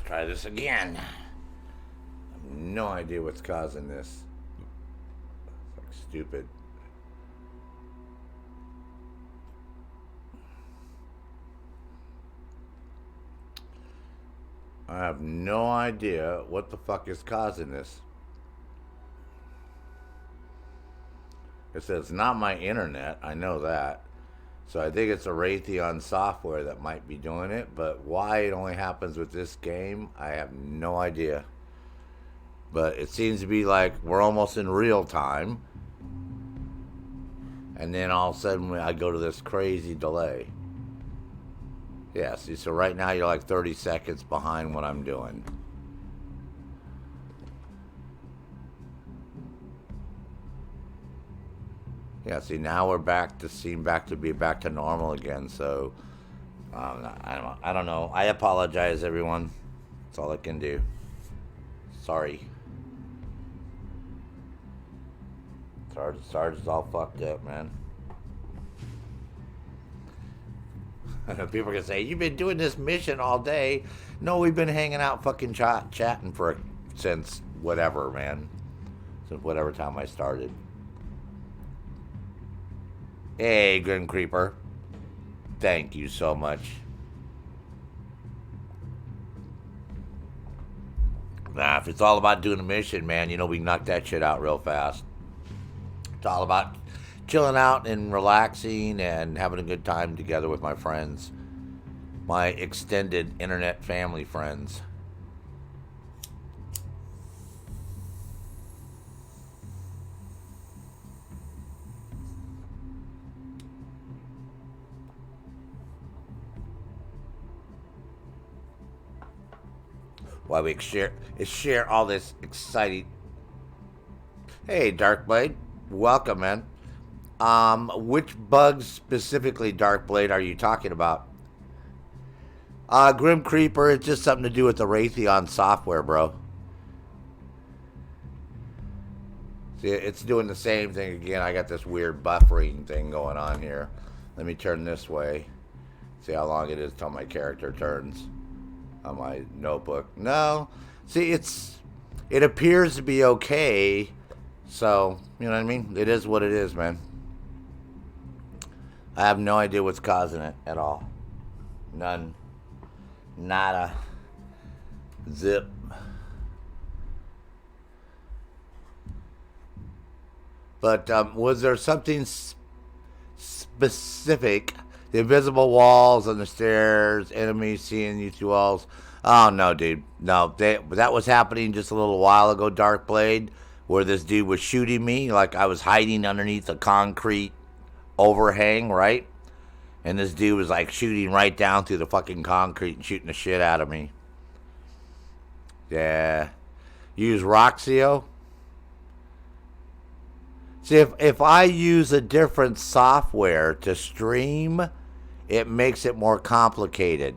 Try this again. I have no idea what's causing this. It's like stupid. I have no idea what the fuck is causing this. It says it's not my internet. I know that. So I think it's a Raytheon software that might be doing it. But why it only happens with this game, I have no idea. But it seems to be like we're almost in real time. And then all of a sudden I go to this crazy delay. Yeah, see, so right now you're like 30 seconds behind what I'm doing. Yeah, see, now we're back to be back to normal again, so I don't know. I apologize, everyone. That's all I can do. Sorry. Sarge's all fucked up, man. People are gonna say, you've been doing this mission all day. No, we've been hanging out fucking chatting since whatever, man. Since whatever time I started. Hey, Grim Creeper. Thank you so much. Nah, if it's all about doing a mission, man, you know, we can knock that shit out real fast. It's all about chilling out and relaxing and having a good time together with my friends. My extended internet family friends. Why we share all this exciting. Hey, Darkblade, welcome, man. Which bugs specifically, Darkblade, are you talking about? Grim Creeper, it's just something to do with the Raytheon software, bro. See, it's doing the same thing again. I got this weird buffering thing going on here. Let me turn this way. See how long it is till my character turns on my notebook. No. See, it appears to be okay. So, you know what I mean? It is what it is, man. I have no idea what's causing it at all. None. Nada. Zip. But was there something specific? The invisible walls on the stairs, enemies seeing you through walls. Oh, no, dude. No, that was happening just a little while ago, Darkblade, where this dude was shooting me like I was hiding underneath a concrete overhang, right? And this dude was like shooting right down through the fucking concrete and shooting the shit out of me. Yeah. Use Roxio? See, if I use a different software to stream, it makes it more complicated.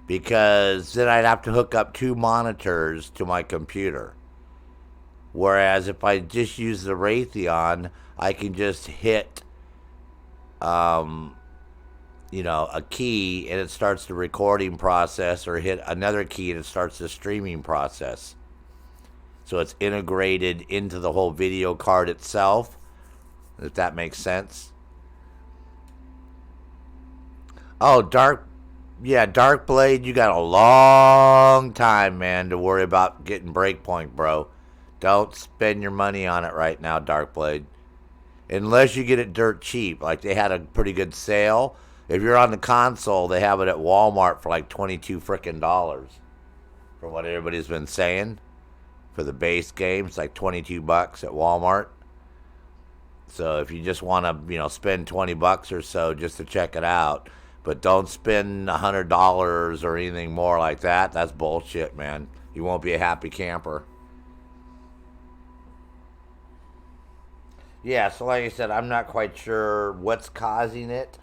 Because then I'd have to hook up 2 monitors to my computer. Whereas if I just use the Raytheon, I can just hit, a key and it starts the recording process, or hit another key and it starts the streaming process. So it's integrated into the whole video card itself, if that makes sense. Oh, Darkblade, you got a long time, man, to worry about getting Breakpoint, bro. Don't spend your money on it right now, Darkblade. Unless you get it dirt cheap. Like, they had a pretty good sale. If you're on the console, they have it at Walmart for like $22 frickin' dollars. From what everybody's been saying. For the base game, it's like $22 at Walmart. So if you just want to, spend $20 or so just to check it out, but don't spend $100 or anything more like that. That's bullshit, man. You won't be a happy camper. Yeah, so like I said, I'm not quite sure what's causing it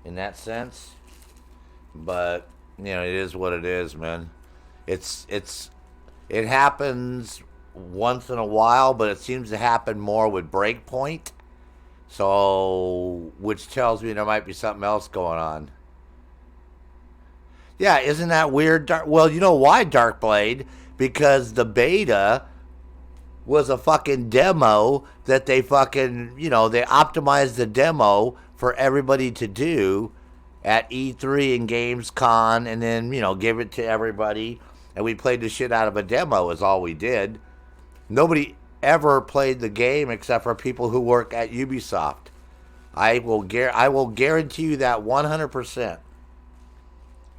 in that sense. But, it is what it is, man. It happens once in a while, but it seems to happen more with Breakpoint. So, which tells me there might be something else going on. Yeah, isn't that weird? Well, you know why, Darkblade? Because the beta was a fucking demo that they fucking, they optimized the demo for everybody to do at E3 and Gamescom, and then, give it to everybody. And we played the shit out of a demo, is all we did. Nobody ever played the game except for people who work at Ubisoft. I will guarantee you that 100%,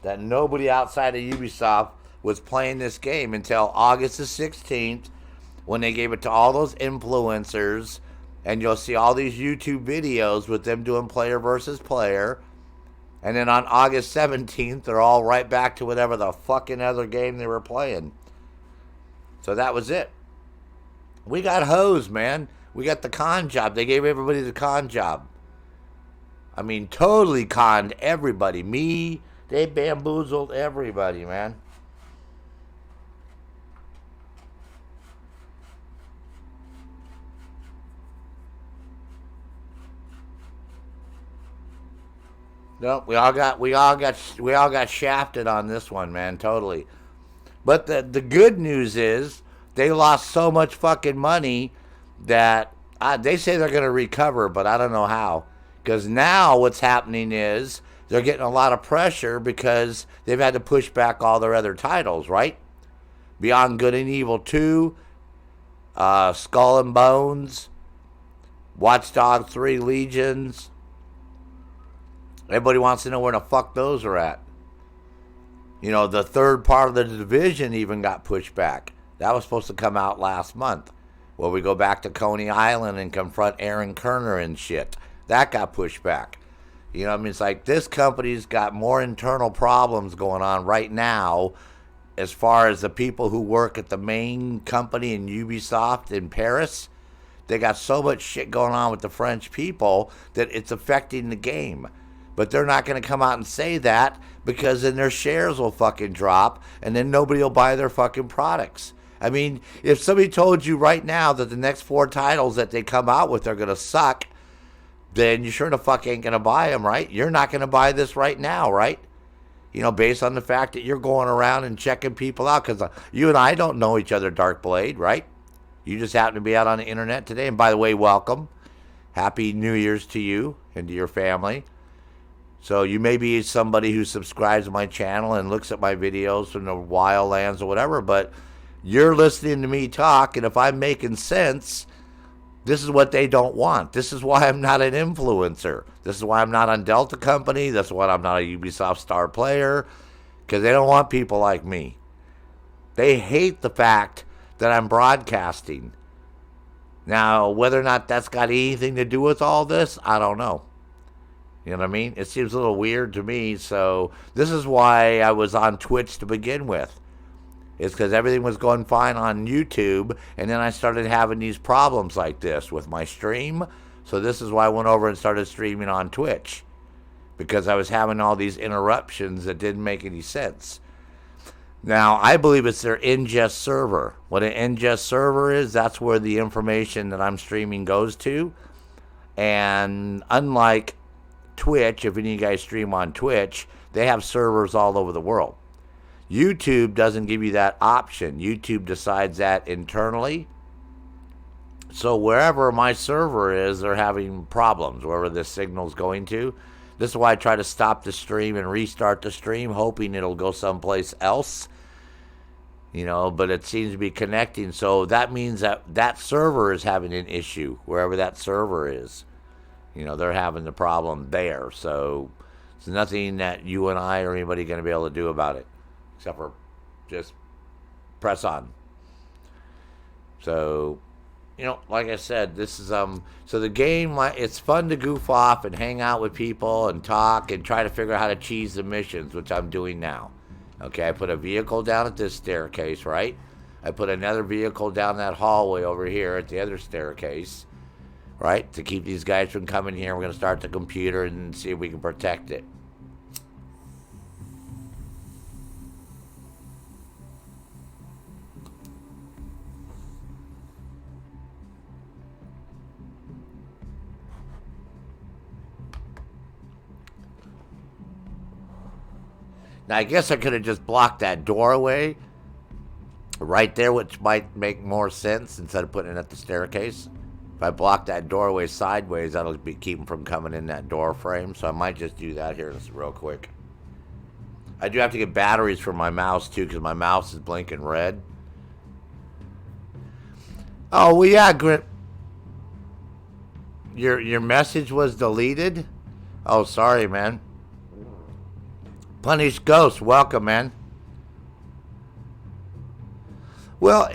that nobody outside of Ubisoft was playing this game until August the 16th, when they gave it to all those influencers, and you'll see all these YouTube videos with them doing player versus player. And then on August 17th, they're all right back to whatever the fucking other game they were playing. So that was it. We got hosed, man. We got the con job. They gave everybody the con job. I mean, totally conned everybody. Me, they bamboozled everybody, man. No, we all got shafted on this one, man. Totally. But the good news is they lost so much fucking money that they say they're going to recover, but I don't know how. Because now what's happening is they're getting a lot of pressure because they've had to push back all their other titles, right? Beyond Good and Evil 2, Skull and Bones, Watch Dogs 3 Legions. Everybody wants to know where the fuck those are at. The third part of the division even got pushed back. That was supposed to come out last month. Where we go back to Coney Island and confront Aaron Kerner and shit. That got pushed back. It's like this company's got more internal problems going on right now as far as the people who work at the main company in Ubisoft in Paris. They got so much shit going on with the French people that it's affecting the game. But they're not going to come out and say that, because then their shares will fucking drop and then nobody will buy their fucking products. I mean, if somebody told you right now that the next 4 titles that they come out with are going to suck, then you sure the fuck ain't going to buy them, right? You're not going to buy this right now, right? Based on the fact that you're going around and checking people out, because you and I don't know each other, Darkblade, right? You just happen to be out on the internet today. And by the way, welcome. Happy New Year's to you and to your family. So you may be somebody who subscribes to my channel and looks at my videos from the wild lands or whatever, but you're listening to me talk, and if I'm making sense, this is what they don't want. This is why I'm not an influencer. This is why I'm not on Delta Company. That's why I'm not a Ubisoft star player, because they don't want people like me. They hate the fact that I'm broadcasting. Now, whether or not that's got anything to do with all this, I don't know. You know what I mean? It seems a little weird to me. So this is why I was on Twitch to begin with. It's because everything was going fine on YouTube, and then I started having these problems like this with my stream. So this is why I went over and started streaming on Twitch, because I was having all these interruptions that didn't make any sense. Now, I believe it's their ingest server. What an ingest server is, that's where the information that I'm streaming goes to. And unlike Twitch, if any of you guys stream on Twitch, they have servers all over the world. YouTube doesn't give you that option. YouTube decides that internally. So wherever my server is, they're having problems, wherever the signal's going to. This is why I try to stop the stream and restart the stream, hoping it'll go someplace else. But it seems to be connecting. So that means that server is having an issue, wherever that server is. They're having the problem there. So it's nothing that you and I or anybody going to be able to do about it, except for just press on. So, like I said, this is so the game, it's fun to goof off and hang out with people and talk and try to figure out how to cheese the missions, which I'm doing now. Okay, I put a vehicle down at this staircase, right? I put another vehicle down that hallway over here at the other staircase, right? To keep these guys from coming here. We're going to start the computer and see if we can protect it. Now, I guess I could have just blocked that doorway right there, which might make more sense instead of putting it at the staircase. If I block that doorway sideways, that'll keep them from coming in that door frame. So I might just do that here real quick. I do have to get batteries for my mouse, too, because my mouse is blinking red. Oh, well, yeah, Grip. Your message was deleted? Oh, sorry, man. Punished Ghost, welcome, man. Well,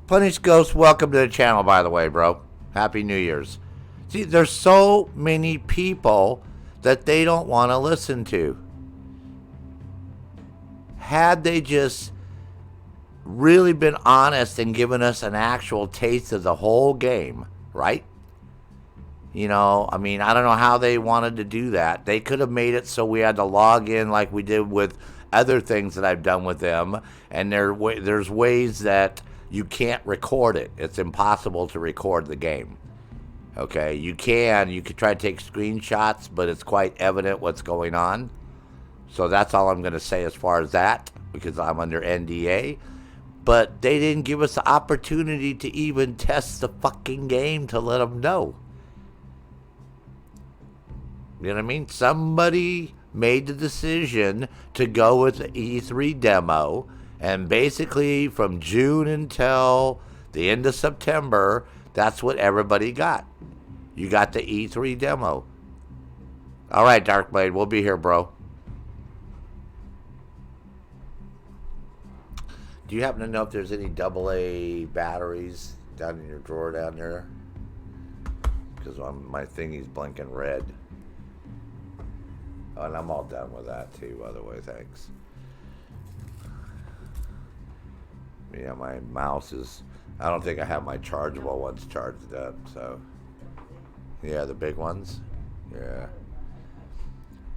Punished Ghost, welcome to the channel, by the way, bro. Happy New Year's. See, there's so many people that they don't want to listen to. Had they just really been honest and given us an actual taste of the whole game, right? You know, I mean, I don't know how they wanted to do that. They could have made it so we had to log in like we did with other things that I've done with them. And there's ways that you can't record it. It's impossible to record the game. Okay, you could try to take screenshots, but it's quite evident what's going on. So that's all I'm going to say as far as that, because I'm under NDA. But they didn't give us the opportunity to even test the fucking game to let them know. You know what I mean? Somebody made the decision to go with the E3 demo, and basically from June until the end of September, that's what everybody got. You got the E3 demo. All right, Darkblade, we'll be here, bro. Do you happen to know if there's any AA batteries down in your drawer down there? Because my thingy's blinking red. Oh, and I'm all done with that too, by the way, thanks. Yeah, my mouse is... I don't think I have my chargeable ones charged up, so... Yeah, the big ones? Yeah.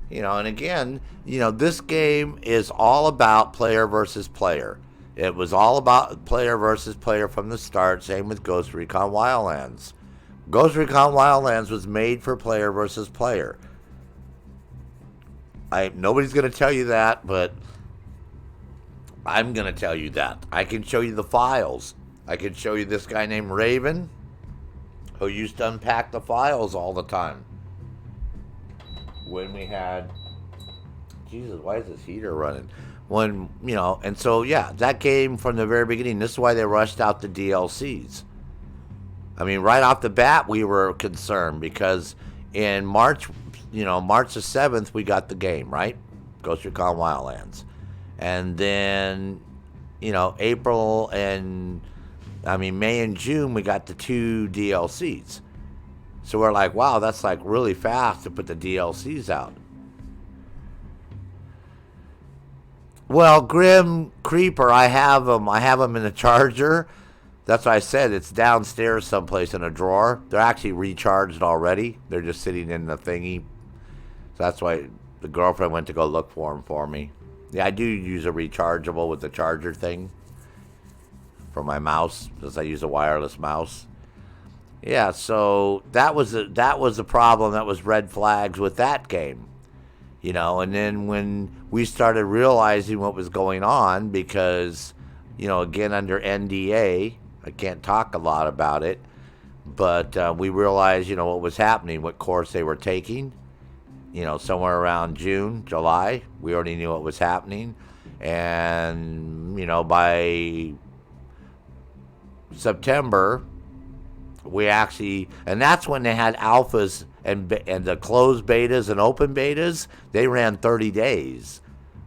You know, and again, you know, this game is all about player versus player. It was all about player versus player from the start, same with Ghost Recon Wildlands. Ghost Recon Wildlands was made for player versus player. Nobody's going to tell you that, but I'm going to tell you that. I can show you the files. I can show you this guy named Raven, who used to unpack the files all the time. When we had... Jesus, why is this heater running? When, you know, and so, yeah, that game from the very beginning, this is why they rushed out the DLCs. I mean, right off the bat, we were concerned because in March... You know, March the 7th, we got the game, right? Ghost Recon Wildlands. And then, you know, May and June, we got the 2 DLCs. So we're like, wow, that's like really fast to put the DLCs out. Well, Grim Creeper, I have them in the charger. That's why I said it's downstairs someplace in a drawer. They're actually recharged already. They're just sitting in the thingy. So that's why the girlfriend went to go look for them for me. Yeah, I do use a rechargeable with the charger thing for my mouse, because I use a wireless mouse. Yeah, so that was the problem. That was red flags with that game. You know, and then when we started realizing what was going on, because, you know, again, under NDA, I can't talk a lot about it, but we realized, you know, what was happening, what course they were taking. You know, somewhere around June, July, we already knew what was happening. And, you know, by September, we actually, and that's when they had alphas and the closed betas and open betas. They ran 30 days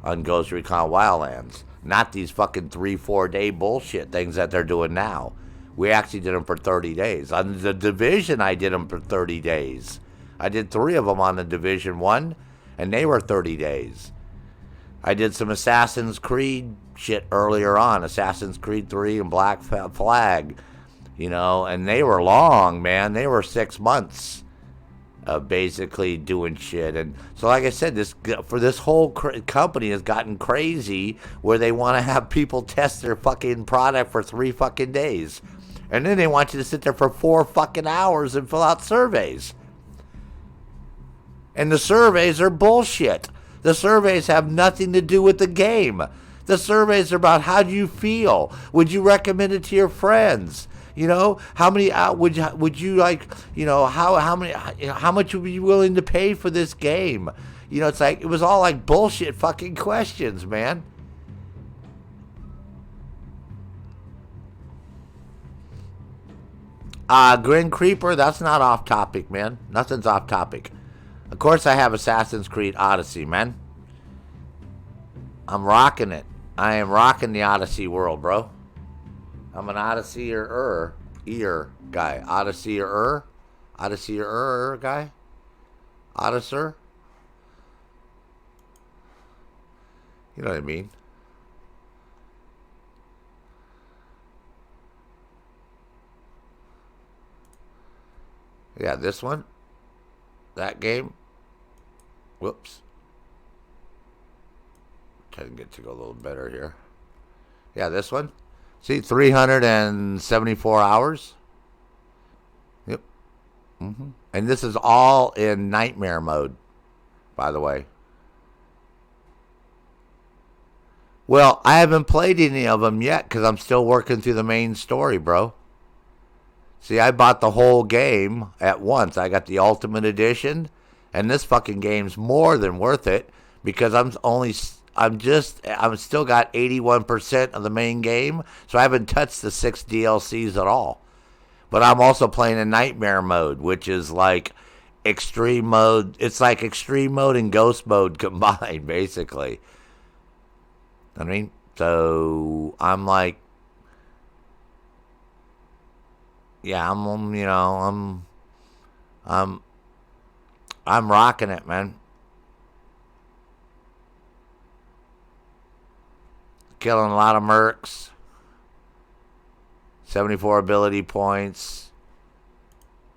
on Ghost Recon Wildlands. Not these fucking 3-4 day bullshit things that they're doing now. We actually did them for 30 days. On the Division, I did them for 30 days. I did 3 of them on the Division 1, and they were 30 days. I did some Assassin's Creed shit earlier on, Assassin's Creed 3 and Black Flag, you know, and they were long, man. They were 6 months of basically doing shit. And so, like I said, this whole company has gotten crazy where they want to have people test their fucking product for 3 fucking days. And then they want you to sit there for 4 fucking hours and fill out surveys. And the surveys are bullshit. The surveys have nothing to do with the game. The surveys are about how do you feel? Would you recommend it to your friends? You know, how many would you like? You know, how much would you be willing to pay for this game? You know, it's like it was all like bullshit fucking questions, man. Grin Creeper, that's not off topic, man. Nothing's off topic. Of course, I have Assassin's Creed Odyssey, man. I'm rocking it. I am rocking the Odyssey world, bro. I'm an Odyssey-er guy. Odyssey-er guy. Odysser. You know what I mean? Yeah, this one. That game. Whoops. Try to get to go a little better here. Yeah, this one. See, 374 hours. Yep. And this is all in nightmare mode, by the way. Well, I haven't played any of them yet because I'm still working through the main story, bro. See, I bought the whole game at once. I got the Ultimate Edition, and this fucking game's more than worth it because I'm still got 81% of the main game, so I haven't touched the 6 DLCs at all. But I'm also playing in Nightmare mode, which is like extreme mode. It's like extreme mode and ghost mode combined, basically. I mean, so I'm like, yeah, I'm rocking it, man. Killing a lot of mercs. 74 ability points.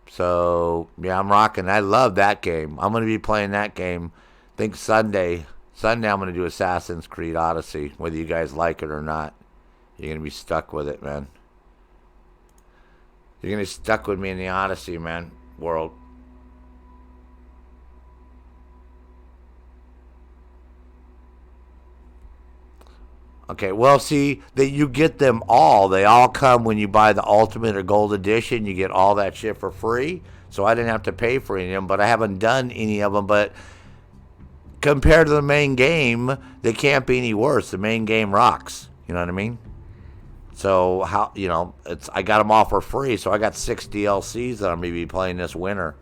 So, yeah, I'm rocking. I love that game. I'm going to be playing that game. I think Sunday I'm going to do Assassin's Creed Odyssey. Whether you guys like it or not. You're going to be stuck with it, man. You're going to be stuck with me in the Odyssey, man. World. Okay, well, see, that you get them all. They all come when you buy the Ultimate or Gold Edition. You get all that shit for free. So I didn't have to pay for any of them, but I haven't done any of them. But compared to the main game, they can't be any worse. The main game rocks. You know what I mean? So how I got them all for free. So I got 6 DLCs that I'm gonna be playing this winter.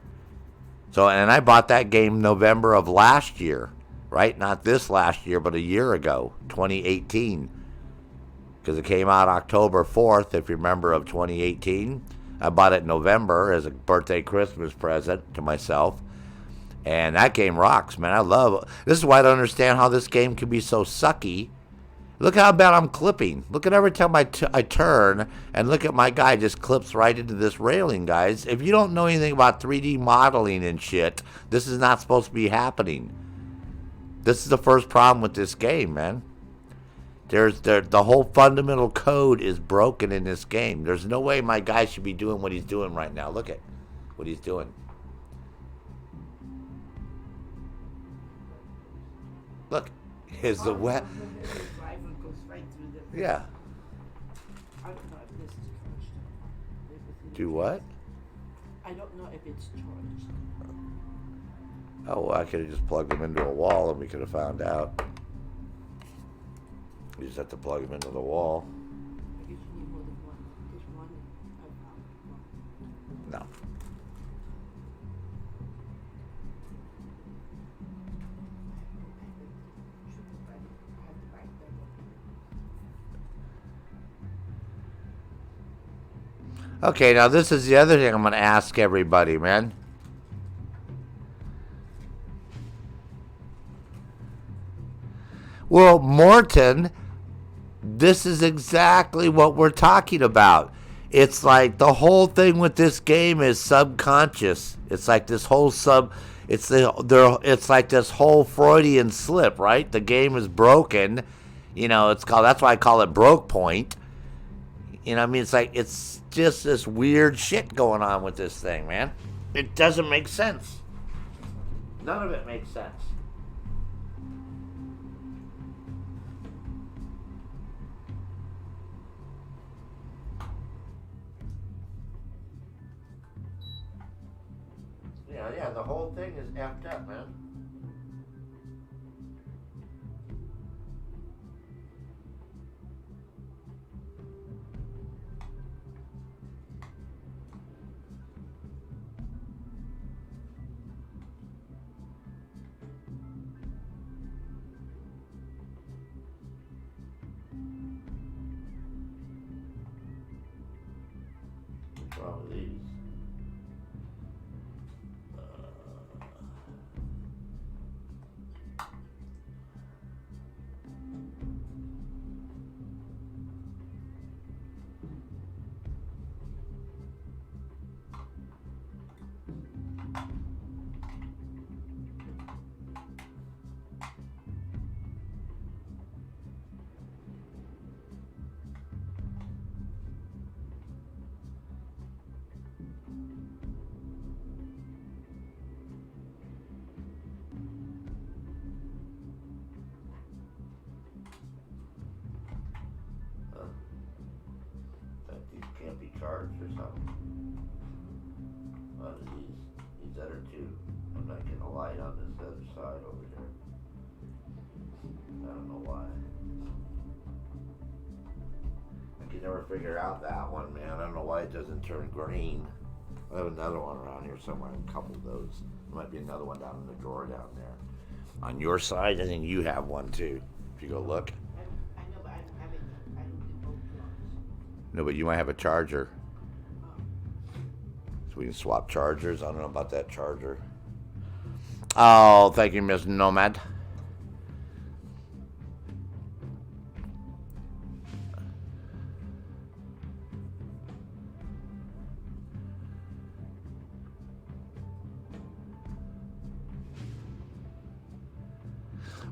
So and I bought that game November of last year. Right? Not this last year, but a year ago, 2018. Because it came out October 4th, if you remember, of 2018. I bought it in November as a birthday Christmas present to myself. And that game rocks, man. I love it. This is why I don't understand how this game can be so sucky. Look how bad I'm clipping. Look at every time I turn, and look at my guy just clips right into this railing, guys. If you don't know anything about 3D modeling and shit, this is not supposed to be happening. This is the first problem with this game, man. The whole fundamental code is broken in this game. There's no way my guy should be doing what he's doing right now. Look at what he's doing. Look, here's the wet. Yeah. Do what? I don't know if it's charged. Oh, well, I could have just plugged them into a wall and we could have found out. You just have to plug them into the wall. No. Okay, now this is the other thing I'm going to ask everybody, man. Well, Morton, this is exactly what we're talking about. It's like the whole thing with this game is subconscious. It's like this whole it's like this whole Freudian slip, right? The game is broken. That's why I call it Brokepoint. I mean, it's like, it's just this weird shit going on with this thing, man. It doesn't make sense. None of it makes sense. just effed up, man. What's wrong with these? Can't be charged or something. These other two. I'm not getting a light on this other side over here. I don't know why. I can never figure out that one, man. I don't know why it doesn't turn green. I have another one around here somewhere. A couple of those. There might be another one down in the drawer down there. On your side, I think you have one too. If you go look. I know, but I don't have it. I don't do both ones. No, but you might have a charger. So we can swap chargers. I don't know about that charger. Oh, thank you, Miss Nomad.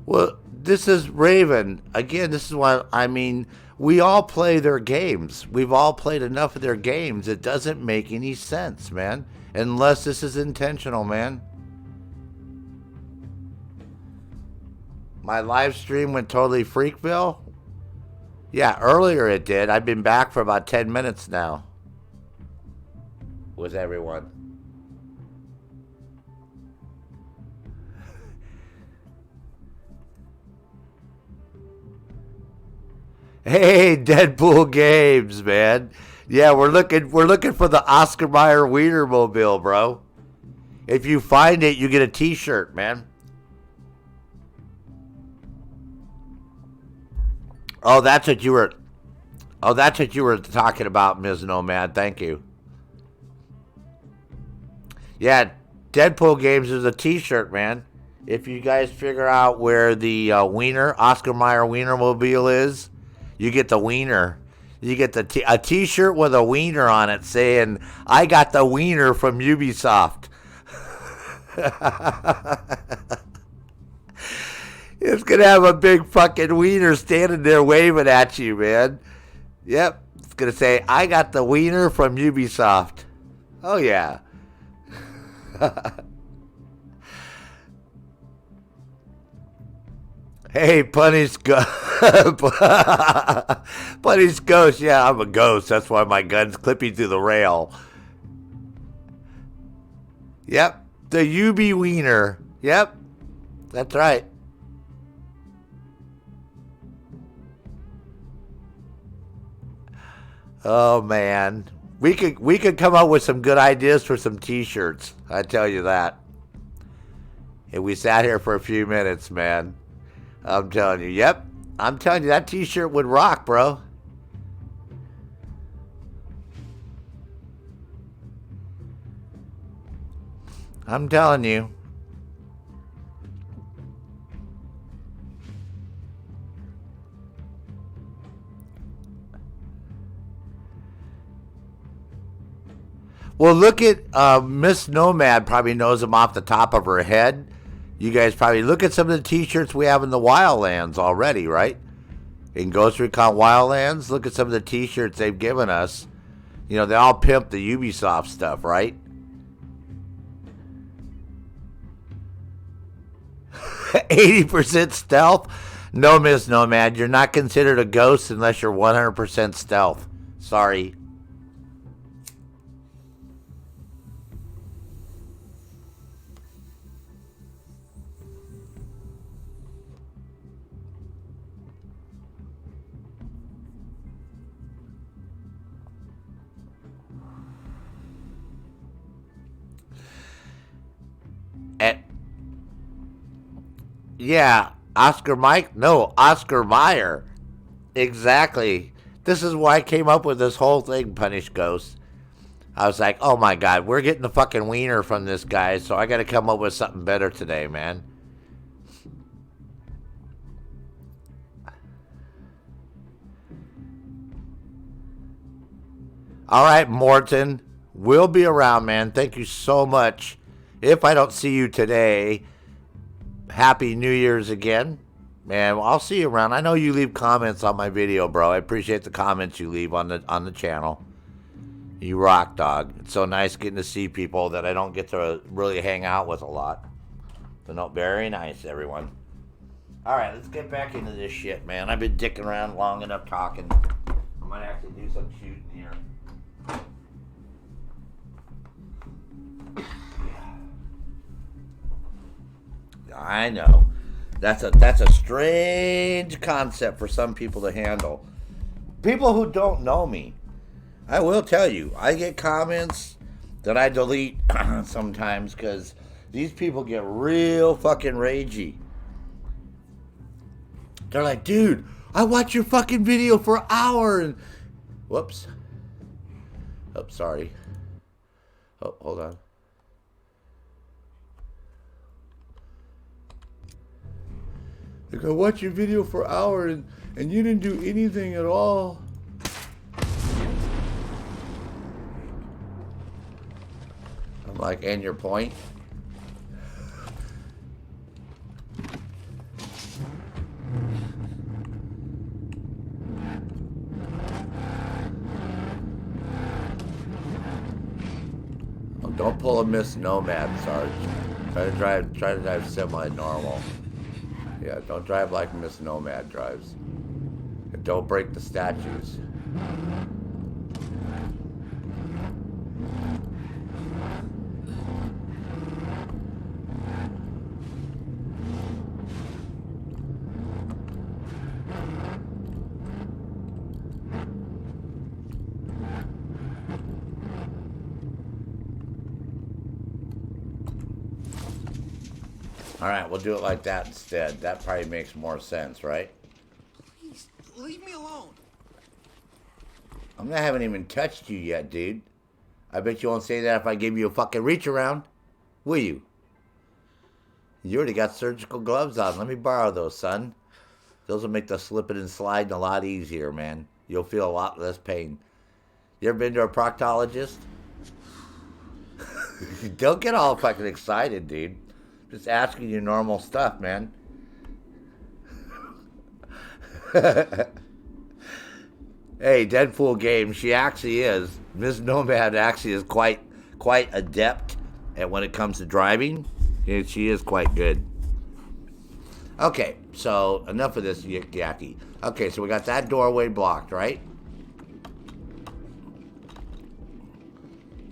Well, this is Raven. Again, this is why, I mean, we all play their games. We've all played enough of their games. It doesn't make any sense, man. Unless this is intentional, man. My live stream went totally Freakville? Yeah, earlier it did. I've been back for about 10 minutes now. With everyone. Hey, Deadpool Games, man. Yeah, we're looking for the Oscar Mayer Wienermobile, bro. If you find it, you get a t-shirt, man. Oh, that's what you were talking about, Ms. Nomad. Thank you. Yeah, Deadpool Games is a t-shirt, man. If you guys figure out where the Oscar Mayer Wienermobile is, you get the wiener. You get a t-shirt with a wiener on it saying, I got the wiener from Ubisoft. It's going to have a big fucking wiener standing there waving at you, man. Yep. It's going to say, I got the wiener from Ubisoft. Oh, yeah. Hey, Punny's Punny's ghost. Yeah, I'm a ghost. That's why my gun's clipping through the rail. Yep, the UB wiener. Yep, that's right. Oh man, we could come up with some good ideas for some T-shirts. I tell you that. And we sat here for a few minutes, man. I'm telling you, yep. I'm telling you, that t-shirt would rock, bro. I'm telling you. Well, look at Miss Nomad probably knows them off the top of her head. You guys probably look at some of the t-shirts we have in the Wildlands already, right? In Ghost Recon Wildlands, look at some of the t-shirts they've given us. You know, they all pimp the Ubisoft stuff, right? 80% stealth? No, Miss Nomad, you're not considered a ghost unless you're 100% stealth. Sorry. Yeah, Oscar Mike? No, Oscar Mayer. Exactly. This is why I came up with this whole thing, Punish Ghost. I was like, oh my god, we're getting the fucking wiener from this guy, so I gotta come up with something better today, man. All right, Morton. We'll be around, man. Thank you so much. If I don't see you today, Happy New Year's again. Man, I'll see you around. I know you leave comments on my video, bro. I appreciate the comments you leave on the channel. You rock, dog. It's so nice getting to see people that I don't get to really hang out with a lot. So, no, very nice, everyone. All right, let's get back into this shit, man. I've been dicking around long enough talking. I might actually do some shooting here. I know. That's a strange concept for some people to handle. People who don't know me. I will tell you, I get comments that I delete sometimes because these people get real fucking ragey. They're like, dude, I watch your fucking video for an hour and... Whoops. Oh, sorry. Oh, hold on. Like, I watched your video for an hour and you didn't do anything at all. I'm like, and your point? Oh, don't pull a Miss Nomad, Sarge. Try to drive semi-normal. Yeah, don't drive like Miss Nomad drives. And don't break the statues. All right, we'll do it like that instead. That probably makes more sense, right? Please, leave me alone. I haven't even touched you yet, dude. I bet you won't say that if I give you a fucking reach around. Will you? You already got surgical gloves on. Let me borrow those, son. Those will make the slipping and sliding a lot easier, man. You'll feel a lot less pain. You ever been to a proctologist? Don't get all fucking excited, dude. Just asking you normal stuff, man. Hey, Deadpool game, she actually is. Miss Nomad actually is quite adept at when it comes to driving. And she is quite good. Okay, so enough of this yik yakky. Okay, so we got that doorway blocked, right?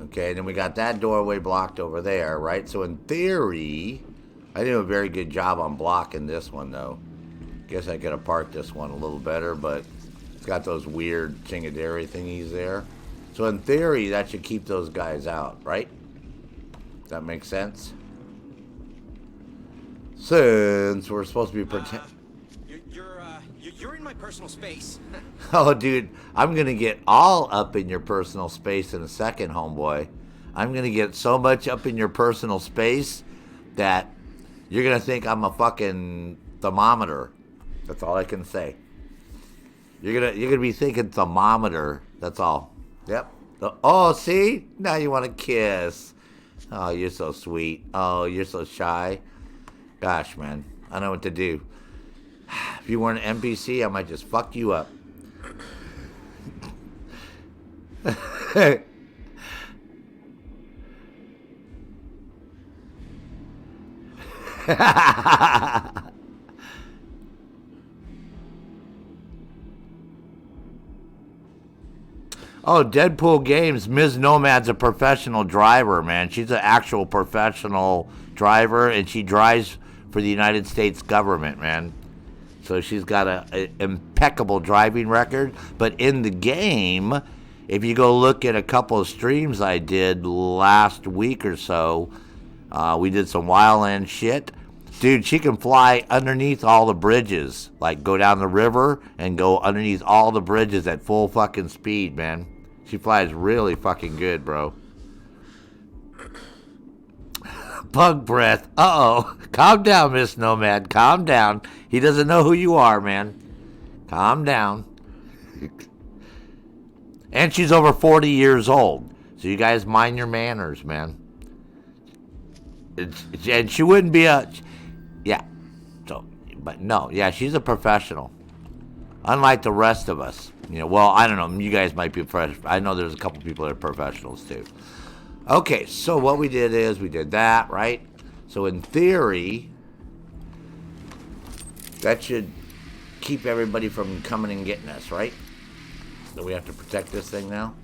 Okay, and then we got that doorway blocked over there, right? So in theory, I did a very good job on blocking this one, though. Guess I could have parked this one a little better, but it's got those weird chingadary thingies there. So in theory, that should keep those guys out, right? Does that make sense? Since we're supposed to be protect. You're in my personal space. Oh, dude, I'm going to get all up in your personal space in a second, homeboy. I'm going to get so much up in your personal space that you're going to think I'm a fucking thermometer. That's all I can say. You're going to be thinking thermometer. That's all. Yep. Oh, see? Now you want to kiss. Oh, you're so sweet. Oh, you're so shy. Gosh, man. I don't know what to do. If you weren't an NPC, I might just fuck you up. Oh, Deadpool Games. Ms. Nomad's a professional driver, man. She's an actual professional driver, and she drives for the United States government, man. So she's got an impeccable driving record. But in the game, if you go look at a couple of streams I did last week or so, we did some Wildland shit. Dude, she can fly underneath all the bridges. Like, go down the river and go underneath all the bridges at full fucking speed, man. She flies really fucking good, bro. Bug breath. Uh-oh. Calm down, Miss Nomad. Calm down. He doesn't know who you are, man. Calm down. And she's over 40 years old. So you guys mind your manners, man. And she wouldn't be a... Yeah. So, but no. Yeah, she's a professional. Unlike the rest of us. You know, well, I don't know. You guys might be fresh. I know there's a couple people that are professionals, too. Okay, so what we did is we did that, right? So in theory, that should keep everybody from coming and getting us, right? So we have to protect this thing now?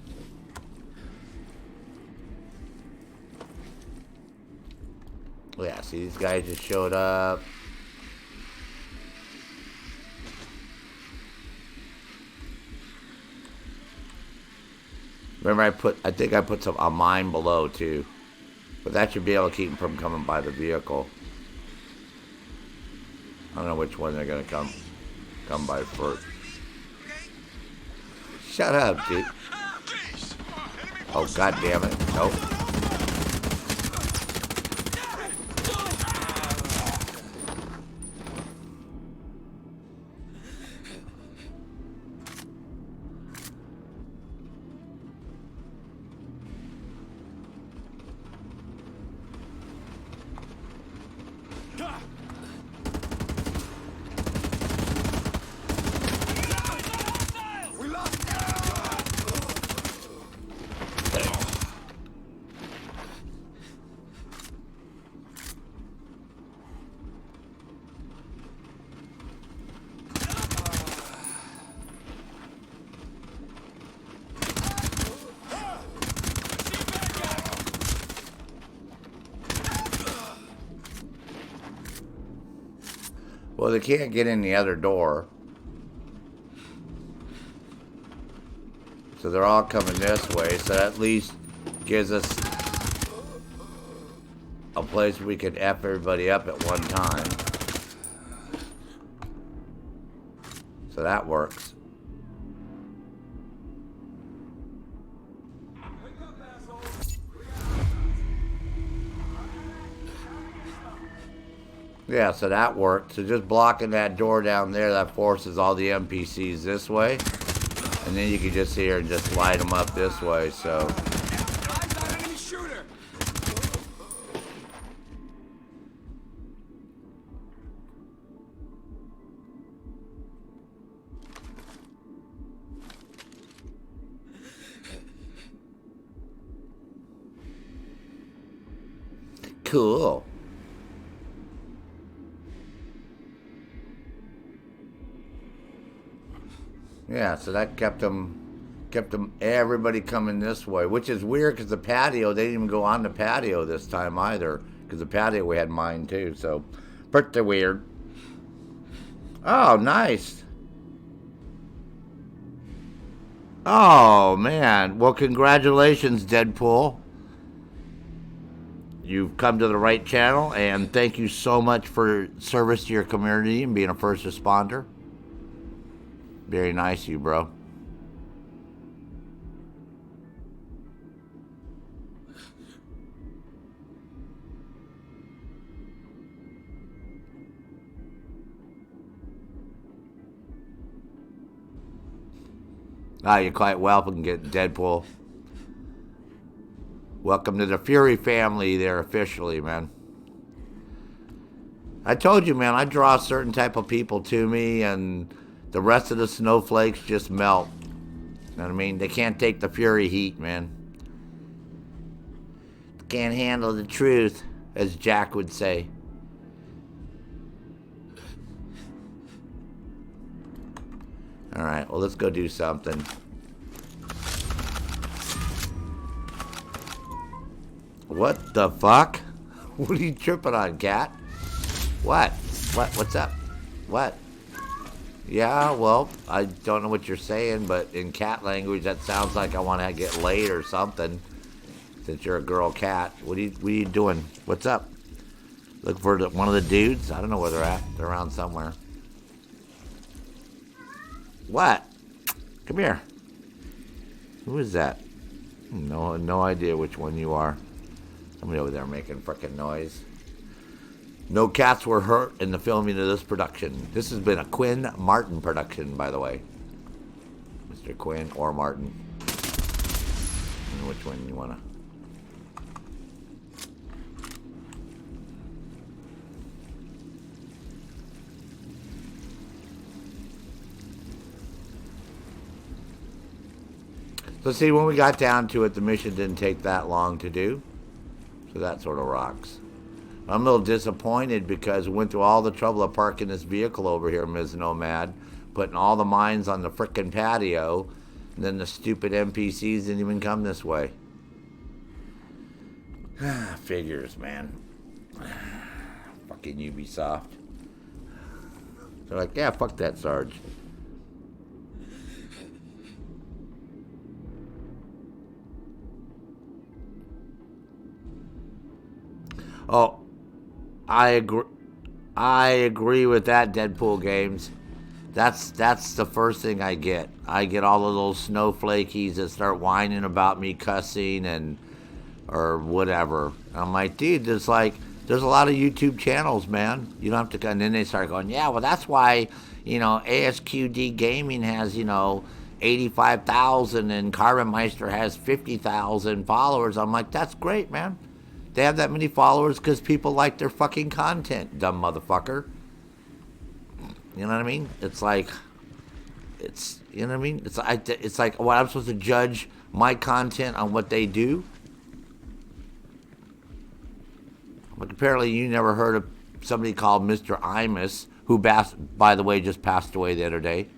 Yeah, see, these guys just showed up. Remember, I think I put some a mine below too, but that should be able to keep them from coming by the vehicle. I don't know which one they're gonna come by first. Shut up, dude. Oh, god damn it! Nope. Well, they can't get in the other door. So they're all coming this way, so that at least gives us a place where we could F everybody up at one time. So that works. Yeah, so that worked. So just blocking that door down there, that forces all the NPCs this way. And then you can just see her and just light them up this way, so... Cool. Yeah, so that kept them everybody coming this way, which is weird because the patio, they didn't even go on the patio this time either, because the patio we had mine too, so pretty weird. Oh, nice. Oh, man. Well, congratulations, Deadpool. You've come to the right channel, and thank you so much for service to your community and being a first responder. Very nice of you, bro. Ah, you're quite welcome, get Deadpool. Welcome to the Fury family there officially, man. I told you, man, I draw a certain type of people to me, and the rest of the snowflakes just melt. You know what I mean? They can't take the Fury heat, man. Can't handle the truth, as Jack would say. Alright, well, let's go do something. What the fuck? What are you tripping on, cat? What? What's up? What? Yeah, well, I don't know what you're saying, but in cat language, that sounds like I want to get laid or something. Since you're a girl cat. What are you doing? What's up? Look for one of the dudes. I don't know where they're at. They're around somewhere. What? Come here. Who is that? No idea which one you are. Somebody over there making frickin' noise. No cats were hurt in the filming of this production. This has been a Quinn Martin production, by the way. Mr. Quinn or Martin. I don't know which one you want to... So see, when we got down to it, the mission didn't take that long to do. So that sort of rocks. I'm a little disappointed because we went through all the trouble of parking this vehicle over here, Ms. Nomad, putting all the mines on the frickin' patio, and then the stupid NPCs didn't even come this way. Figures, man. Fucking Ubisoft. They're like, yeah, fuck that, Sarge. Oh, I agree with that, Deadpool Games. That's the first thing I get. I get all the little snowflakies that start whining about me cussing and or whatever. I'm like, dude, there's a lot of YouTube channels, man. You don't have to. And then they start going, yeah, well, that's why, ASQD Gaming has, 85,000 and Carbon Meister has 50,000 followers. I'm like, that's great, man. They have that many followers because people like their fucking content, dumb motherfucker. You know what I mean? It's like, you know what I mean? It's like, what, I'm supposed to judge my content on what they do? Like, apparently you never heard of somebody called Mr. Imus, who, by the way, just passed away the other day.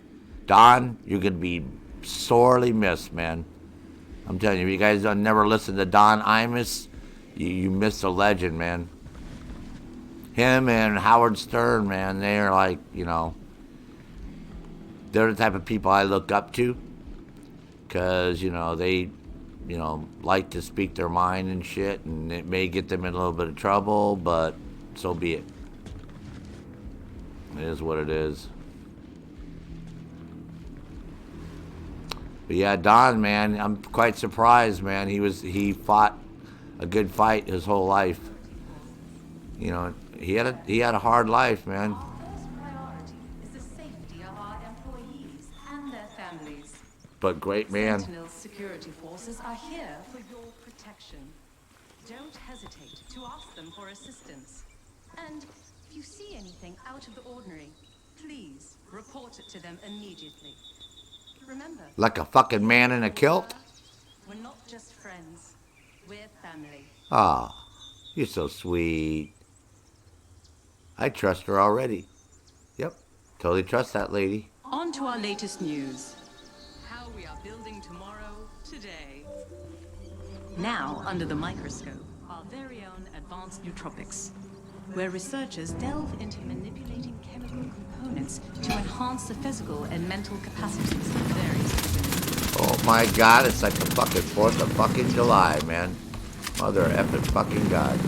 Don, you're going to be sorely missed, man. I'm telling you, if you guys don't never listen to Don Imus, you missed a legend, man. Him and Howard Stern, man, they're like, they're the type of people I look up to. Because, they, like to speak their mind and shit. And it may get them in a little bit of trouble, but so be it. It is what it is. But yeah, Don, man, I'm quite surprised, man. He fought a good fight his whole life. He had a hard life, man. Our first priority is the safety of our employees and their families. But great man. Sentinels security forces are here for your protection. Don't hesitate to ask them for assistance. And if you see anything out of the ordinary, please report it to them immediately. Remember, Like a fucking man in a kilt? we're not just friends. We're family. Ah, you're so sweet. I trust her already. Yep, totally trust that lady. On to our latest news. How we are building tomorrow, today. Now, under the microscope, our very own advanced nootropics, where researchers delve into manipulating chemical components to enhance the physical and mental capacities of various organisms. Oh my god, it's like the fucking 4th of fucking July, man. Mother effing fucking god.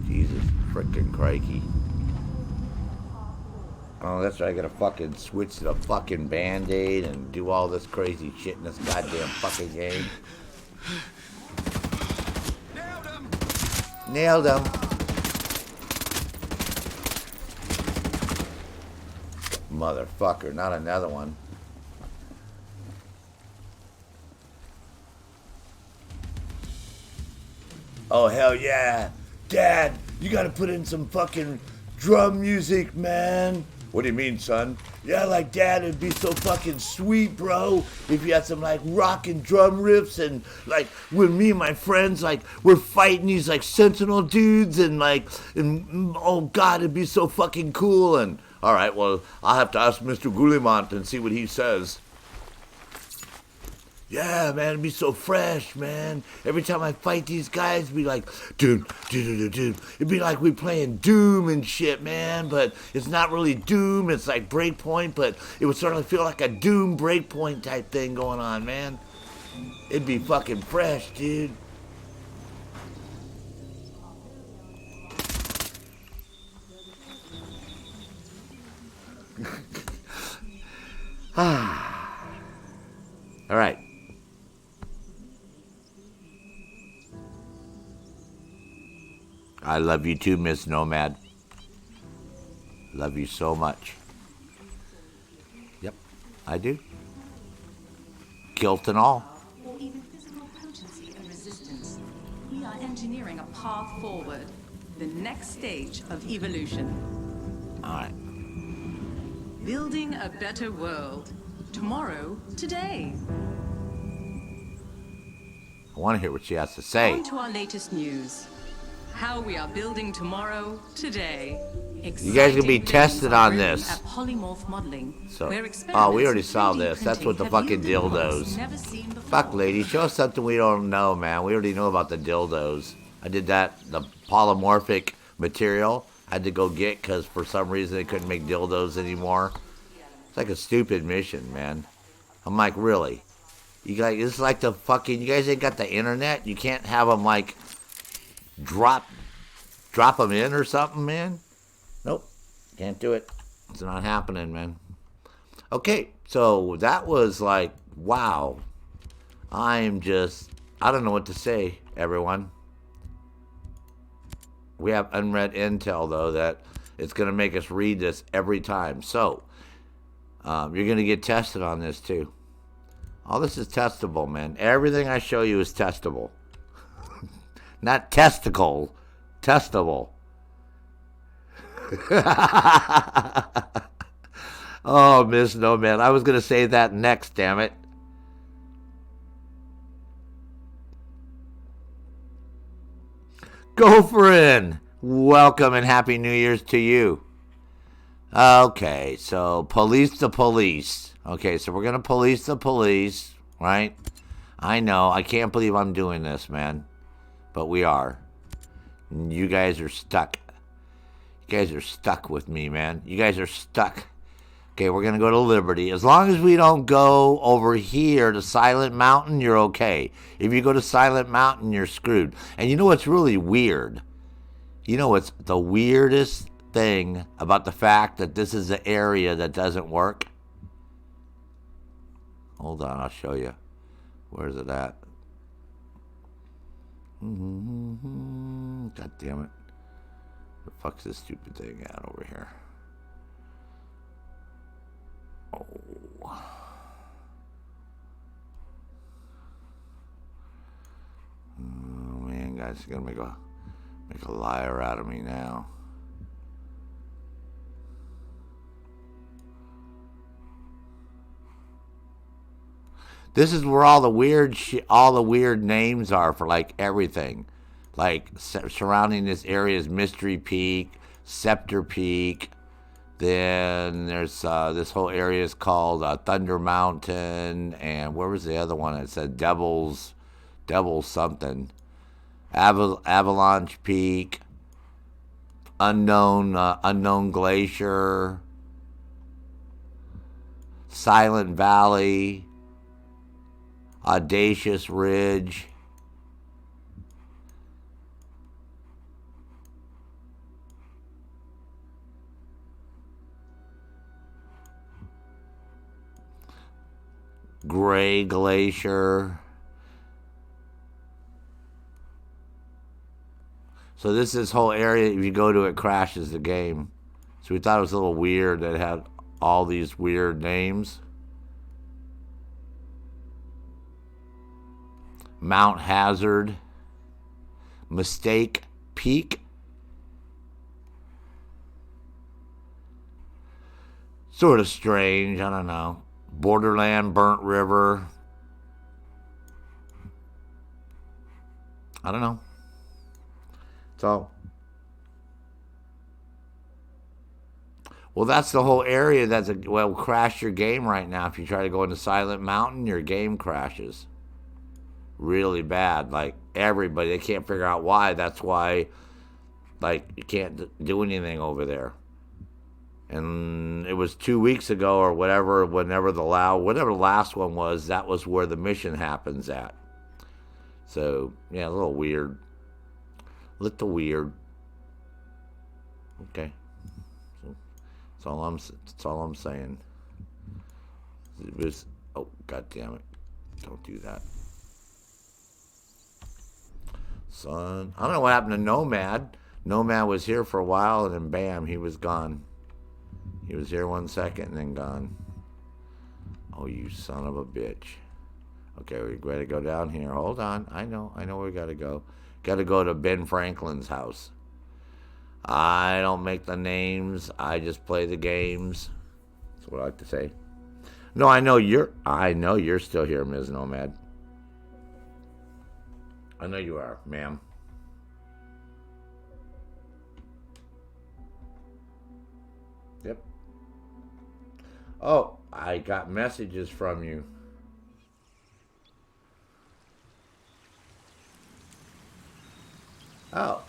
Jesus frickin' crikey. Oh, that's right, I gotta fucking switch to the fucking Band-Aid and do all this crazy shit in this goddamn fucking game. Nailed him. Motherfucker, not another one. Oh, hell yeah. Dad, you gotta put in some fucking drum music, man. What do you mean, son? Yeah, like, Dad, it'd be so fucking sweet, bro, if you had some, like, rock and drum riffs and, like, when me and my friends, like, we're fighting these, like, Sentinel dudes and, like, and, oh, God, it'd be so fucking cool. And, all right, well, I'll have to ask Mr. Goulimont and see what he says. Yeah, man, it'd be so fresh, man. Every time I fight these guys, it'd be like, dude. It'd be like we playing Doom and shit, man. But it's not really Doom. It's like Breakpoint, but it would sort of feel like a Doom Breakpoint type thing going on, man. It'd be fucking fresh, dude. All right. I love you too, Miss Nomad. Love you so much. Yep, I do. Guilt and all. Or even physical potency and resistance. We are engineering a path forward. The next stage of evolution. All right. Building a better world. Tomorrow, today. I want to hear what she has to say. On to our latest news. How we are building tomorrow, today. You guys can be tested on this. At polymorph modeling, So, where oh, we already experiments saw with 3D this. That's what the printing fucking have yielded dildos. results never seen before. Fuck, lady, show us something we don't know, man. We already know about the dildos. I did that, the polymorphic material. I had to go get because for some reason they couldn't make dildos anymore. It's like a stupid mission, man. I'm like, really? You guys, it's like the fucking, you guys ain't got the internet? You can't have them like drop them in or something, man? Nope, can't do it. It's not happening, man. Okay, so that was like, wow. I don't know what to say, everyone. We have unread intel, though, that it's going to make us read this every time. So, you're going to get tested on this, too. All this is testable, man. Everything I show you is testable. Not testicle, testable. Oh, Miss Nomad. I was going to say that next, damn it. Go for in. Welcome and Happy New Year's to you. Okay, so police the police. Okay, so we're going to police the police, right? I know. I can't believe I'm doing this, man. But we are. You guys are stuck. You guys are stuck with me, man. You guys are stuck. Okay, we're going to go to Liberty. As long as we don't go over here to Silent Mountain, you're okay. If you go to Silent Mountain, you're screwed. And you know what's really weird? You know what's the weirdest thing about the fact that this is an area that doesn't work? Hold on, I'll show you. Where's it at? God damn it. The fuck's this stupid thing at over here? Oh. Oh man, guys, you're gonna make a liar out of me now. This is where all the weird names are for like everything, like surrounding this area is Mystery Peak, Scepter Peak. Then there's this whole area is called Thunder Mountain, and where was the other one? It said Devil's something, Avalanche Peak, Unknown Glacier, Silent Valley, Audacious Ridge. Gray Glacier. So this whole area, if you go to it, crashes the game. So we thought it was a little weird that it had all these weird names. Mount Hazard. Mistake Peak. Sort of strange, I don't know. Borderland, Burnt River. I don't know. So, Well, that's the whole area that's will crash your game right now. If you try to go into Silent Mountain, your game crashes really bad. Like everybody, they can't figure out why. That's why, like, you can't do anything over there. And it was 2 weeks ago or whatever, whatever the last one was, that was where the mission happens at. So yeah, a little weird. Little weird. Okay. That's all I'm saying. It was, oh, God damn it. Don't do that. Son. I don't know what happened to Nomad. Nomad was here for a while and then bam, he was gone. He was here 1 second and then gone. Oh, you son of a bitch. Okay, we gotta go down here. Hold on. I know where we gotta go. Gotta go to Ben Franklin's house. I don't make the names. I just play the games. That's what I like to say. No, I know you're still here, Ms. Nomad. I know you are, ma'am. Yep. Oh, I got messages from you. Oh.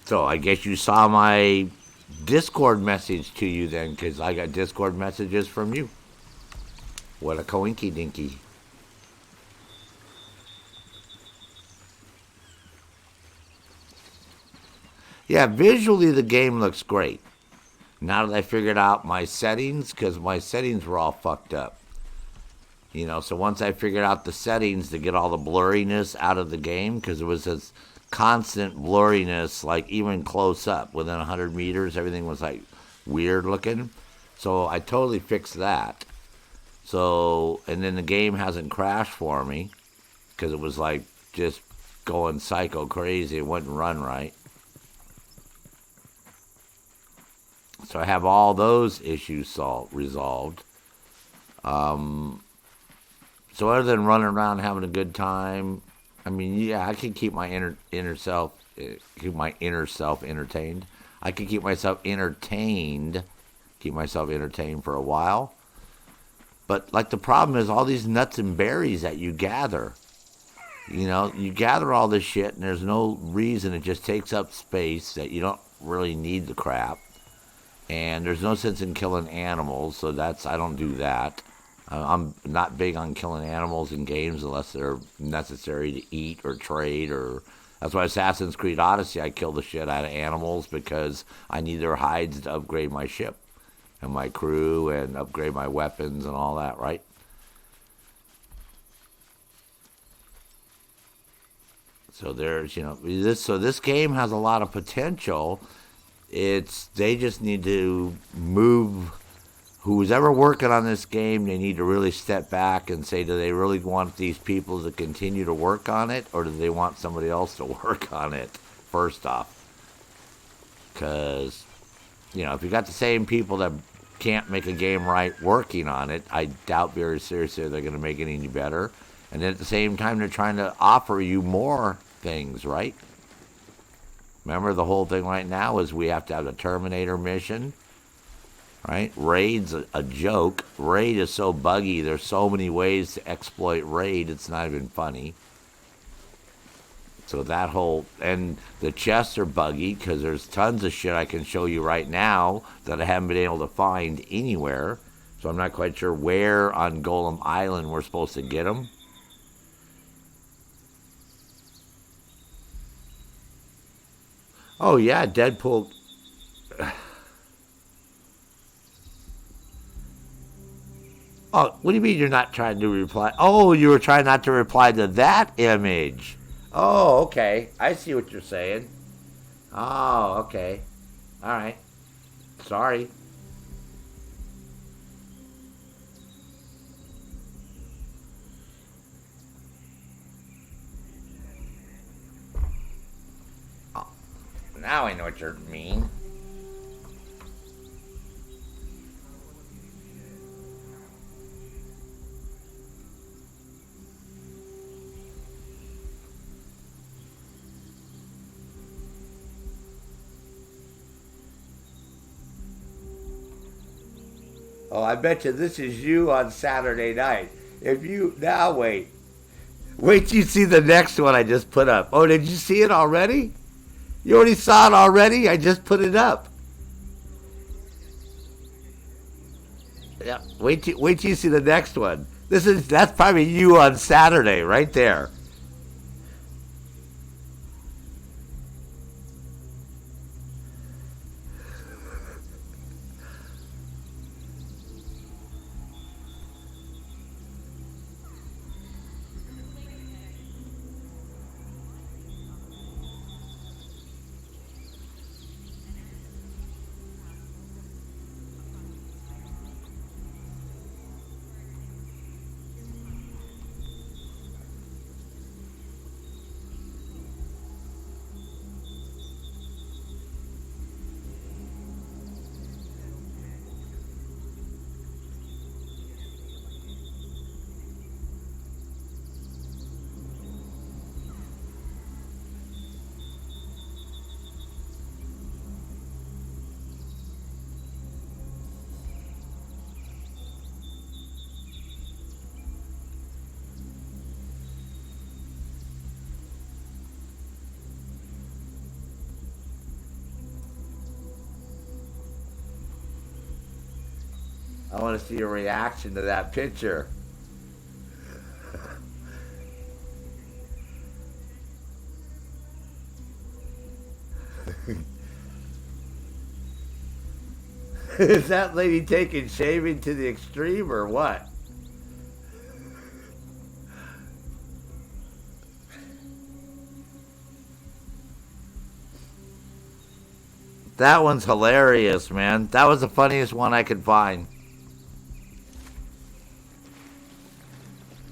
So I guess you saw my Discord message to you then, because I got Discord messages from you. What a coinky dinky. Yeah, visually the game looks great. Now that I figured out my settings, because my settings were all fucked up. You know, so once I figured out the settings to get all the blurriness out of the game, because it was this constant blurriness, like even close up, within 100 meters, everything was like weird looking. So I totally fixed that. So, and then the game hasn't crashed for me, because it was like just going psycho crazy. It wouldn't run right. So I have all those issues resolved. So other than running around having a good time, I mean, yeah, I can keep my inner self entertained. I can keep myself entertained for a while. But like the problem is all these nuts and berries that you gather. You know, you gather all this shit and there's no reason. It just takes up space that you don't really need the crap. And there's no sense in killing animals, so I don't do that. I'm not big on killing animals in games unless they're necessary to eat or trade. That's why Assassin's Creed Odyssey, I kill the shit out of animals because I need their hides to upgrade my ship and my crew and upgrade my weapons and all that, right? So there's, this game has a lot of potential. They just need to move. Who's ever working on this game, they need to really step back and say, do they really want these people to continue to work on it, or do they want somebody else to work on it, first off? Because, if you got the same people that can't make a game right working on it, I doubt very seriously they're going to make it any better. And then at the same time, they're trying to offer you more things, right? Remember, the whole thing right now is we have to have a Terminator mission. Right? Raid's a joke. Raid is so buggy. There's so many ways to exploit Raid, it's not even funny. So and the chests are buggy because there's tons of shit I can show you right now that I haven't been able to find anywhere. So I'm not quite sure where on Golem Island we're supposed to get them. Oh yeah, Deadpool. Oh, what do you mean you're not trying to reply? Oh, you were trying not to reply to that image. Oh, okay. I see what you're saying. Oh, okay. All right. Sorry. Oh, now I know what you mean. Oh, I bet you this is you on Saturday night. If you now wait. Wait till you see the next one I just put up. Oh, did you see it already? You already saw it already? I just put it up. Yeah. Wait till you see the next one. That's probably you on Saturday, right there. I want to see your reaction to that picture. Is that lady taking shaving to the extreme or what? That one's hilarious, man. That was the funniest one I could find.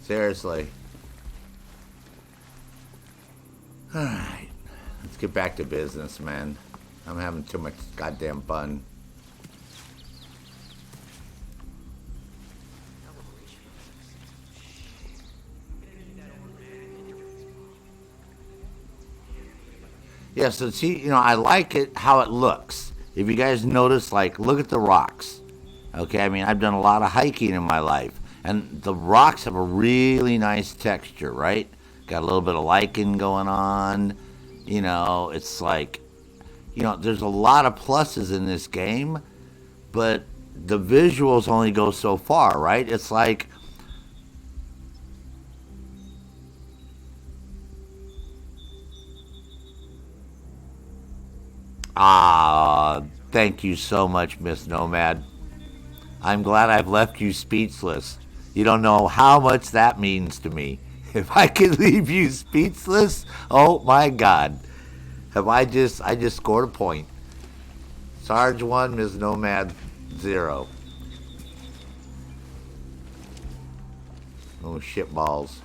Seriously. Alright. Let's get back to business, man. I'm having too much goddamn fun. Yeah, so see, I like it how it looks. If you guys notice, like, look at the rocks. Okay, I mean, I've done a lot of hiking in my life. And the rocks have a really nice texture, right? Got a little bit of lichen going on. It's like, there's a lot of pluses in this game, but the visuals only go so far, right? It's like, thank you so much, Miss Nomad. I'm glad I've left you speechless. You don't know how much that means to me. If I could leave you speechless, oh my God. I just scored a point. Sarge 1, Ms. Nomad 0. Oh, shit balls.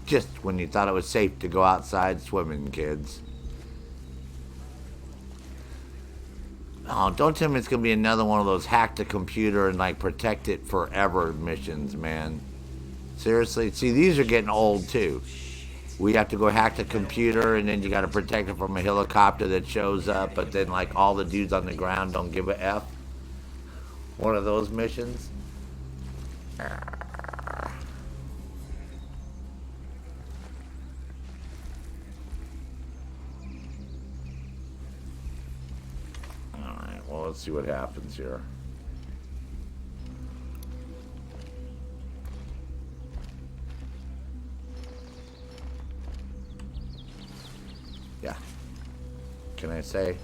Just when you thought it was safe to go outside swimming, kids. Oh, don't tell me it's going to be another one of those hack the computer and, like, protect it forever missions, man. Seriously? See, these are getting old, too. We have to go hack the computer, and then you got to protect it from a helicopter that shows up, but then, like, all the dudes on the ground don't give a F. One of those missions. Alright, well, let's see what happens here. Yeah. Can I say?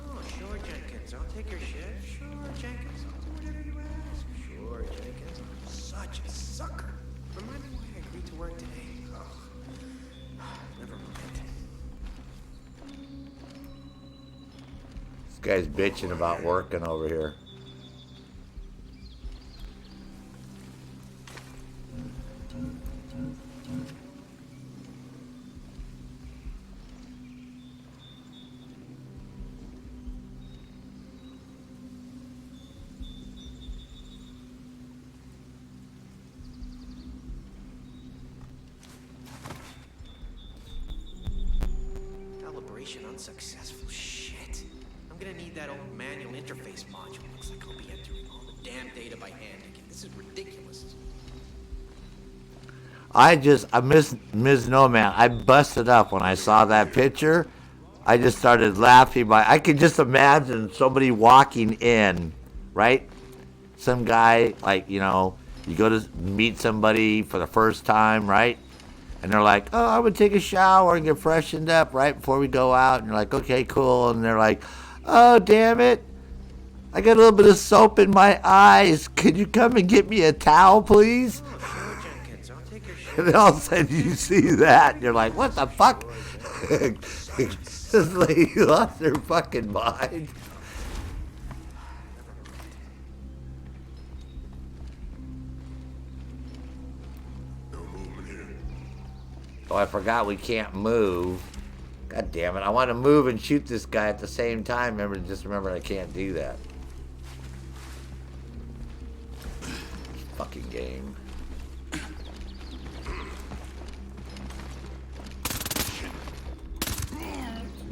Oh, sure, Jenkins. I'll take your shit. Sure, Jenkins. I'll do whatever you ask. Sure, Jenkins. I'm such a sucker. Remind me why I agreed to work today. Ugh. Never mind. This guy's bitching about working over here. Operation unsuccessful. Shit. I'm gonna need that old manual interface module. Looks like I'll be entering all the damn data by hand again. This is ridiculous. I miss Ms. Nomad. I busted up when I saw that picture. I just started laughing. I could just imagine somebody walking in, right? Some guy, like, you know, you go to meet somebody for the first time, right? And they're like, oh, I would take a shower and get freshened up right before we go out. And you're like, okay, cool. And they're like, oh, damn it. I got a little bit of soap in my eyes. Could you come and get me a towel, please? Oh, sure, Jenkins. I'll take your shit. And then all of a sudden you see that. And you're like, what the fuck? This lady lost her fucking mind. Oh, I forgot we can't move. God damn it. I want to move and shoot this guy at the same time. Remember I can't do that. Fucking game.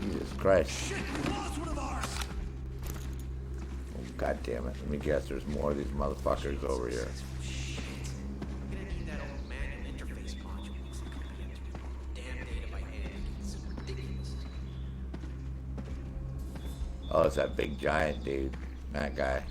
Jesus Christ. Oh, God damn it. Let me guess, there's more of these motherfuckers over here. Oh, it's that big giant dude. That guy.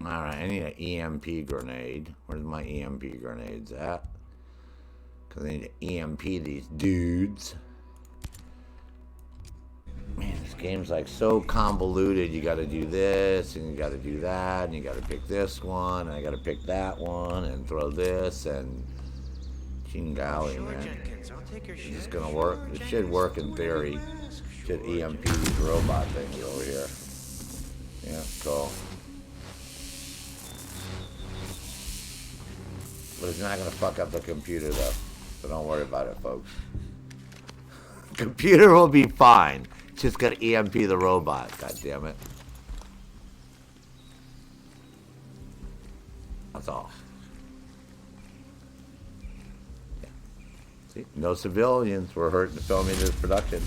Alright, I need an EMP grenade. Where's my EMP grenades at? Because I need to EMP these dudes. Man, this game's like so convoluted. You gotta do this, and you gotta do that, and you gotta pick this one, and I gotta pick that one, and throw this, and Chingali, man. It's just gonna work. It should work in theory. Should EMP these robot things over here. Yeah, cool. But it's not gonna fuck up the computer though. So don't worry about it, folks. Computer will be fine. Just gotta EMP the robot, god damn it. That's all. Yeah. See, no civilians were hurt in filming this production.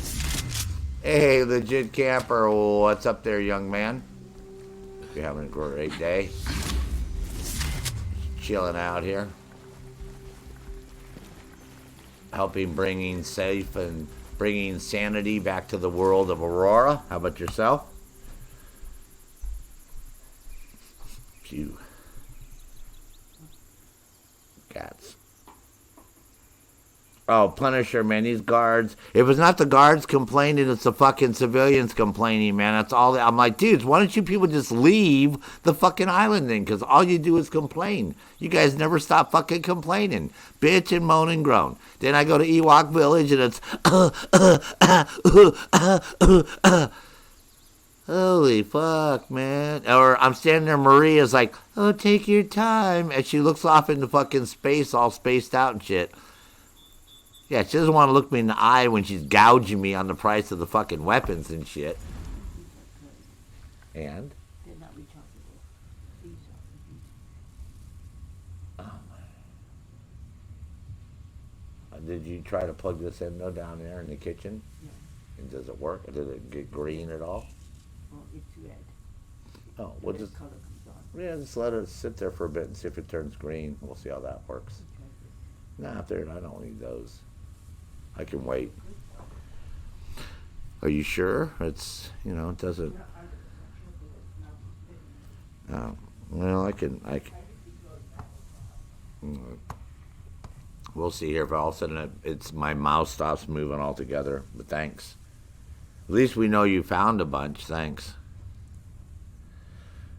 Hey, legit camper, what's up there, young man? Hope you're having a great day. Chilling out here. Helping bringing safe and bringing sanity back to the world of Aurora. How about yourself? Phew. Cats. Oh, Punisher, man, these guards. If it's not the guards complaining, it's the fucking civilians complaining, man. That's all. I'm like, dudes, why don't you people just leave the fucking island then? Because all you do is complain. You guys never stop fucking complaining. Bitch and moan and groan. Then I go to Ewok Village and it's, holy fuck, man. Or I'm standing there, Maria's like, oh, take your time. And she looks off into fucking space, all spaced out and shit. Yeah, she doesn't want to look me in the eye when she's gouging me on the price of the fucking weapons and shit. And? They're not rechargeable. These are. Did you try to plug this in though down there in the kitchen? Yeah. And does it work? Did it get green at all? Well, it's red. Oh, we'll just color comes on. yeah, just let it sit there for a bit and see if it turns green. We'll see how that works. Nah, if there, I don't need those. I can wait. Are you sure? It's, you know, it doesn't. Well, I can. We'll see here if all of a sudden it's my mouse stops moving altogether. But thanks. At least we know you found a bunch. Thanks.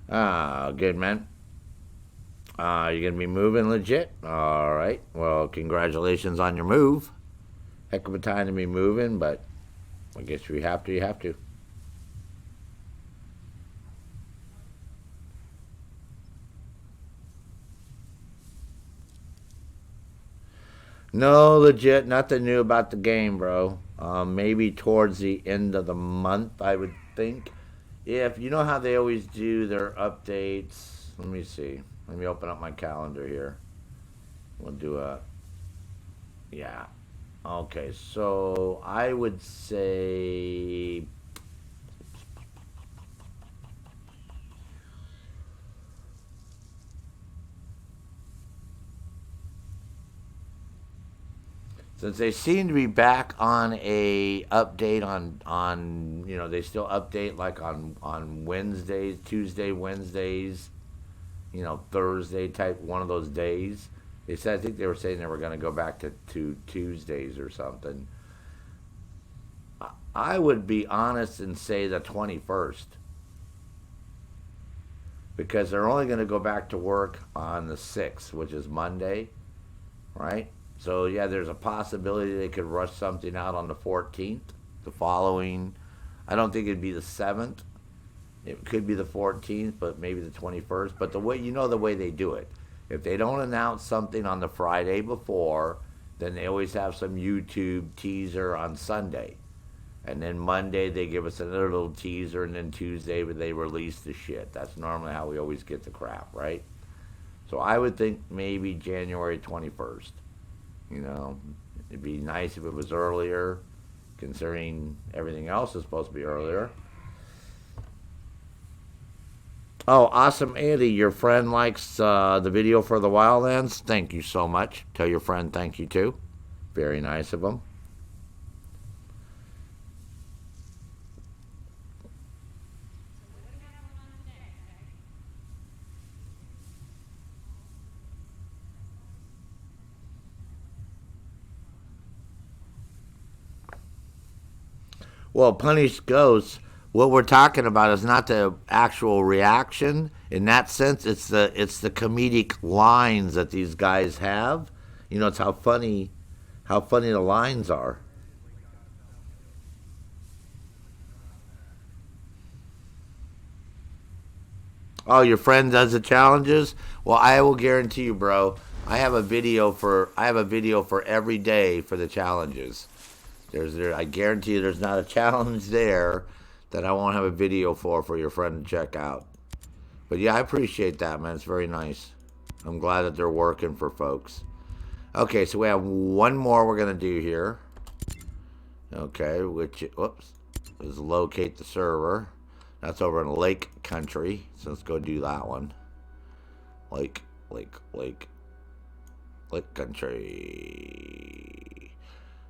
Good, man. You're going to be moving legit? All right. Well, congratulations on your move. Heck of a time to be moving, but I guess if you have to, you have to. No, legit, nothing new about the game, bro. Maybe towards the end of the month, I would think. If you know how they always do their updates. Let me see. Let me open up my calendar here. We'll do a. Yeah. Okay, so I would say. Since they seem to be back on a update on they still update like on Wednesdays, Tuesday, Wednesdays, Thursday type one of those days. They said I think they were saying they were going to go back to Tuesdays or something. I would be honest and say the 21st because they're only going to go back to work on the 6th, which is Monday, right? So yeah, there's a possibility they could rush something out on the 14th, the following. I don't think it'd be the 7th. It could be the 14th, but maybe the 21st. But the way they do it. If they don't announce something on the Friday before, then they always have some YouTube teaser on Sunday. And then Monday they give us another little teaser, and then Tuesday they release the shit. That's normally how we always get the crap, right? So I would think maybe January 21st. It'd be nice if it was earlier, considering everything else is supposed to be earlier. Oh, awesome, Andy. Your friend likes the video for the Wildlands. Thank you so much. Tell your friend thank you, too. Very nice of him. Well, Punished Ghosts, what we're talking about is not the actual reaction. In that sense, it's the comedic lines that these guys have. It's how funny the lines are. Oh, your friend does the challenges? Well, I will guarantee you, bro. I have a video for every day for the challenges. I guarantee you, there's not a challenge there that I won't have a video for your friend to check out. But yeah, I appreciate that, man. It's very nice. I'm glad that they're working for folks. Okay, so we have one more we're gonna do here. Okay, which is locate the server. That's over in Lake Country. So let's go do that one. Lake Country.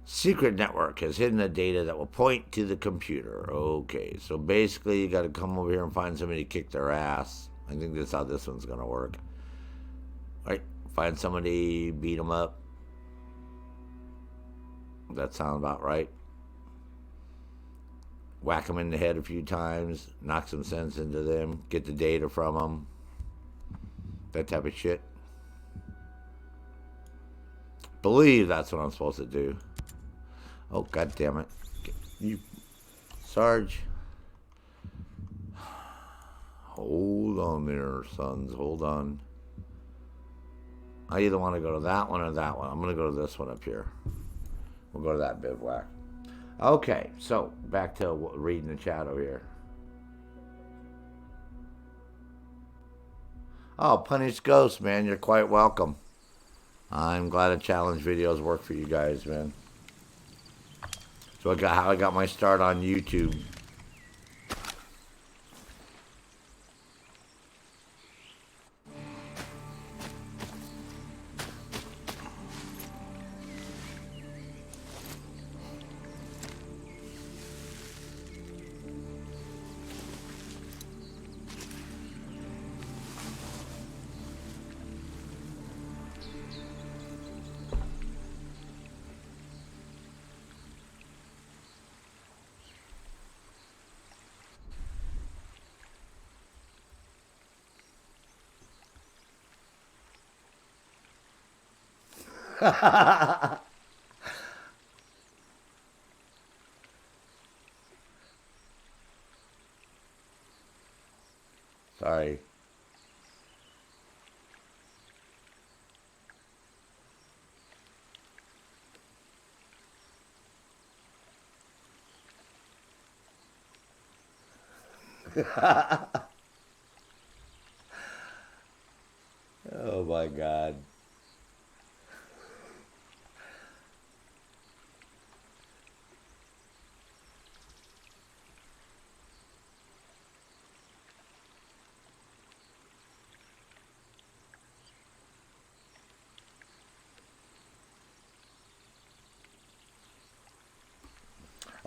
Secret network has hidden the data that will point to the computer. Okay, so basically you got to come over here and find somebody to kick their ass. I think that's how this one's going to work. All right, find somebody, beat them up. That sounds about right. Whack them in the head a few times, knock some sense into them, get the data from them. That type of shit. Believe that's what I'm supposed to do. Oh, god damn it. You, Sarge. Hold on there, sons. Hold on. I either want to go to that one or that one. I'm going to go to this one up here. We'll go to that bivouac. Okay, so back to reading the chat over here. Oh, Punished Ghost, man. You're quite welcome. I'm glad the challenge videos work for you guys, man. So how I got my start on YouTube. Sorry. Oh my God.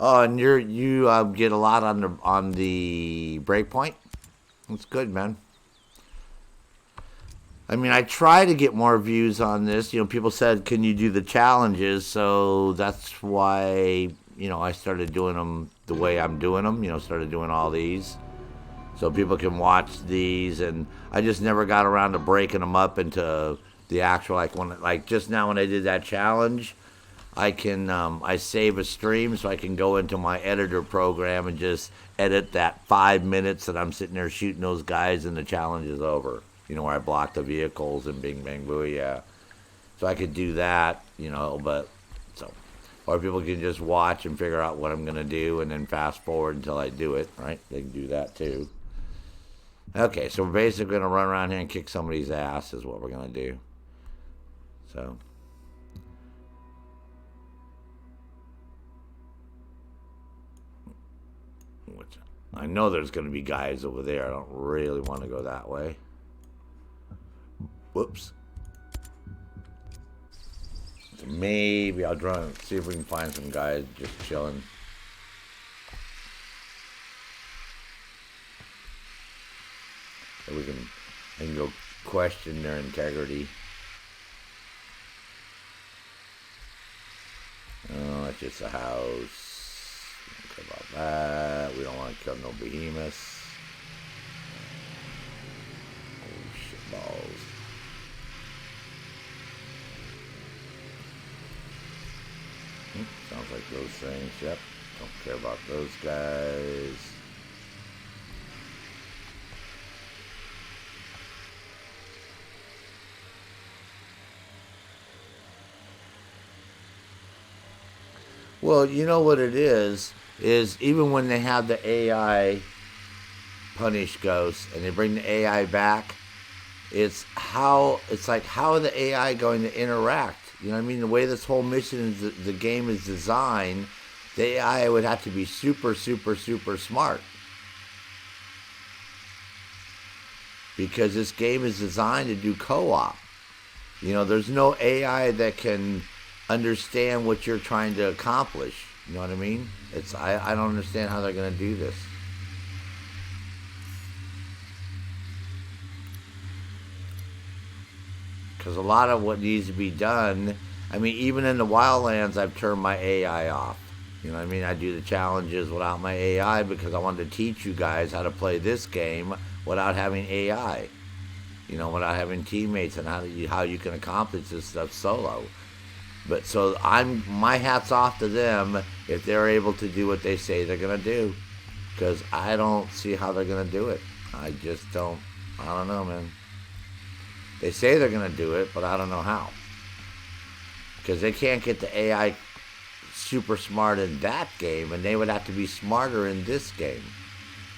Oh, and you get a lot on the breakpoint. That's good, man. I mean, I try to get more views on this. You know, people said, "Can you do the challenges?" So that's why I started doing them the way I'm doing them. Started doing all these so people can watch these, and I just never got around to breaking them up into the actual like just now when I did that challenge. I save a stream so I can go into my editor program and just edit that 5 minutes that I'm sitting there shooting those guys and the challenge is over. Where I block the vehicles and bing bang booyah. So I could do that, but so or people can just watch and figure out what I'm gonna do and then fast forward until I do it, right? They can do that too. Okay, so we're basically gonna run around here and kick somebody's ass is what we're gonna do. So I know there's going to be guys over there. I don't really want to go that way. Whoops. So maybe I'll try and see if we can find some guys just chilling. So I can go question their integrity. Oh, that's just a house. About that. We don't want to kill no behemoths. Oh, shit balls. Sounds like those things. Yep. Don't care about those guys. Well, you know what it is even when they have the AI punish ghosts and they bring the AI back, it's like how are the AI going to interact? You know what I mean? The way this whole mission is the game is designed, the AI would have to be super, super, super smart. Because this game is designed to do co-op. There's no AI that can understand what you're trying to accomplish. You know what I mean? I don't understand how they're going to do this. Because a lot of what needs to be done, I mean, even in the Wildlands, I've turned my AI off. You know what I mean? I do the challenges without my AI because I wanted to teach you guys how to play this game without having AI. Without having teammates and how you can accomplish this stuff solo. But so my hat's off to them if they're able to do what they say they're gonna do, because I don't see how they're gonna do it. I just don't. I don't know, man. They say they're gonna do it, but I don't know how. Because they can't get the AI super smart in that game, and they would have to be smarter in this game.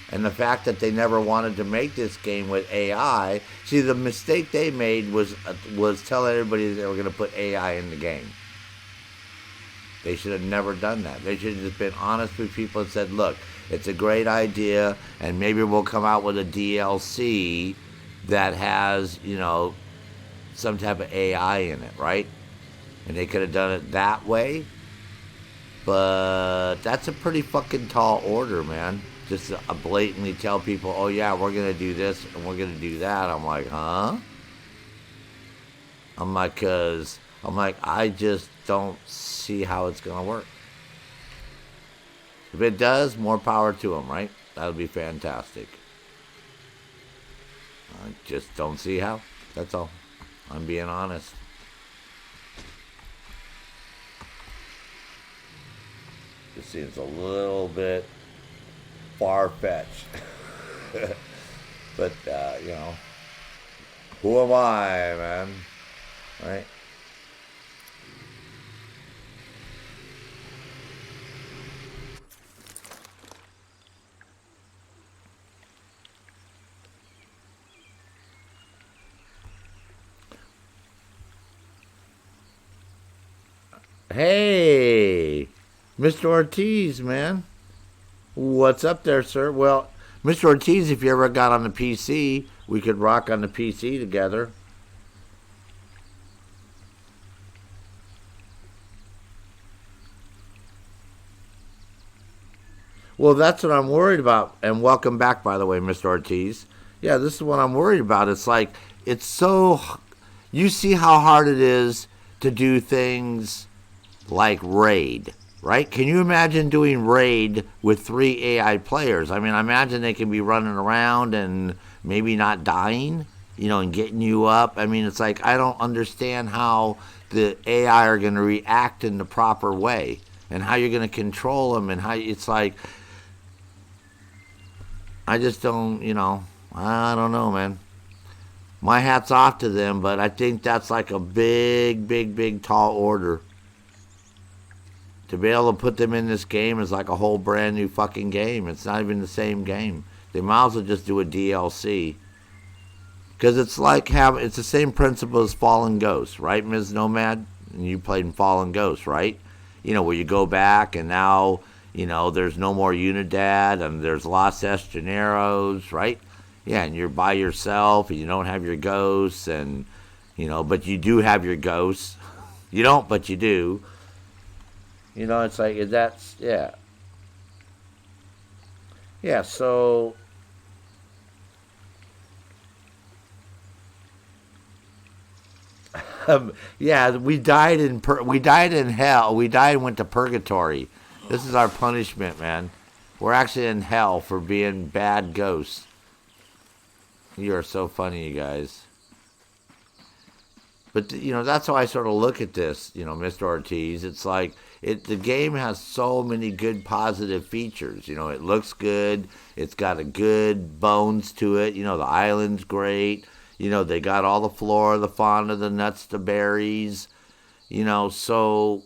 And the fact that they never wanted to make this game with AI, see, the mistake they made was telling everybody that they were going to put AI in the game. They should have never done that. They should have just been honest with people and said, look, it's a great idea, and maybe we'll come out with a DLC that has, some type of AI in it, right? And they could have done it that way. But that's a pretty fucking tall order, man. Just to blatantly tell people, oh yeah, we're going to do this and we're going to do that. I'm like, huh? I just don't see how it's going to work. If it does, more power to them, right? That would be fantastic. I just don't see how. That's all. I'm being honest. This seems a little bit far-fetched. But, who am I, man? Right? Hey, Mr. Ortiz, man. What's up there, sir? Well, Mr. Ortiz, if you ever got on the PC, we could rock on the PC together. Well, that's what I'm worried about. And welcome back, by the way, Mr. Ortiz. Yeah, this is what I'm worried about. It's like, it's so. You see how hard it is to do things like Raid, right? Can you imagine doing Raid with 3 AI players? I mean, I imagine they can be running around and maybe not dying, and getting you up. I mean, it's like, I don't understand how the AI are going to react in the proper way and how you're going to control them and how it's like, I just don't, I don't know, man. My hat's off to them, but I think that's like a big, big, big, tall order. To be able to put them in this game is like a whole brand new fucking game. It's not even the same game. They might as well just do a DLC. Because it's like it's the same principle as Fallen Ghost, right, Ms. Nomad? And you played in Fallen Ghost, right? Where you go back and now, there's no more Unidad and there's Los Estreneros, right? Yeah, and you're by yourself and you don't have your ghosts and, but you do have your ghosts. You don't, but you do. It's like, that's, yeah. Yeah, so. Yeah, we died in hell. We died and went to purgatory. This is our punishment, man. We're actually in hell for being bad ghosts. You are so funny, you guys. But, that's how I sort of look at this, Mr. Ortiz. It's like, the game has so many good positive features. It looks good. It's got a good bones to it. The island's great. They got all the flora, the fauna, the nuts, the berries. So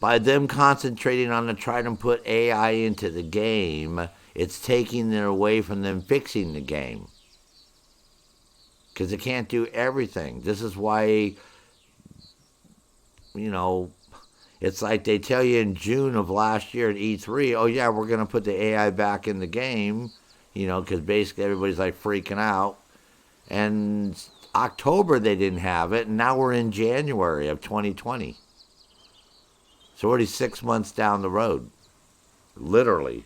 by them concentrating on trying to put AI into the game, it's taking it away from them fixing the game. Because it can't do everything. This is why, it's like they tell you in June of last year at E3, oh yeah, we're going to put the AI back in the game, because basically everybody's like freaking out. And October they didn't have it, and now we're in January of 2020. So already 6 months down the road. Literally.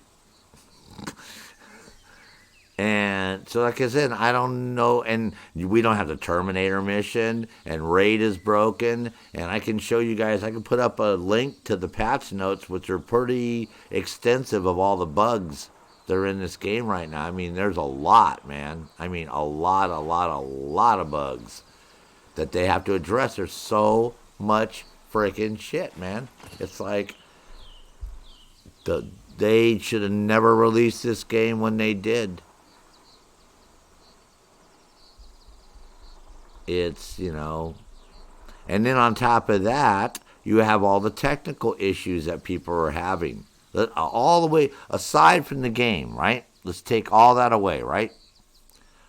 And so, like I said, I don't know, and we don't have the Terminator mission, and Raid is broken, and I can show you guys, I can put up a link to the patch notes, which are pretty extensive of all the bugs that are in this game right now. I mean, there's a lot, man. I mean, a lot of bugs that they have to address. There's so much freaking shit, man. It's like, they should have never released this game when they did. It's, and then on top of that, you have all the technical issues that people are having. All the way, aside from the game, right? Let's take all that away, right?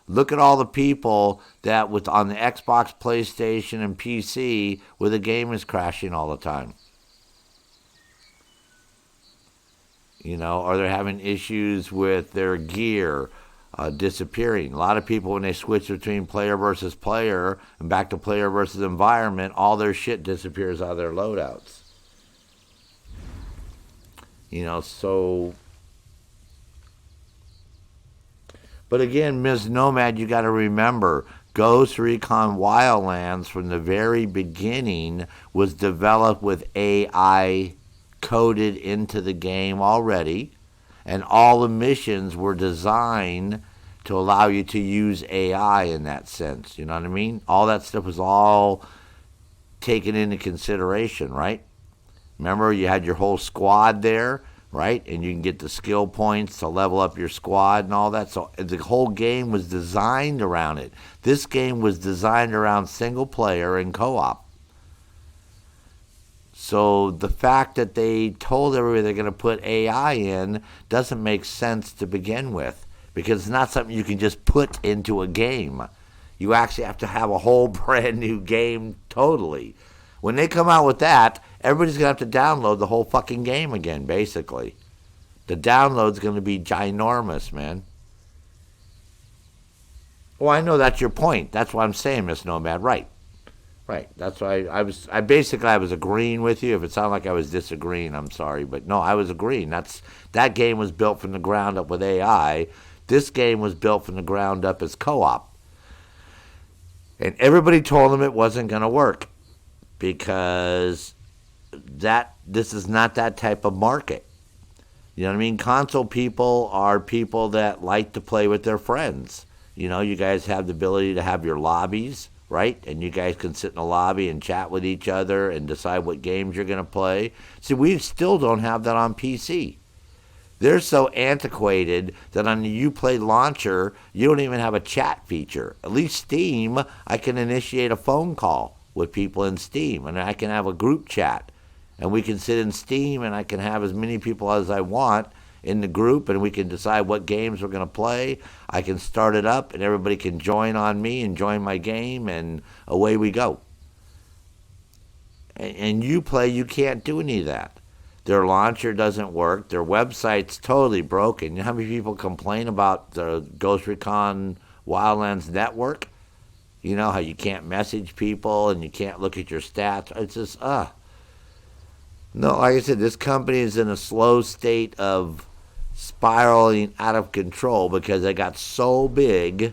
Look at all the people that on the Xbox, PlayStation, and PC where the game is crashing all the time. Or they're having issues with their gear disappearing. A lot of people, when they switch between player versus player and back to player versus environment, all their shit disappears out of their loadouts. So. But again, Ms. Nomad, you got to remember, Ghost Recon Wildlands from the very beginning was developed with AI coded into the game already. And all the missions were designed to allow you to use AI in that sense. You know what I mean? All that stuff was all taken into consideration, right? Remember, you had your whole squad there, right? And you can get the skill points to level up your squad and all that. So the whole game was designed around it. This game was designed around single player and co-op. So the fact that they told everybody they're going to put AI in doesn't make sense to begin with, because it's not something you can just put into a game. You actually have to have a whole brand new game totally. When they come out with that, everybody's going to have to download the whole fucking game again, basically. The download's going to be ginormous, man. Well, I know that's your point. That's what I'm saying, Miss Nomad. Right. Right. That's why I was agreeing with you. If it sounded like I was disagreeing, I'm sorry. But no, I was agreeing. That game was built from the ground up with AI. This game was built from the ground up as co-op. And everybody told them it wasn't going to work because this is not that type of market. You know what I mean? Console people are people that like to play with their friends. You know, you guys have the ability to have your lobbies, right? And you guys can sit in a lobby and chat with each other and decide what games you're going to play. See, we still don't have that on PC. They're so antiquated that on the Uplay launcher, you don't even have a chat feature. At least Steam, I can initiate a phone call with people in Steam, and I can have a group chat. And we can sit in Steam, and I can have as many people as I want in the group, and we can decide what games we're going to play. I can start it up, and everybody can join on me and join my game, and away we go. And Uplay, you can't do any of that. Their launcher doesn't work. Their website's totally broken. You know how many people complain about the Ghost Recon Wildlands network? You know how you can't message people and you can't look at your stats. It's just, No, like I said, this company is in a slow state of spiraling out of control because they got so big,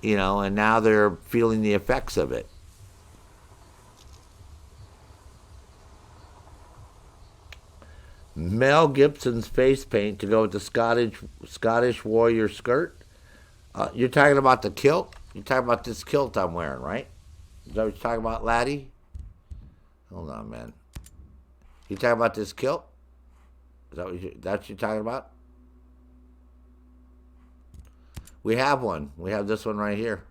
you know, and now they're feeling the effects of it. Mel Gibson's face paint to go with the Scottish warrior skirt. You're talking about the kilt? You're talking about this kilt I'm wearing, right? Is that what you're talking about, laddie? Hold on, man. You talking about this kilt? Is that what you're talking about? We have one. We have this one right here.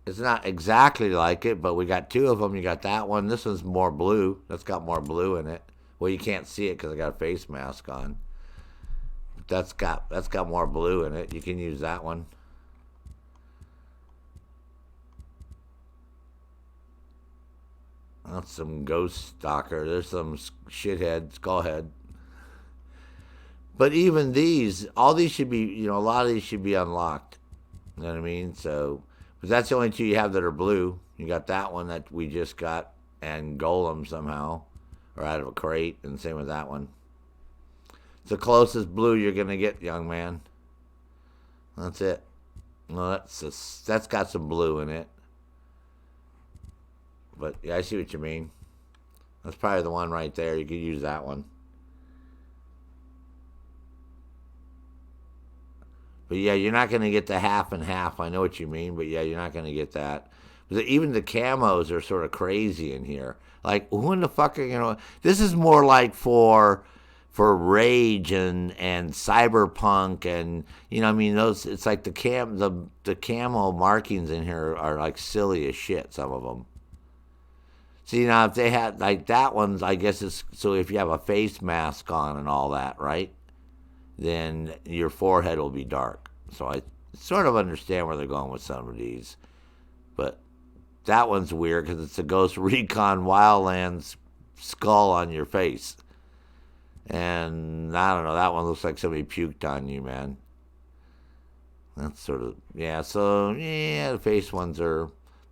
It's not exactly like it, but we got two of them. You got that one. This one's more blue. That's got more blue in it. Well, you can't see it because I got a face mask on. But that's got more blue in it. You can use that one. That's some ghost stalker. There's some shithead, skullhead. But even these, all these should be, you know, a lot of these should be unlocked. You know what I mean? So, but that's the only two you have that are blue. You got that one that we just got, and Golem somehow, or out of a crate, and same with that one. It's the closest blue you're gonna get, young man. That's it. Well, that's got some blue in it. But yeah, I see what you mean. That's probably the one right there. You could use that one. But yeah, you're not going to get the half and half. I know what you mean, but yeah, you're not going to get that. But even the camos are sort of crazy in here. Like, who in the fuck are, you know? This is more like for Rage and Cyberpunk and, you know, I mean, those. It's like the camo markings in here are like silly as shit. Some of them. See, now if they had like that one, I guess it's so if you have a face mask on and all that, right? Then your forehead will be dark. So I sort of understand where they're going with some of these. But that one's weird because it's a Ghost Recon Wildlands skull on your face. And I don't know, that one looks like somebody puked on you, man. That's sort of, yeah, so, yeah, the face ones they're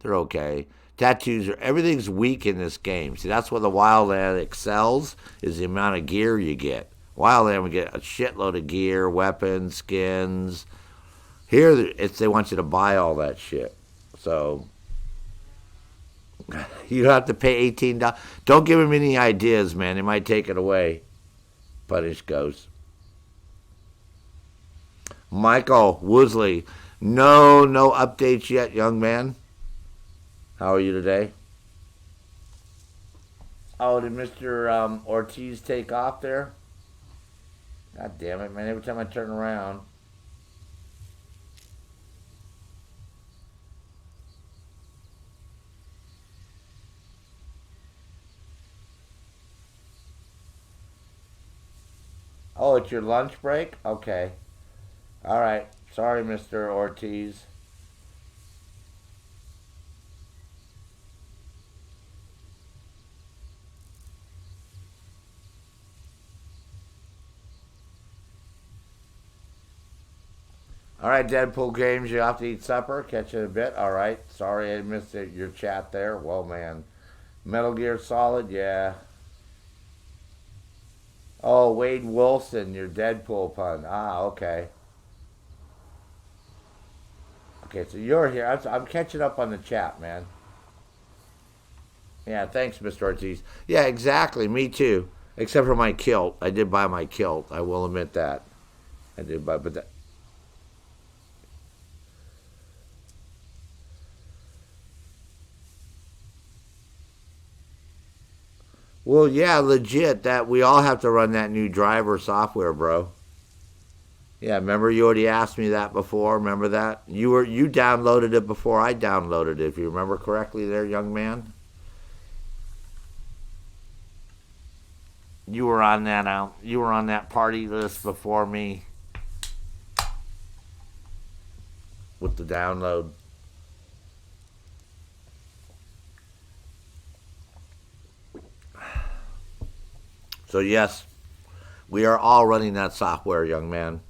okay. Tattoos everything's weak in this game. See, that's where the Wildland excels, is the amount of gear you get. Wildland, we get a shitload of gear, weapons, skins. Here, they want you to buy all that shit. So, you don't have to pay $18. Don't give them any ideas, man. They might take it away. Punish Ghost. Michael Woosley. No updates yet, young man. How are you today? Oh, did Mr. Ortiz take off there? God damn it, man. Every time I turn around. Oh, it's your lunch break? Okay. All right. Sorry, Mr. Ortiz. All right, Deadpool Games, you have to eat supper. Catch you in a bit. All right. Sorry I missed your chat there. Well, man. Metal Gear Solid, yeah. Oh, Wade Wilson, your Deadpool pun. Ah, okay. Okay, so you're here. I'm catching up on the chat, man. Yeah, thanks, Mr. Ortiz. Yeah, exactly. Me too. Except for my kilt. I did buy my kilt. I will admit that. I did buy, but that. Well, yeah, legit. That we all have to run that new driver software, bro. Yeah, remember you already asked me that before. Remember that you downloaded it before I downloaded it. If you remember correctly, there, young man. You were on that out. You were on that party list before me with the download. So yes, we are all running that software, young man.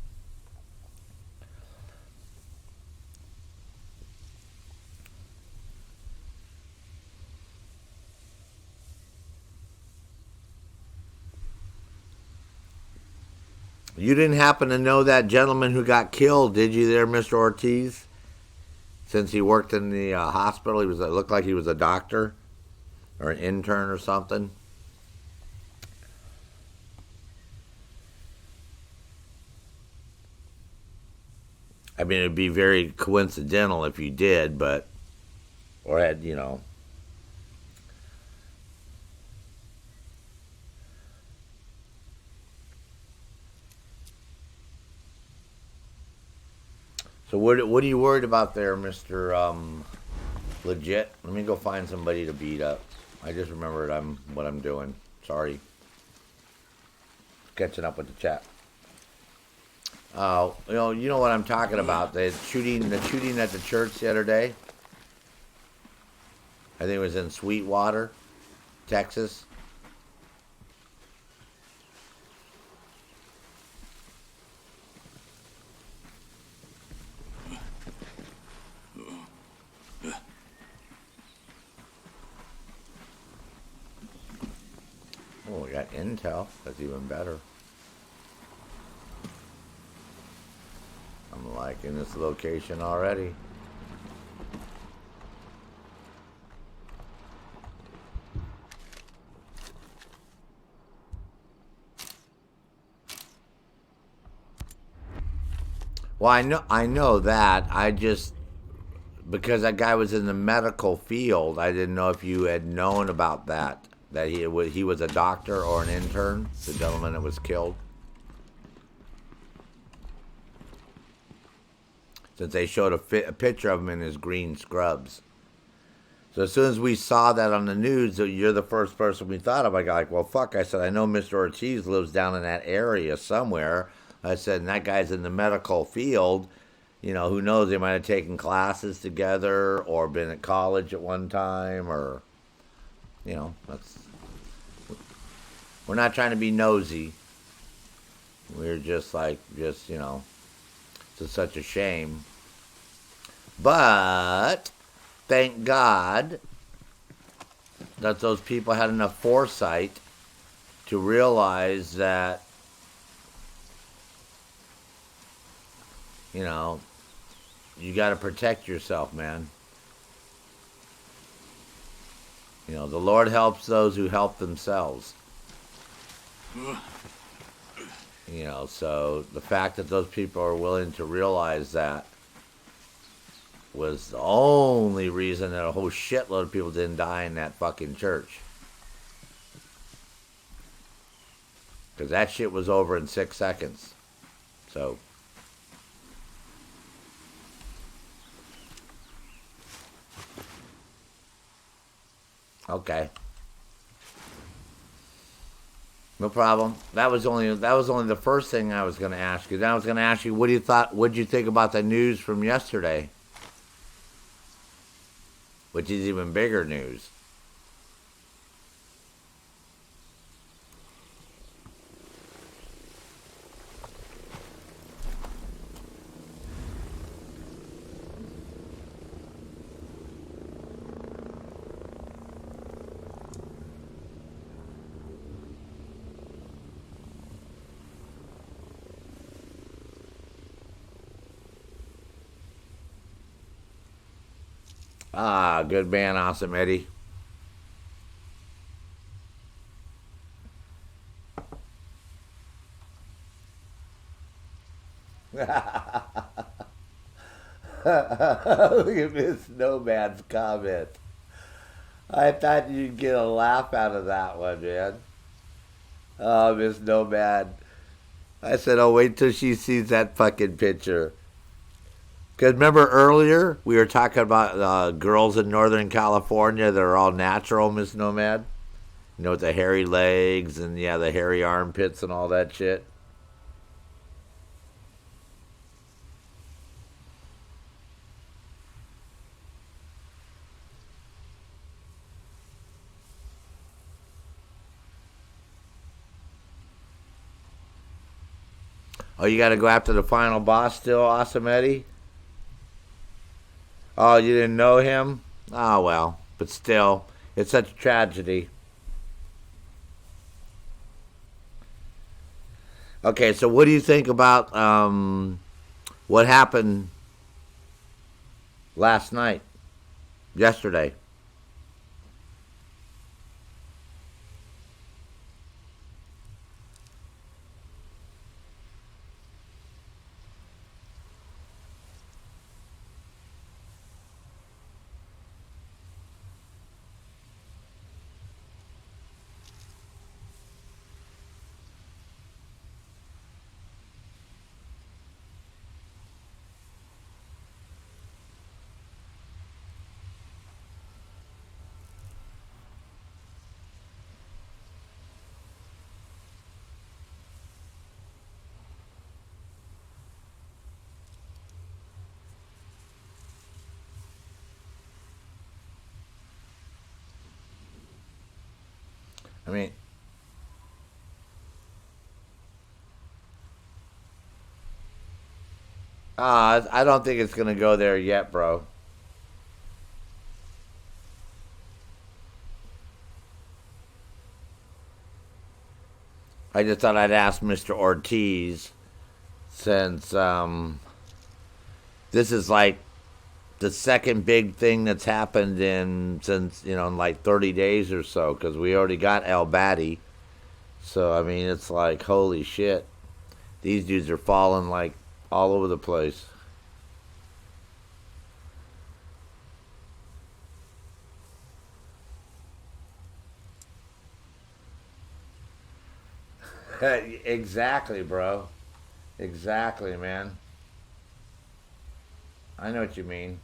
You didn't happen to know that gentleman who got killed, did you, there, Mr. Ortiz? Since he worked in the hospital, it looked like he was a doctor or an intern or something. I mean, it'd be very coincidental if you did, but or had, you know. So what are you worried about there, Mister Legit? Let me go find somebody to beat up. I just remembered what I'm doing. Sorry, catching up with the chat. You know what I'm talking about. The shooting at the church the other day. I think it was in Sweetwater, Texas. Oh, we got intel. That's even better. I'm liking this location already. Well, I know that. I just because that guy was in the medical field, I didn't know if you had known about that. That he was a doctor or an intern, the gentleman that was killed. Since they showed a picture of him in his green scrubs. So as soon as we saw that on the news, you're the first person we thought of. I got like, well, fuck. I said, I know Mr. Ortiz lives down in that area somewhere. I said, and that guy's in the medical field. You know, who knows? They might have taken classes together or been at college at one time or, you know, we're not trying to be nosy. We're just, you know, it's such a shame. But thank God that those people had enough foresight to realize that, you know, you got to protect yourself, man. You know, the Lord helps those who help themselves. You know, so the fact that those people are willing to realize that was the only reason that a whole shitload of people didn't die in that fucking church. Because that shit was over in 6 seconds. So. Okay. No problem. That was only the first thing I was going to ask you. Then I was going to ask you, what did you think about the news from yesterday? Which is even bigger news. Ah, good man, awesome Eddie. Look at Miss Nomad's comment. I thought you'd get a laugh out of that one, man. Oh, Miss Nomad. I said, oh, wait till she sees that fucking picture. Because remember earlier, we were talking about girls in Northern California that are all natural, Miss Nomad? You know, with the hairy legs and, yeah, the hairy armpits and all that shit. Oh, you got to go after the final boss still, Awesome Eddie? Oh, you didn't know him? Oh, well. But still, it's such a tragedy. Okay, so what do you think about what happened last night, yesterday? I mean, I don't think it's going to go there yet, bro. I just thought I'd ask Mr. Ortiz since this is like the second big thing that's happened in since in like 30 days or so because we already got El Batty. So I mean it's like holy shit, these dudes are falling like all over the place. Exactly, bro. Exactly, man. I know what you mean.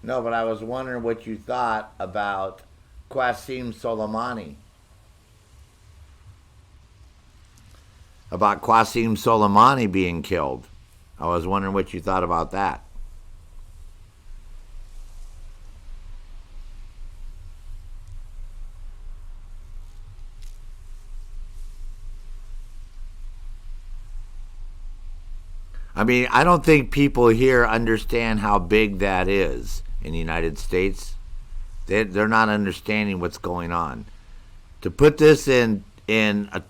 No, but I was wondering what you thought about Qasim Soleimani. About Qasim Soleimani being killed. I was wondering what you thought about that. I mean, I don't think people here understand how big that is in the United States. They're not understanding what's going on. To put this in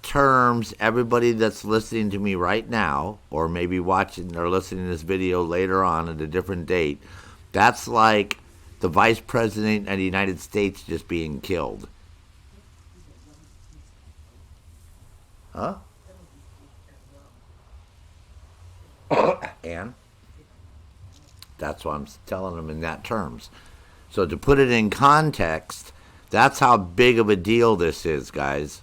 terms, everybody that's listening to me right now, or maybe watching or listening to this video later on at a different date, that's like the Vice President of the United States just being killed. Huh? And that's why I'm telling them in that terms. So to put it in context, that's how big of a deal this is, guys.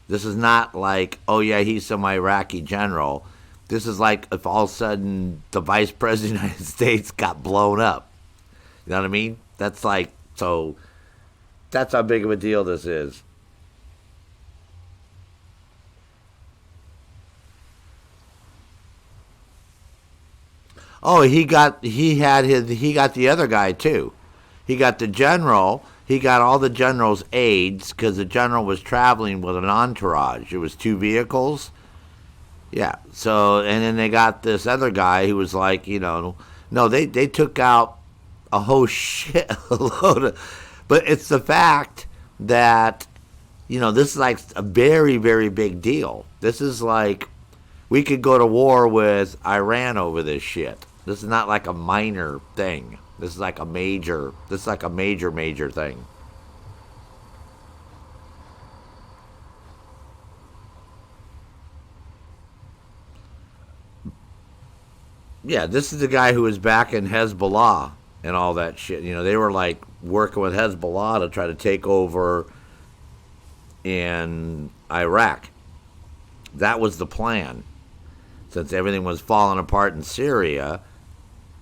This is not like, oh yeah, he's some Iraqi general. This is like if all of a sudden the Vice President of the United States got blown up. You know what I mean? That's like, so that's how big of a deal this is. Oh, he got the other guy too. He got the general. He got all the general's aides because the general was traveling with an entourage. It was 2 vehicles. Yeah. So and then they got this other guy who was like, no, they took out a whole shit load of. But it's the fact that this is like a very, very big deal. This is like we could go to war with Iran over this shit. This is not like a minor thing. This is like a major major thing. Yeah, this is the guy who was back in Hezbollah and all that shit. They were like working with Hezbollah to try to take over in Iraq. That was the plan. Since everything was falling apart in Syria,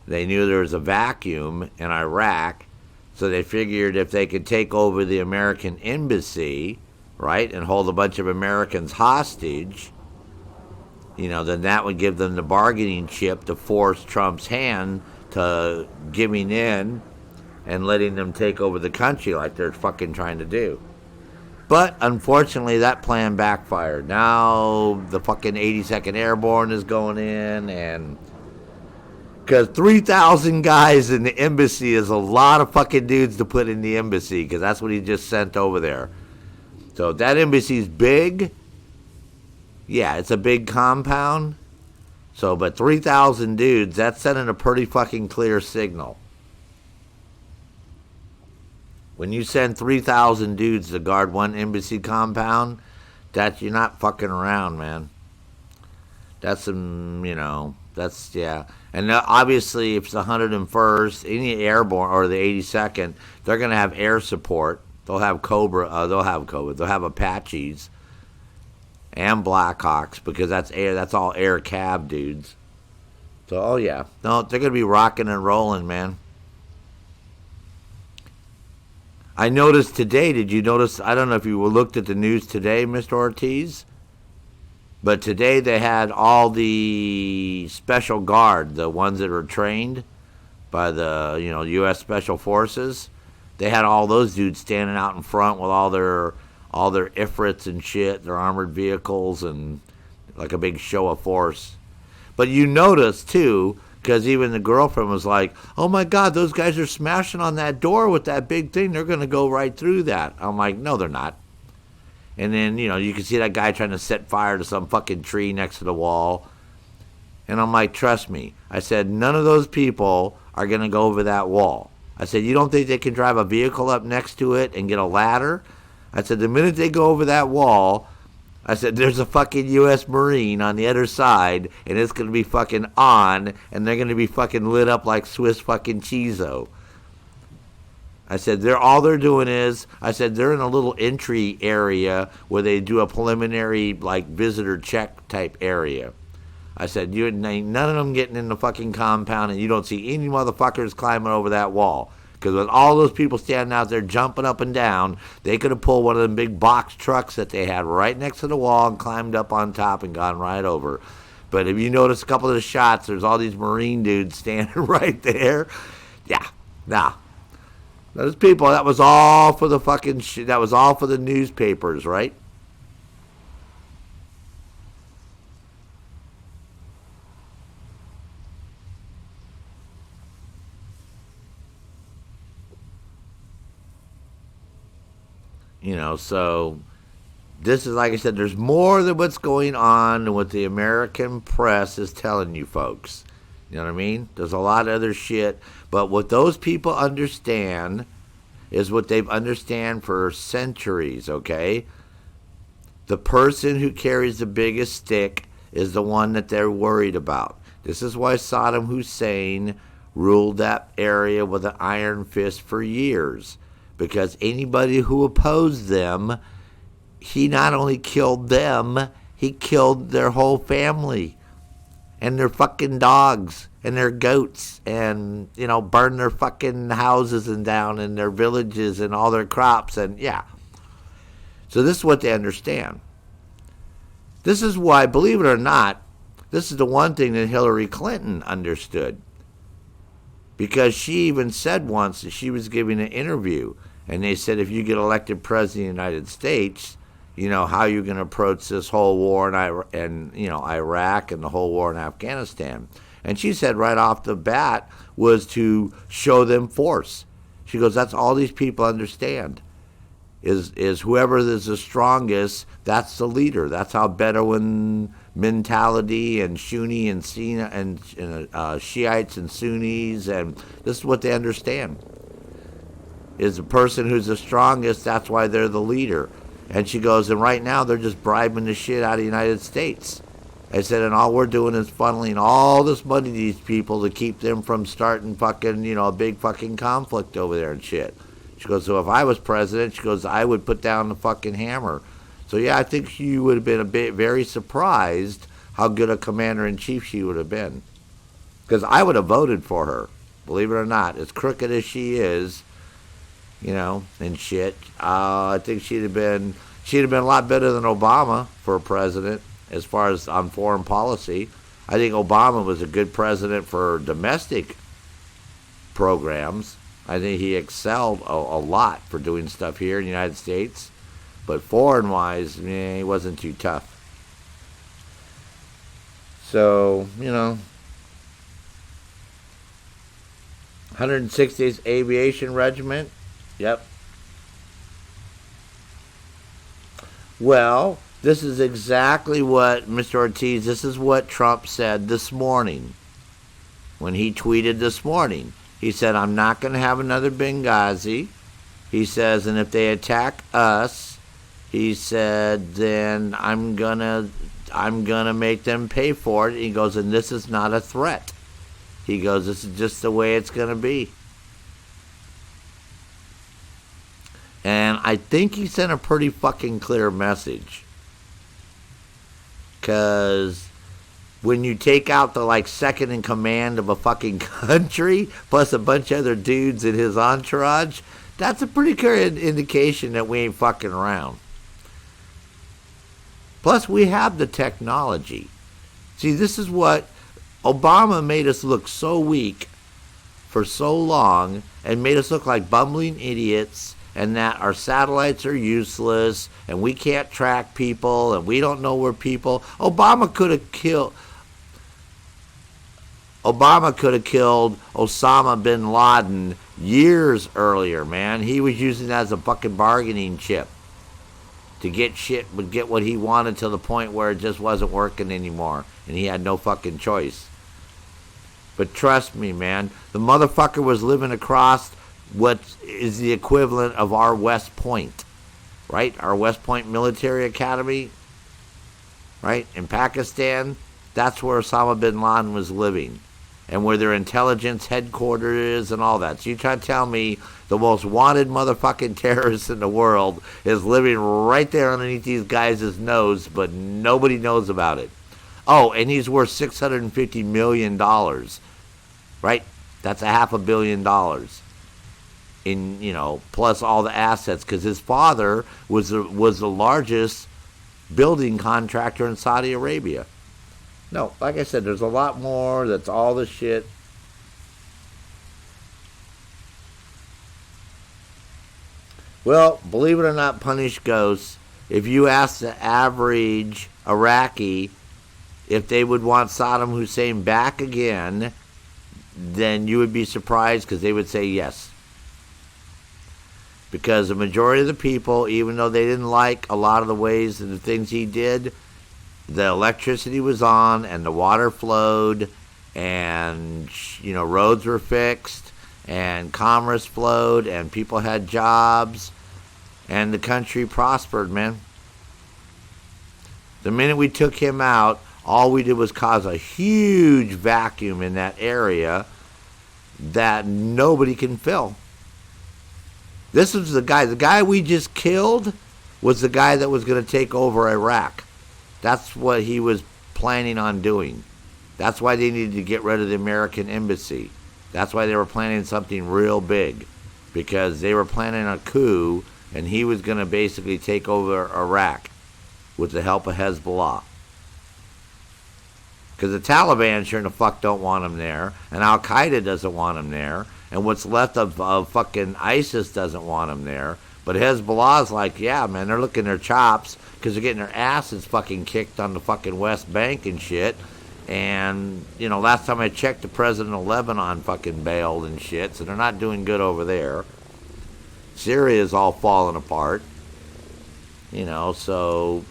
they knew there was a vacuum in Iraq, so they figured if they could take over the American embassy, right, and hold a bunch of Americans hostage, then that would give them the bargaining chip to force Trump's hand to giving in and letting them take over the country like they're fucking trying to do. But unfortunately, that plan backfired. Now the fucking 82nd Airborne is going in, and because 3,000 guys in the embassy is a lot of fucking dudes to put in the embassy, because that's what he just sent over there. So if that embassy's big, yeah, it's a big compound. So, but 3,000 dudes, that's sending a pretty fucking clear signal. When you send 3,000 dudes to guard one embassy compound, you're not fucking around, man. That's some, that's, yeah. And obviously, if it's the 101st, any airborne, or the 82nd, they're going to have air support. They'll have they'll have Apaches and Blackhawks, because that's all air cab dudes. So, oh yeah. No, they're going to be rocking and rolling, man. I noticed today, did you notice, I don't know if you looked at the news today, Mr. Ortiz, but today they had all the Special Guard, the ones that were trained by the, U.S. Special Forces. They had all those dudes standing out in front with all their Ifrits and shit, their armored vehicles, and like a big show of force. But you notice, too, because even the girlfriend was like, oh my God, those guys are smashing on that door with that big thing. They're going to go right through that. I'm like, no, they're not. And then, you can see that guy trying to set fire to some fucking tree next to the wall. And I'm like, trust me. I said, none of those people are going to go over that wall. I said, you don't think they can drive a vehicle up next to it and get a ladder? I said, the minute they go over that wall, I said, there's a fucking U.S. Marine on the other side, and it's going to be fucking on, and they're going to be fucking lit up like Swiss fucking Cheezo. I said, all they're doing is, I said, they're in a little entry area where they do a preliminary, like, visitor check type area. I said, none of them getting in the fucking compound, and you don't see any motherfuckers climbing over that wall. Because with all those people standing out there jumping up and down, they could have pulled one of them big box trucks that they had right next to the wall and climbed up on top and gone right over. But if you notice a couple of the shots, there's all these Marine dudes standing right there. Yeah, nah. Those people, that was all for the fucking that was all for the newspapers, right? So this is, like I said, there's more than what's going on and what the American press is telling you folks. You know what I mean? There's a lot of other shit. But what those people understand is what they've understand for centuries, okay? The person who carries the biggest stick is the one that they're worried about. This is why Saddam Hussein ruled that area with an iron fist for years. Because anybody who opposed them, he not only killed them, he killed their whole family. And their fucking dogs. And their goats. And, burned their fucking houses and down. And their villages and all their crops. And, yeah. So this is what they understand. This is why, believe it or not, this is the one thing that Hillary Clinton understood. Because she even said once that she was giving an interview, and they said, if you get elected president of the United States, you know, how you're going to approach this whole war in Iraq and the whole war in Afghanistan. And she said right off the bat was to show them force. She goes, that's all these people understand. Is whoever is the strongest, that's the leader. That's how Bedouin mentality and Sunni and Shiites and Sunnis, and this is what they understand. Is the person who's the strongest, that's why they're the leader. And she goes, and right now they're just bribing the shit out of the United States. I said, and all we're doing is funneling all this money to these people to keep them from starting fucking, a big fucking conflict over there and shit. She goes, so if I was president, she goes, I would put down the fucking hammer. So yeah, I think she would have been very surprised how good a commander-in-chief she would have been. Because I would have voted for her, believe it or not. As crooked as she is, and shit, I think she'd have been a lot better than Obama for a president as far as on foreign policy. I think Obama was a good president for domestic programs. I think he excelled a lot for doing stuff here in the United States. But foreign-wise, he wasn't too tough. So, 160th Aviation Regiment. Yep. Well, this is exactly what, Mr. Ortiz, this is what Trump said this morning. When he tweeted this morning. He said, I'm not going to have another Benghazi. He says, and if they attack us, he said, then I'm gonna make them pay for it. He goes, and this is not a threat. He goes, this is just the way it's going to be. And I think he sent a pretty fucking clear message. Because when you take out the second in command of a fucking country, plus a bunch of other dudes in his entourage, that's a pretty clear indication that we ain't fucking around. Plus, we have the technology. See, this is what Obama made us look so weak for so long and made us look like bumbling idiots, and that our satellites are useless and we can't track people and we don't know where people. Obama could have killed Osama bin Laden years earlier, man. He was using that as a fucking bargaining chip to get what he wanted to the point where it just wasn't working anymore and he had no fucking choice. But trust me, man, the motherfucker was living across what is the equivalent of our West Point, right? Our West Point Military Academy, right? In Pakistan, that's where Osama bin Laden was living and where their intelligence headquarters is and all that. So you try to tell me the most wanted motherfucking terrorist in the world is living right there underneath these guys' nose, but nobody knows about it. Oh, and he's worth $650 million, right? That's $500 million. In, plus all the assets, because his father was the largest building contractor in Saudi Arabia. No, like I said, there's a lot more. That's all the shit. Well, believe it or not, punish ghosts. If you ask the average Iraqi if they would want Saddam Hussein back again, then you would be surprised because they would say yes. Because the majority of the people, even though they didn't like a lot of the ways and the things he did, the electricity was on and the water flowed and, roads were fixed and commerce flowed and people had jobs and the country prospered, man. The minute we took him out, all we did was cause a huge vacuum in that area that nobody can fill. This was the guy we just killed was the guy that was going to take over Iraq. That's what he was planning on doing. That's why they needed to get rid of the American embassy. That's why they were planning something real big. Because they were planning a coup, and he was going to basically take over Iraq with the help of Hezbollah. Because the Taliban sure in the fuck don't want them there, and Al Qaeda doesn't want them there, and what's left of fucking ISIS doesn't want them there. But Hezbollah's like, yeah, man, they're licking their chops because they're getting their asses fucking kicked on the fucking West Bank and shit. And, you know, last time I checked, the president of Lebanon fucking bailed and shit, so they're not doing good over there. Syria's all falling apart. You know, so,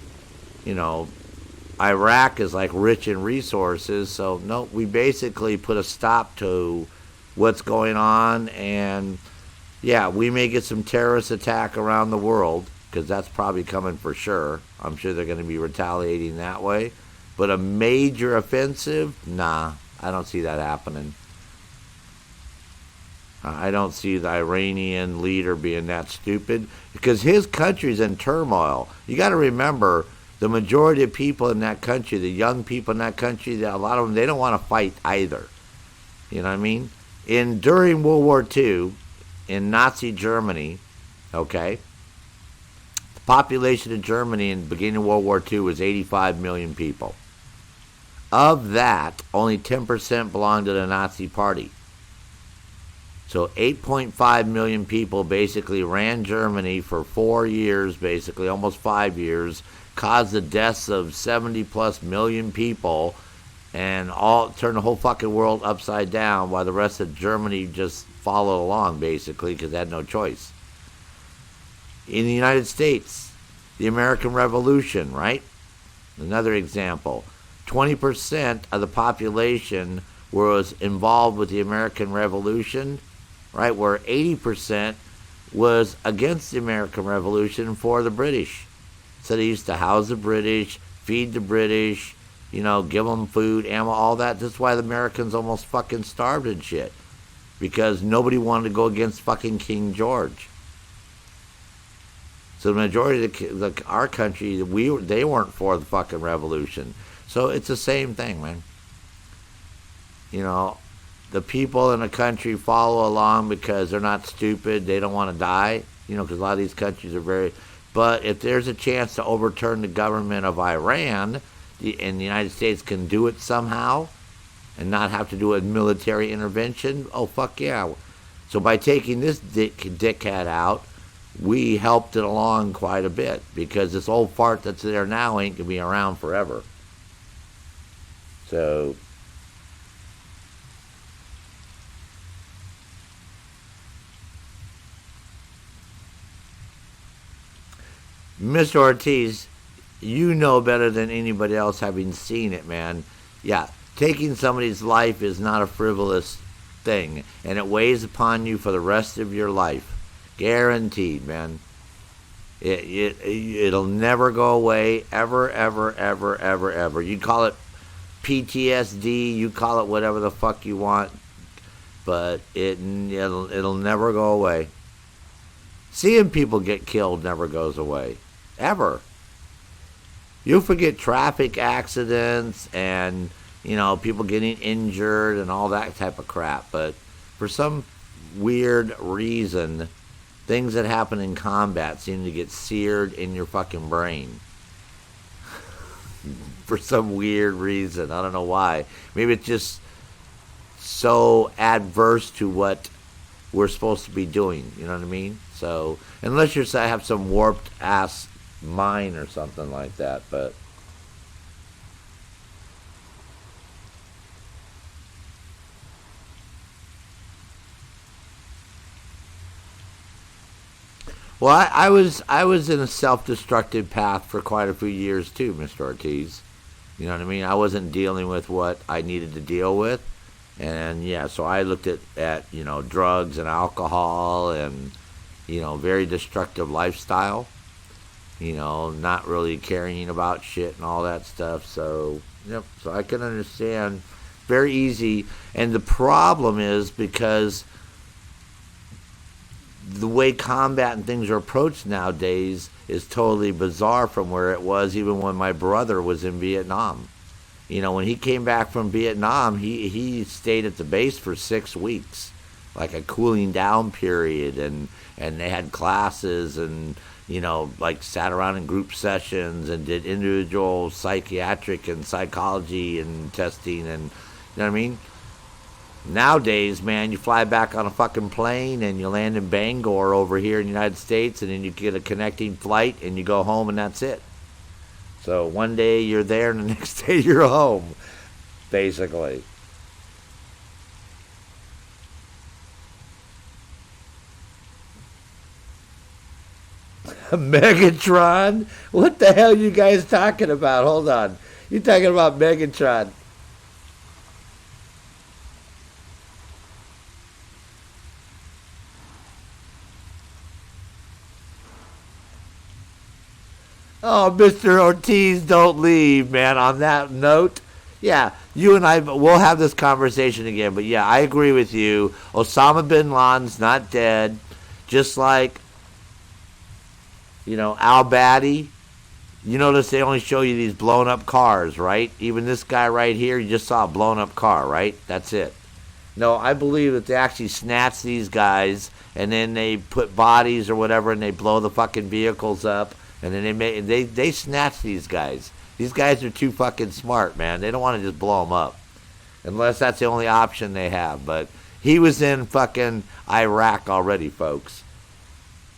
you know, Iraq is like rich in resources, so no, we basically put a stop to what's going on, and yeah, we may get some terrorist attack around the world, because that's probably coming for sure. I'm sure they're going to be retaliating that way. But a major offensive? Nah, I don't see that happening. I don't see the Iranian leader being that stupid, because his country's in turmoil. You got to remember, the majority of people in that country, the young people in that country, a lot of them, they don't want to fight either. You know what I mean? During World War II, in Nazi Germany, okay, the population of Germany in the beginning of World War II was 85 million people. Of that, only 10% belonged to the Nazi Party. So 8.5 million people basically ran Germany for 4 years, basically, almost 5 years, caused the deaths of 70 plus million people, and all turned the whole fucking world upside down, while the rest of Germany just followed along, basically, because they had no choice. In the United States, the American Revolution, right? Another example. 20% of the population was involved with the American Revolution, right? Where 80% was against the American Revolution for the British. So they used to house the British, feed the British, you know, give them food, ammo, all that. That's why the Americans almost fucking starved and shit. Because nobody wanted to go against fucking King George. So the majority of our country, they weren't for the fucking revolution. So it's the same thing, man. You know, the people in the country follow along because they're not stupid. They don't want to die. You know, because a lot of these countries are very... But if there's a chance to overturn the government of Iran, and the United States can do it somehow, and not have to do a military intervention, oh, fuck yeah. So by taking this dickhead out, we helped it along quite a bit, because this old fart that's there now ain't going to be around forever. So... Mr. Ortiz, you know better than anybody else, having seen it, man. Yeah, taking somebody's life is not a frivolous thing, and it weighs upon you for the rest of your life. Guaranteed, man. It'll never go away, ever, ever, ever, ever, ever. You call it PTSD, you call it whatever the fuck you want, but it'll never go away. Seeing people get killed never goes away. Ever. You'll forget traffic accidents and, you know, people getting injured and all that type of crap. But for some weird reason, things that happen in combat seem to get seared in your fucking brain. For some weird reason. I don't know why. Maybe it's just so adverse to what we're supposed to be doing. You know what I mean? So, unless you have some warped ass mind or something like that, but well, I was in a self-destructive path for quite a few years too, Mr. Ortiz. You know what I mean? I wasn't dealing with what I needed to deal with, and yeah, so I looked at you know, drugs and alcohol and, you know, very destructive lifestyle, you know, not really caring about shit and all that stuff. So, yep, so I can understand. Very easy. And the problem is because the way combat and things are approached nowadays is totally bizarre from where it was even when my brother was in Vietnam. You know, when he came back from Vietnam, he stayed at the base for 6 weeks, like a cooling down period, and they had classes and, like sat around in group sessions and did individual psychiatric and psychology and testing and, you know what I mean? Nowadays, man, you fly back on a fucking plane and you land in Bangor over here in the United States, and then you get a connecting flight and you go home, and that's it. So one day you're there and the next day you're home, basically. Megatron? What the hell are you guys talking about? Hold on. You talking about Megatron? Oh, Mr. Ortiz, don't leave, man. On that note, yeah, you and I, we'll have this conversation again. But yeah, I agree with you. Osama bin Laden's not dead. Just like, al-Badi. You notice they only show you these blown up cars, right? Even this guy right here, you just saw a blown up car, right? That's it. No, I believe that they actually snatch these guys and then they put bodies or whatever and they blow the fucking vehicles up and then they snatch these guys. These guys are too fucking smart, man. They don't want to just blow them up unless that's the only option they have. But he was in fucking Iraq already, folks.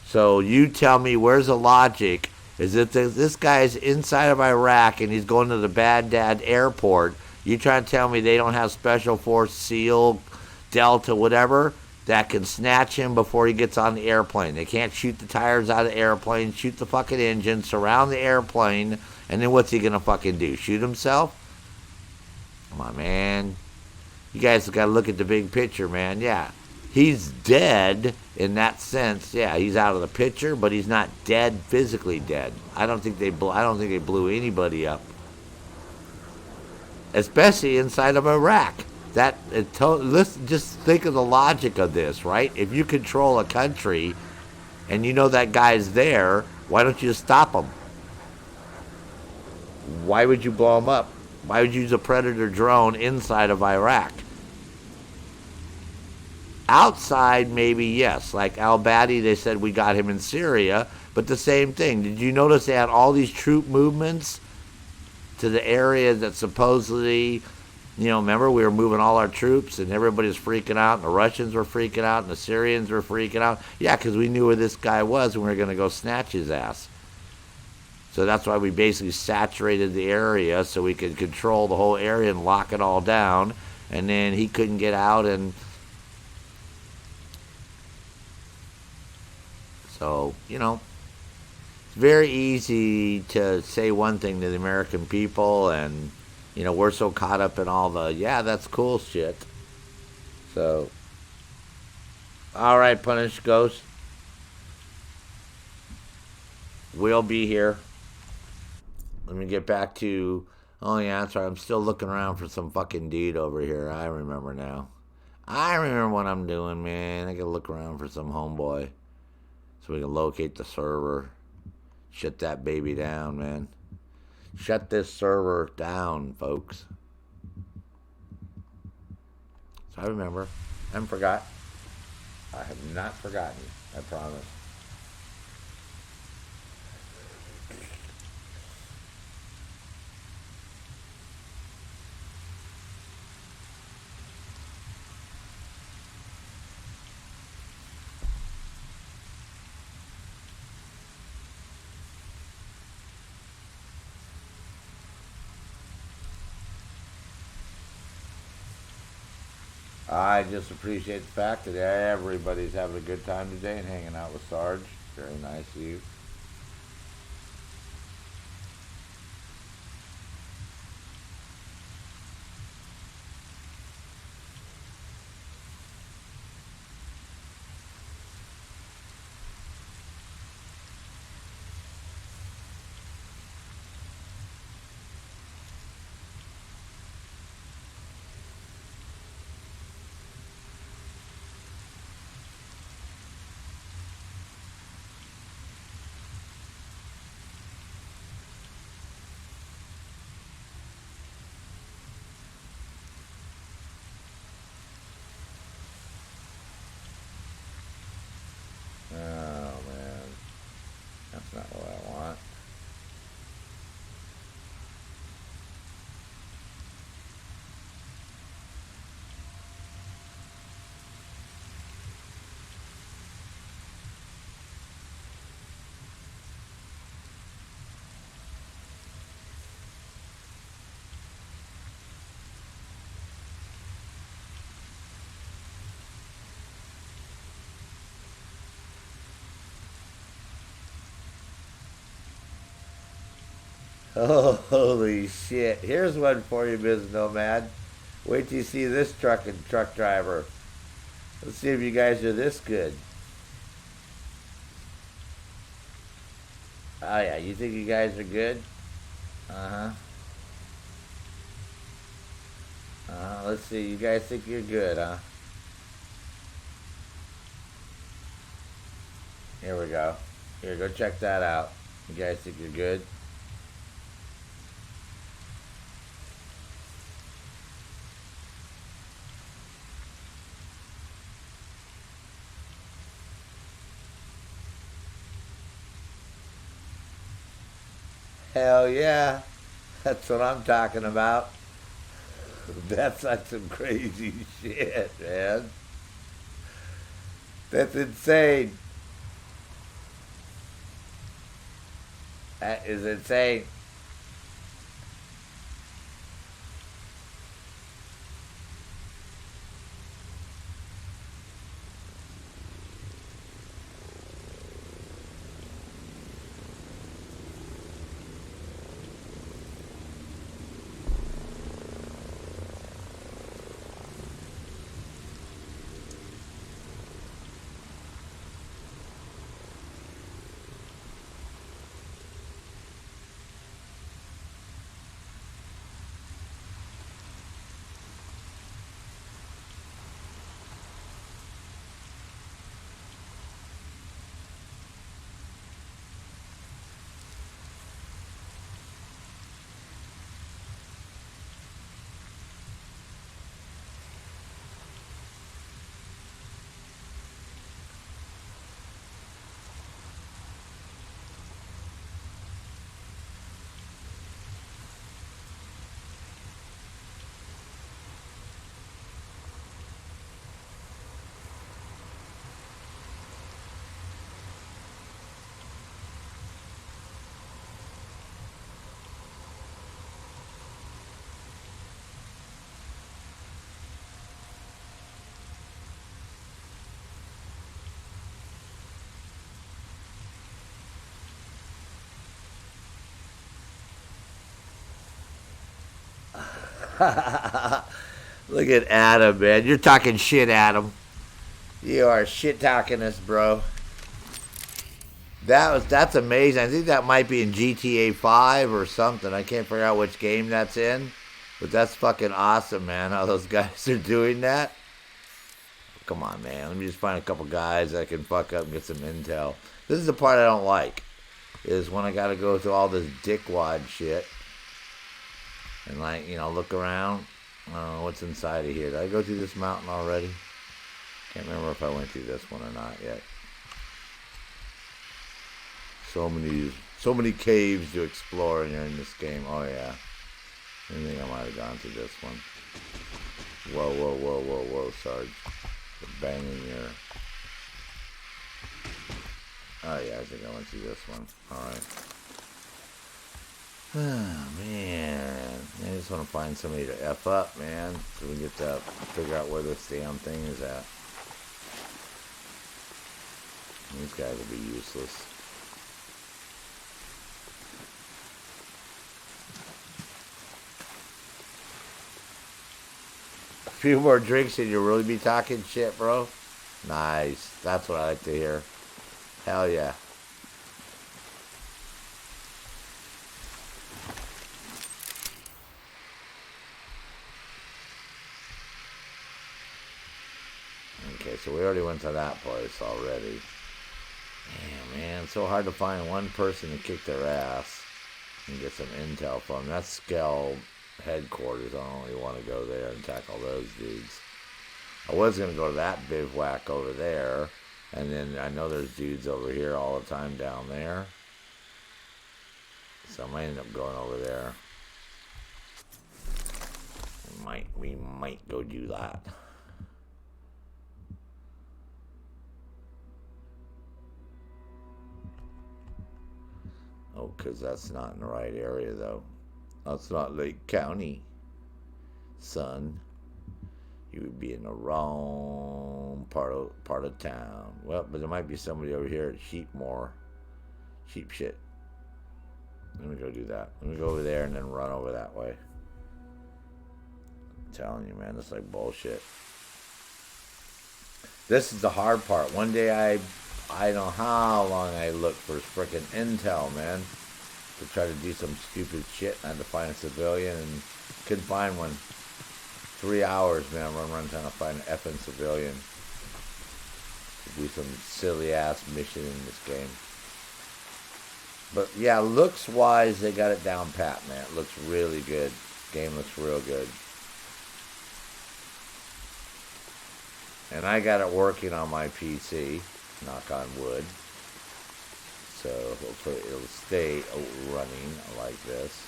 So you tell me, where's the logic? Is if this guy's inside of Iraq and he's going to the Baghdad airport, you trying to tell me they don't have Special Force, SEAL, Delta, whatever, that can snatch him before he gets on the airplane? They can't shoot the tires out of the airplane, shoot the fucking engine, surround the airplane, and then what's he going to fucking do? Shoot himself? Come on, man. You guys have got to look at the big picture, man. Yeah. He's dead in that sense. Yeah, he's out of the picture, but he's not dead, physically dead. I don't think they blew anybody up, especially inside of Iraq. Let's just think of the logic of this, right? If you control a country and you know that guy's there, why don't you just stop him? Why would you blow him up? Why would you use a Predator drone inside of Iraq? Outside, maybe, yes. Like al-Badi, they said we got him in Syria, but the same thing. Did you notice they had all these troop movements to the area that supposedly, remember we were moving all our troops and everybody was freaking out and the Russians were freaking out and the Syrians were freaking out? Yeah, because we knew where this guy was and we were going to go snatch his ass. So that's why we basically saturated the area so we could control the whole area and lock it all down, and then he couldn't get out. And so, it's very easy to say one thing to the American people, and, we're so caught up in all the, yeah, that's cool shit. So, all right, Punish Ghost. We'll be here. Let me get back to, oh yeah, that's right, I'm still looking around for some fucking dude over here. I remember now. I remember what I'm doing, man. I gotta look around for some homeboy so we can locate the server. Shut that baby down, man. Shut this server down, folks. So I remember. I haven't forgot. I have not forgotten. I promise. I just appreciate the fact that everybody's having a good time today and hanging out with Sarge. Very nice of you. Oh, holy shit. Here's one for you, Ms. Nomad. Wait till you see this truck driver. Let's see if you guys are this good. Oh, yeah. You think you guys are good? Uh-huh. Let's see. You guys think you're good, huh? Here we go. Here, go check that out. You guys think you're good? Hell yeah. That's what I'm talking about. That's like some crazy shit, man. That's insane. That is insane. Look at Adam, man. You're talking shit, Adam. You are shit talking us, bro. That's amazing. I think that might be in GTA 5 or something. I can't figure out which game that's in. But that's fucking awesome, man, how those guys are doing that. Come on, man. Let me just find a couple guys that can fuck up and get some intel. This is the part I don't like. Is when I gotta go through all this dickwad shit. And like, look around. I don't know what's inside of here. Did I go through this mountain already? Can't remember if I went through this one or not yet. So many caves to explore in this game. Oh yeah. I think I might have gone through this one. Whoa, Sarge. You're banging your... Oh yeah, I think I went through this one. Alright. Oh man. I just want to find somebody to F up, man. So we get to figure out where this damn thing is at. These guys will be useless. A few more drinks and you'll really be talking shit, bro. Nice. That's what I like to hear. Hell yeah. Okay, so we already went to that place already. Damn, man. It's so hard to find one person to kick their ass and get some intel from. That's Skell headquarters. I don't really want to go there and tackle those dudes. I was going to go to that bivouac over there. And then I know there's dudes over here all the time down there. So I might end up going over there. We might go do that. Oh, because that's not in the right area, though. That's not Lake County, son. You would be in the wrong part of town. Well, but there might be somebody over here at Sheep shit. Let me go do that. Let me go over there and then run over that way. I'm telling you, man, this is like bullshit. This is the hard part. One day I don't know how long I looked for frickin' intel, man, to try to do some stupid shit. I had to find a civilian and couldn't find one. 3 hours, man, run trying to find an effing civilian to do some silly ass mission in this game. But yeah, looks wise, they got it down pat, man. It looks really good. Game looks real good. And I got it working on my PC, knock on wood. So hopefully it'll stay running like this.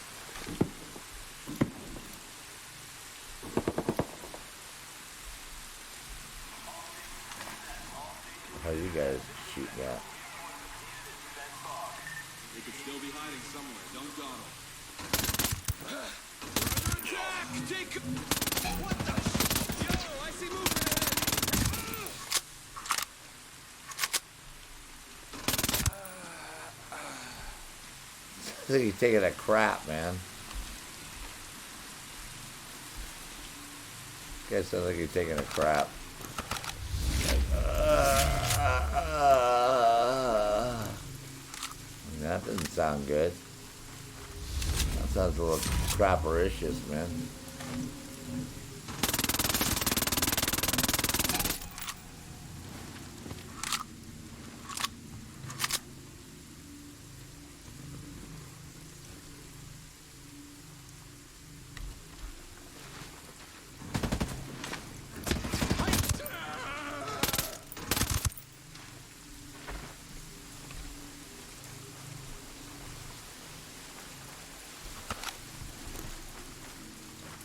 How you guys shoot that? They could still be hiding somewhere. Don't dawdle. What the? Yo, I see movement I think he's taking a crap, man. Guys sounds like he's taking a crap. That doesn't sound good. That sounds a little crappericious, man.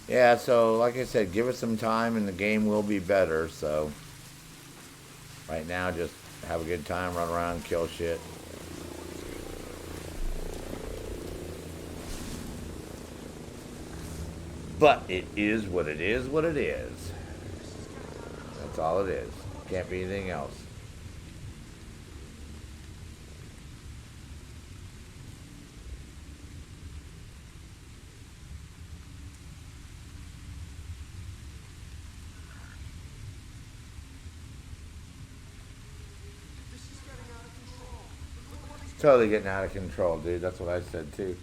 Yeah, so like I said, give it some time and the game will be better. So right now, just have a good time, run around, kill shit. But it is what it is, what it is. That's all it is. Can't be anything else. Totally getting out of control, dude. That's what I said, too.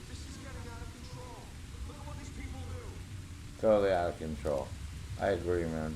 This is getting out of control. Look at what these people do. Totally out of control. I agree, man.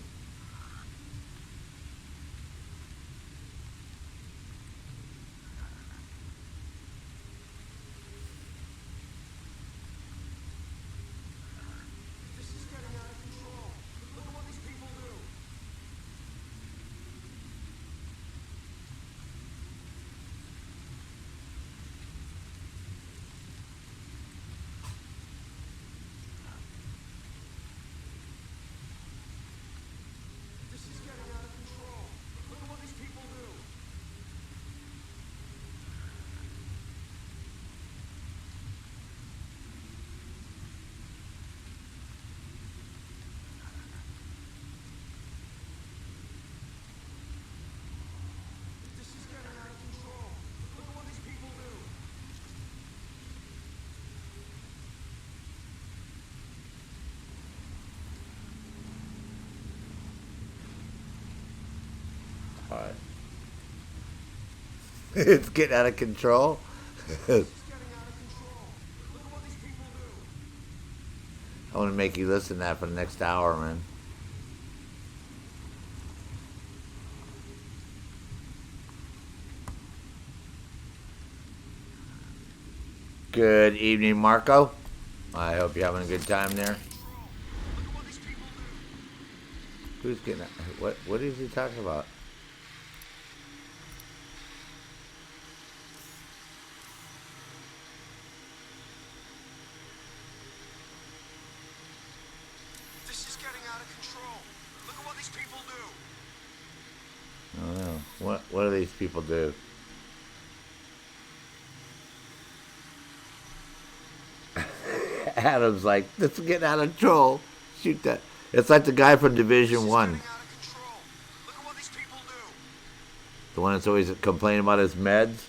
All right. It's getting out of control. I want to make you listen to that for the next hour, man. Good evening, Marco. I hope you're having a good time there. Who's getting that? What is he talking about? This is getting out of control. Look at what these people do. I don't know. What do these people do? Adam's like, this is getting out of control. Shoot that. It's like the guy from Division 1. Getting out of control. Look at what these people do. The one that's always complaining about his meds.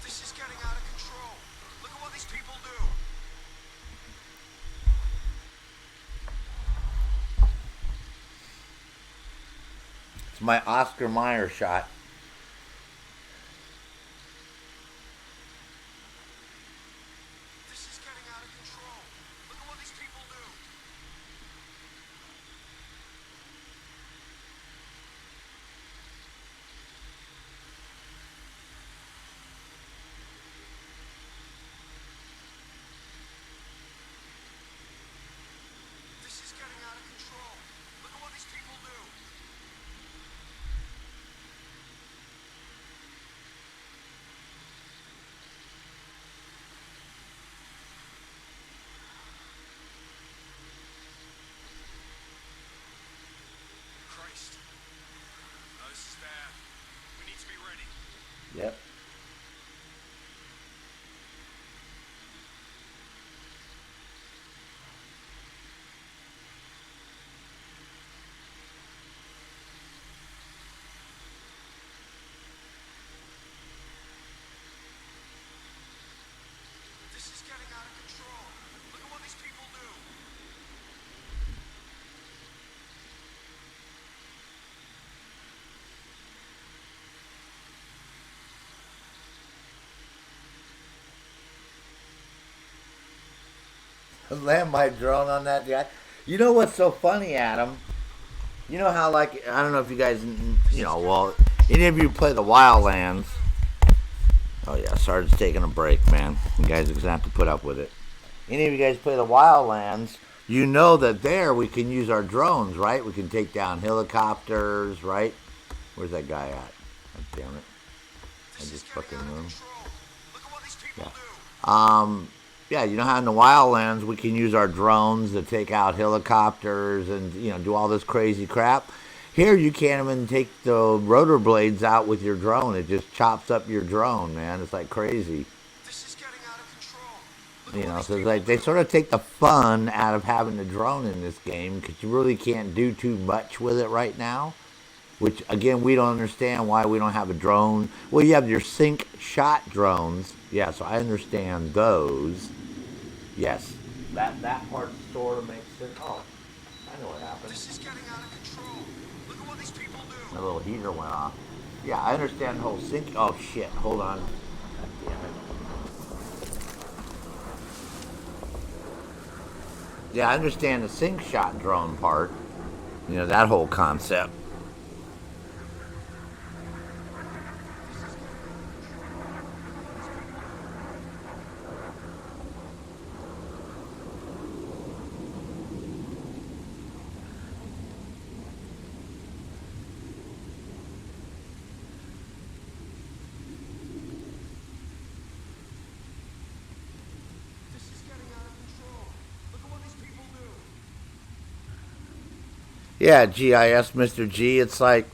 This is getting out of control. Look at what these people do. It's my Oscar Mayer shot. This is getting out of control. Look at what these people do. This is getting out of control. Look at what these people do. Christ. This is bad. We need to be ready. Yep. This is getting out of control. Look at what these people do. Land my drone on that guy. You know what's so funny, Adam? You know how, like, I don't know if you guys, well, any of you play the Wildlands. Oh, yeah, Sergeant's taking a break, man. You guys are going to have to put up with it. Any of you guys play the Wildlands, you know that there we can use our drones, right? We can take down helicopters, right? Where's that guy at? God damn it. I just fucking knew him. Look at what these people do. Yeah, you know how in the Wildlands we can use our drones to take out helicopters and, do all this crazy crap. Here you can't even take the rotor blades out with your drone. It just chops up your drone, man. It's like crazy. This is getting out of control. So it's like they sort of take the fun out of having a drone in this game because you really can't do too much with it right now. Which, again, we don't understand why we don't have a drone. Well, you have your sync shot drones. Yeah, so I understand those. Yes, that part sort of makes sense. Oh, I know what happened. This is getting out of control. Look at what these people do. My little heater went off. Yeah, I understand the whole sync. Oh, shit, hold on. God damn it. Yeah, I understand the sync shot drone part. That whole concept. Yeah, GIS, Mr. G. It's like,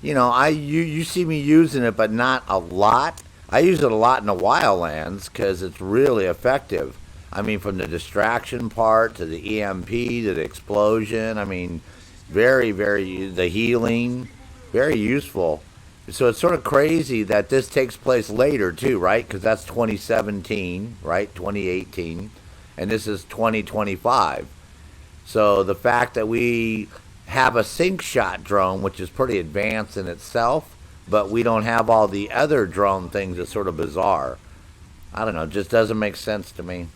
you see me using it, but not a lot. I use it a lot in the Wildlands because it's really effective. I mean, from the distraction part to the EMP to the explosion. I mean, very, very, the healing, very useful. So it's sort of crazy that this takes place later, too, right? Because that's 2017, right? 2018. And this is 2025. So the fact that we have a sync shot drone, which is pretty advanced in itself, but we don't have all the other drone things, is sort of bizarre. I don't know, it just doesn't make sense to me.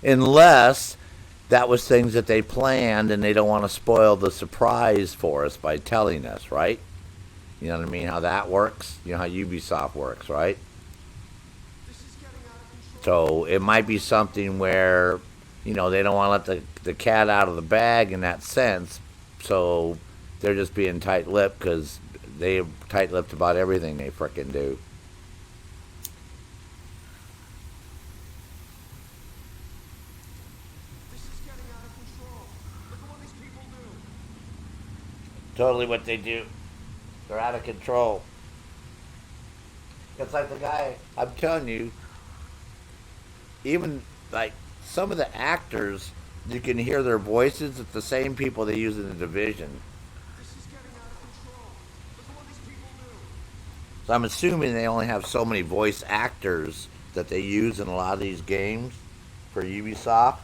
unless that was things that they planned and they don't want to spoil the surprise for us by telling us, right? You know what I mean? How that works? You know how Ubisoft works, right? So it might be something where, you know, they don't want to let the cat out of the bag in that sense. So they're just being tight-lipped because they're tight-lipped about everything they frickin' do. Totally what they do. They're out of control. It's like the guy, I'm telling you, even like some of the actors, you can hear their voices. It's the same people they use in the Division. So I'm assuming they only have so many voice actors that they use in a lot of these games for Ubisoft.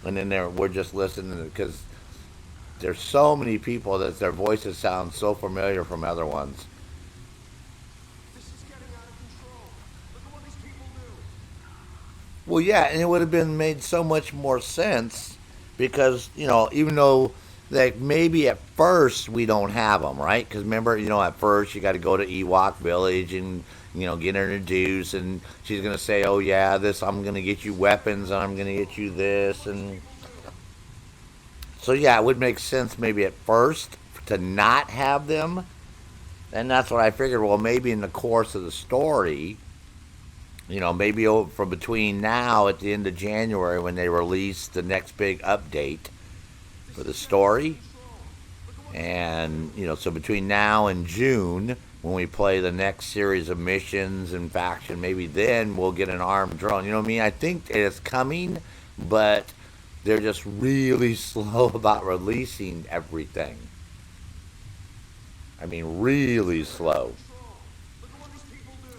And then we're just listening because there's so many people that their voices sound so familiar from other ones. Well, yeah, and it would have been made so much more sense because, you know, even though like maybe at first we don't have them, right? Because remember, you know, at first you got to go to Ewok Village and, you know, get introduced, and she's gonna say, "Oh yeah, this I'm gonna get you weapons, and I'm gonna get you this," and so yeah, it would make sense maybe at first to not have them, and that's what I figured. Well, maybe in the course of the story, you know, maybe from between now at the end of January when they release the next big update for the story, and you know, so between now and June when we play the next series of missions and faction, maybe then we'll get an armed drone. You know what I mean? I think it's coming, but they're just really slow about releasing everything. I mean, really slow.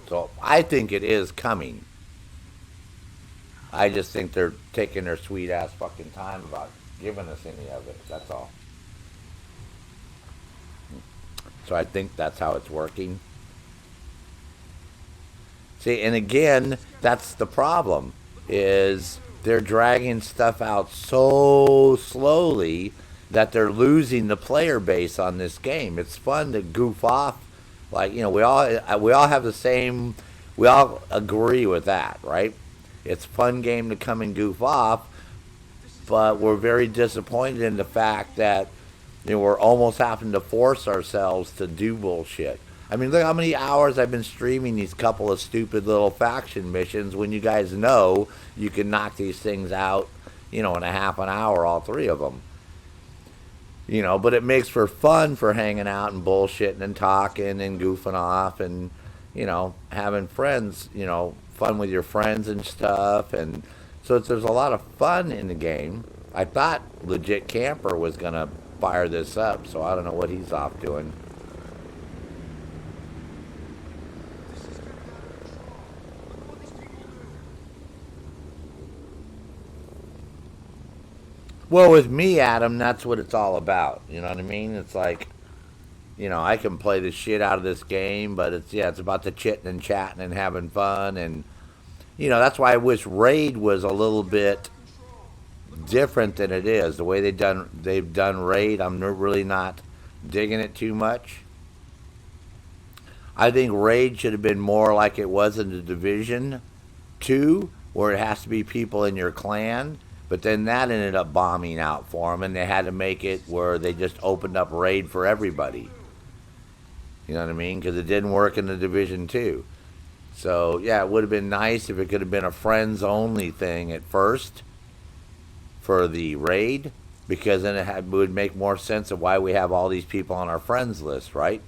So I think it is coming. I just think they're taking their sweet ass fucking time about giving us any of it. That's all. So I think that's how it's working. See, and again, that's the problem, is they're dragging stuff out so slowly that they're losing the player base on this game. It's fun to goof off. Like, you know, we all have the same, we all agree with that, right? It's a fun game to come and goof off, but we're very disappointed in the fact that, you know, we're almost having to force ourselves to do bullshit. I mean, look how many hours I've been streaming these couple of stupid little faction missions when you guys know you can knock these things out, you know, in a half an hour, all three of them. You know, but it makes for fun for hanging out and bullshitting and talking and goofing off and, you know, having friends, you know, fun with your friends and stuff. And so there's a lot of fun in the game. I thought Legit Camper was going to fire this up, so I don't know what he's off doing. Well, with me, Adam, that's what it's all about. You know what I mean? It's like, you know, I can play the shit out of this game, but it's about the chitting and chatting and having fun. And, you know, that's why I wish Raid was a little bit different than it is. The way they've done Raid, I'm really not digging it too much. I think Raid should have been more like it was in the Division 2, where it has to be people in your clan. But then that ended up bombing out for them, and they had to make it where they just opened up Raid for everybody. You know what I mean? Because it didn't work in the Division 2. So, yeah, it would have been nice if it could have been a friends-only thing at first for the Raid, because then it would make more sense of why we have all these people on our friends list, right?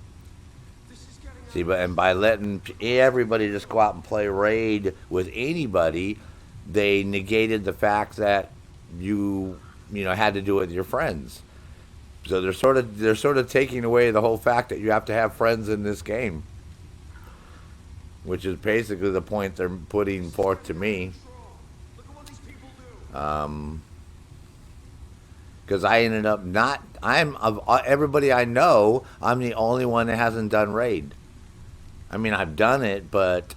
See, and by letting everybody just go out and play Raid with anybody, they negated the fact that you know, had to do it with your friends. So they're sort of taking away the whole fact that you have to have friends in this game, which is basically the point they're putting forth to me. Because I ended up of everybody I know, I'm the only one that hasn't done Raid. I mean, I've done it, but,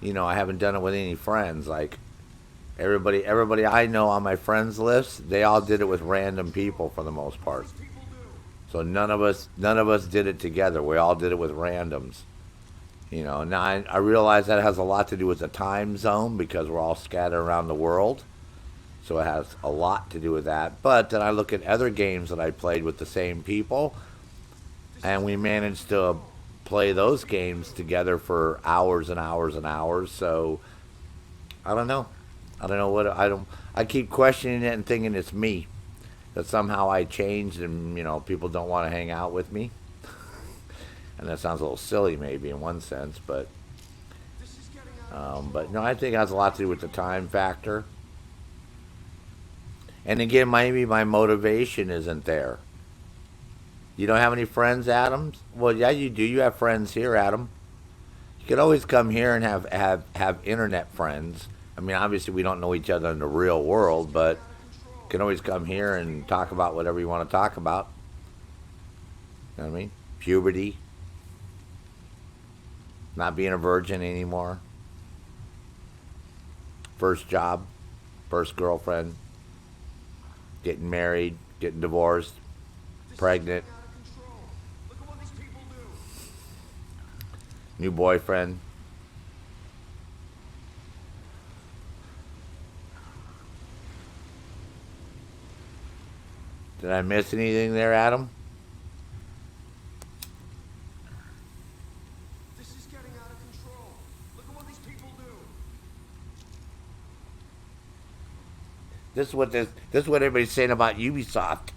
you know, I haven't done it with any friends. Like, Everybody I know on my friends list, they all did it with random people for the most part. So none of us did it together. We all did it with randoms. You know, now I realize that has a lot to do with the time zone because we're all scattered around the world. So it has a lot to do with that. But then I look at other games that I played with the same people, and we managed to play those games together for hours and hours and hours. So I don't know. I don't know what I don't. I keep questioning it and thinking it's me, that somehow I changed and people don't want to hang out with me. And that sounds a little silly, maybe in one sense, but no, I think it has a lot to do with the time factor. And again, maybe my motivation isn't there. You don't have any friends, Adam? Well, yeah, you do. You have friends here, Adam. You could always come here and have internet friends. I mean, obviously, we don't know each other in the real world, but you can always come here and talk about whatever you want to talk about. You know what I mean? Puberty. Not being a virgin anymore. First job. First girlfriend. Getting married. Getting divorced. Pregnant. New boyfriend. Did I miss anything there, Adam? This is getting out of control. Look at what these people do. This is what everybody's saying about Ubisoft.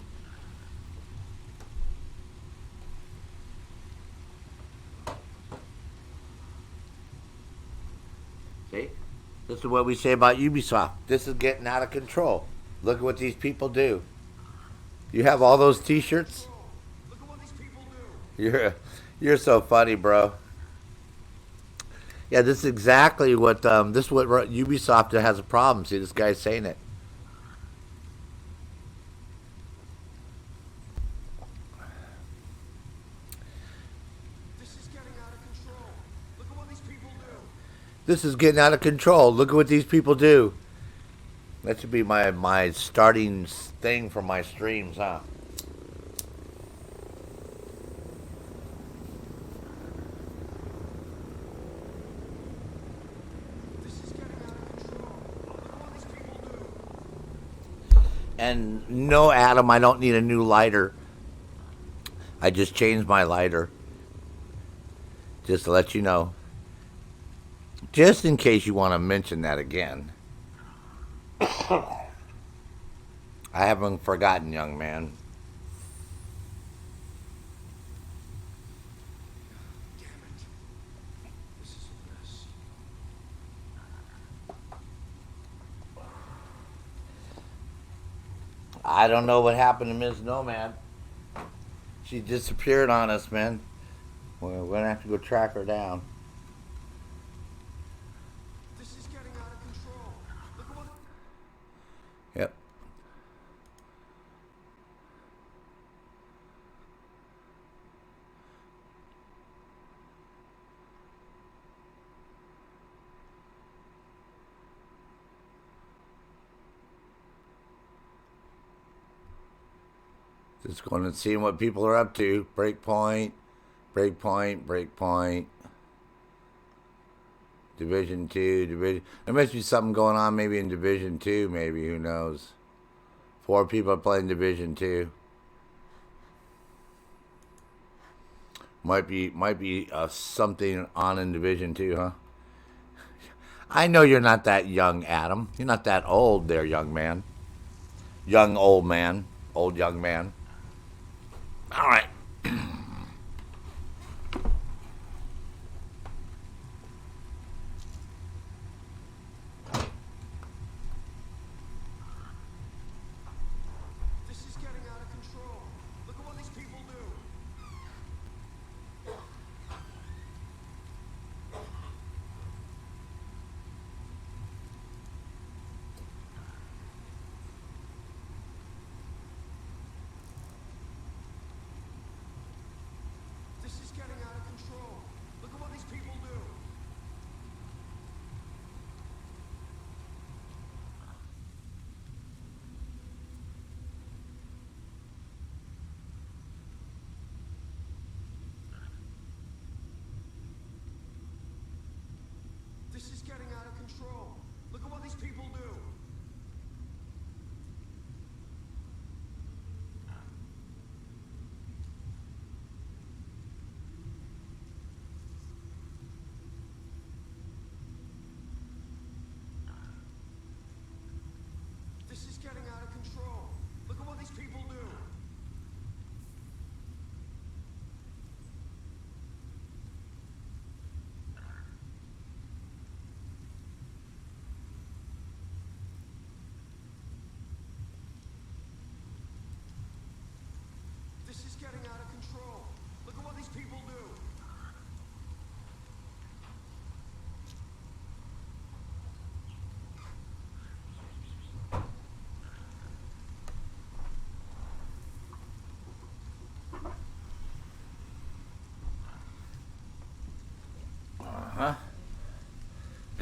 See? This is what we say about Ubisoft. This is getting out of control. Look at what these people do. You have all those T-shirts? Look at what these people do. You're so funny, bro. Yeah, this is exactly what Ubisoft has a problem. See, this guy's saying it. This is getting out of control. Look at what these people do. This is getting out of control. Look at what these people do. That should be my starting thing for my streams, huh? This is getting out of control. Look at what these people do. And no, Adam, I don't need a new lighter. I just changed my lighter. Just to let you know. Just in case you want to mention that again. I haven't forgotten, young man. Damn it. This is a mess. I don't know what happened to Ms. Nomad. She disappeared on us, man. We're going to have to go track her down. This is getting out of control. Look at what... Yep. Just going and seeing what people are up to. Breakpoint. Division 2, Division... There must be something going on maybe in Division 2, maybe. Who knows? 4 people are playing Division 2. Might be something on in Division 2, huh? I know you're not that young, Adam. You're not that old there, young man. Young old man. Old young man. All right. This is getting out of control. Look at what these people do.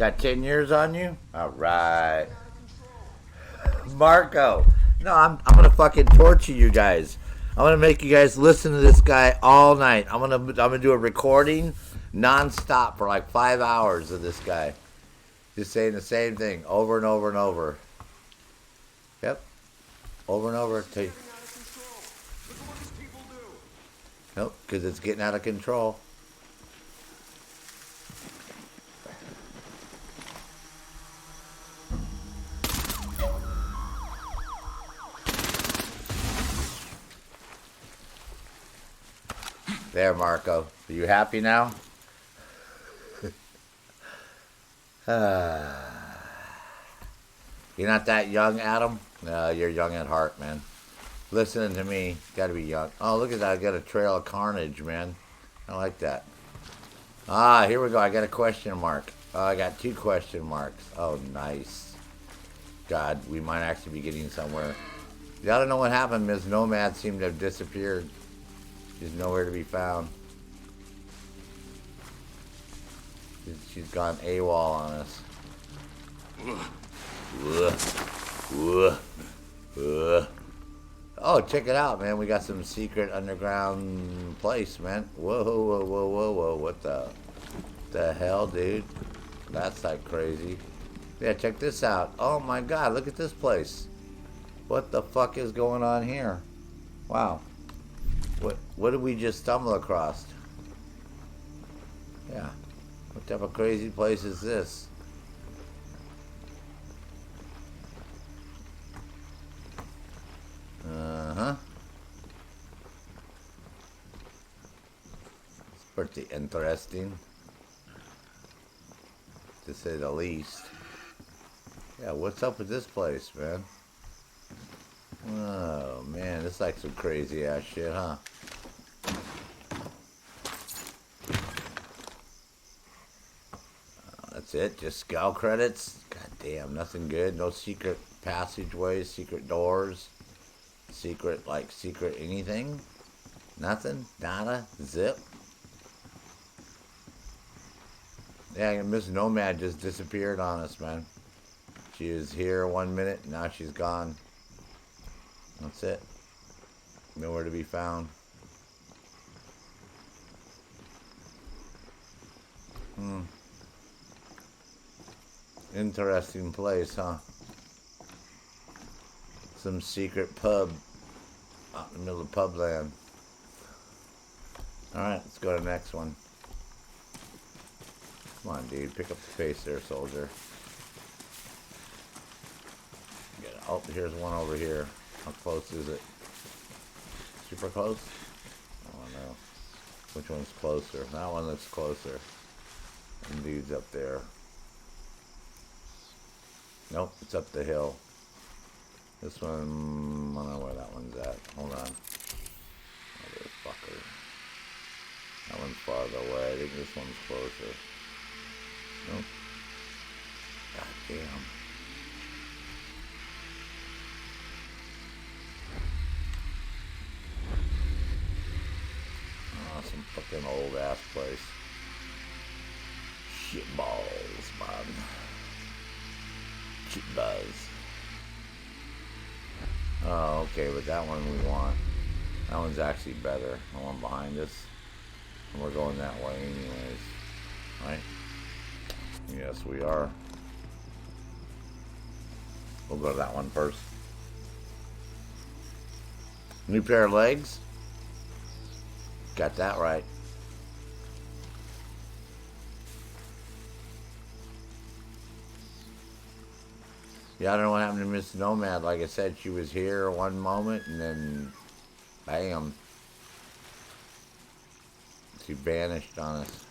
Got 10 years on you? All right. Marco. No, I'm gonna fucking torture you guys. I'm gonna make you guys listen to this guy all night. I'm gonna do a recording non-stop for like 5 hours of this guy. Just saying the same thing over and over and over. Yep. Over and over. Nope, because it's getting out of control. There, Marco. Are you happy now? You're not that young, Adam? No, you're young at heart, man. Listening to me, gotta be young. Oh, look at that. I got a trail of carnage, man. I like that. Ah, here we go. I got a question mark. Oh, I got 2 question marks. Oh, nice. God, we might actually be getting somewhere. Y'all don't know what happened. Ms. Nomad seemed to have disappeared. She's nowhere to be found. She's gone AWOL on us. Oh, check it out, man. We got some secret underground place, man. Whoa, whoa, whoa, whoa, whoa. What the hell, dude? That's like crazy. Yeah, check this out. Oh my god, look at this place. What the fuck is going on here? Wow. What did we just stumble across? Yeah. What type of crazy place is this? Uh-huh. It's pretty interesting, to say the least. Yeah, what's up with this place, man? Oh, man, it's like some crazy ass shit, huh? That's it, just scout credits? God damn, nothing good. No secret passageways, secret doors, secret anything? Nothing? Nada? Zip? Yeah, Miss Nomad just disappeared on us, man. She was here 1 minute, now she's gone. That's it. Nowhere to be found. Interesting place, huh? Some secret pub out in the middle of pub land. Alright, let's go to the next one. Come on, dude. Pick up the pace there, soldier. Oh, here's one over here. How close is it? Super close? I don't know. Which one's closer? That one looks closer. And dude's up there. Nope, it's up the hill. This one, I don't know where that one's at. Hold on. Motherfucker. That one's farther away. I think this one's closer. Nope. God damn. Oh, some fucking old ass place. Shit balls, man. Shit buzz. Oh, okay, but that one we want. That one's actually better. The one behind us. And we're going that way anyways. Right? Yes, we are. We'll go to that one first. New pair of legs. Got that right. Yeah, I don't know what happened to Miss Nomad. Like I said, she was here one moment and then bam. She vanished on us.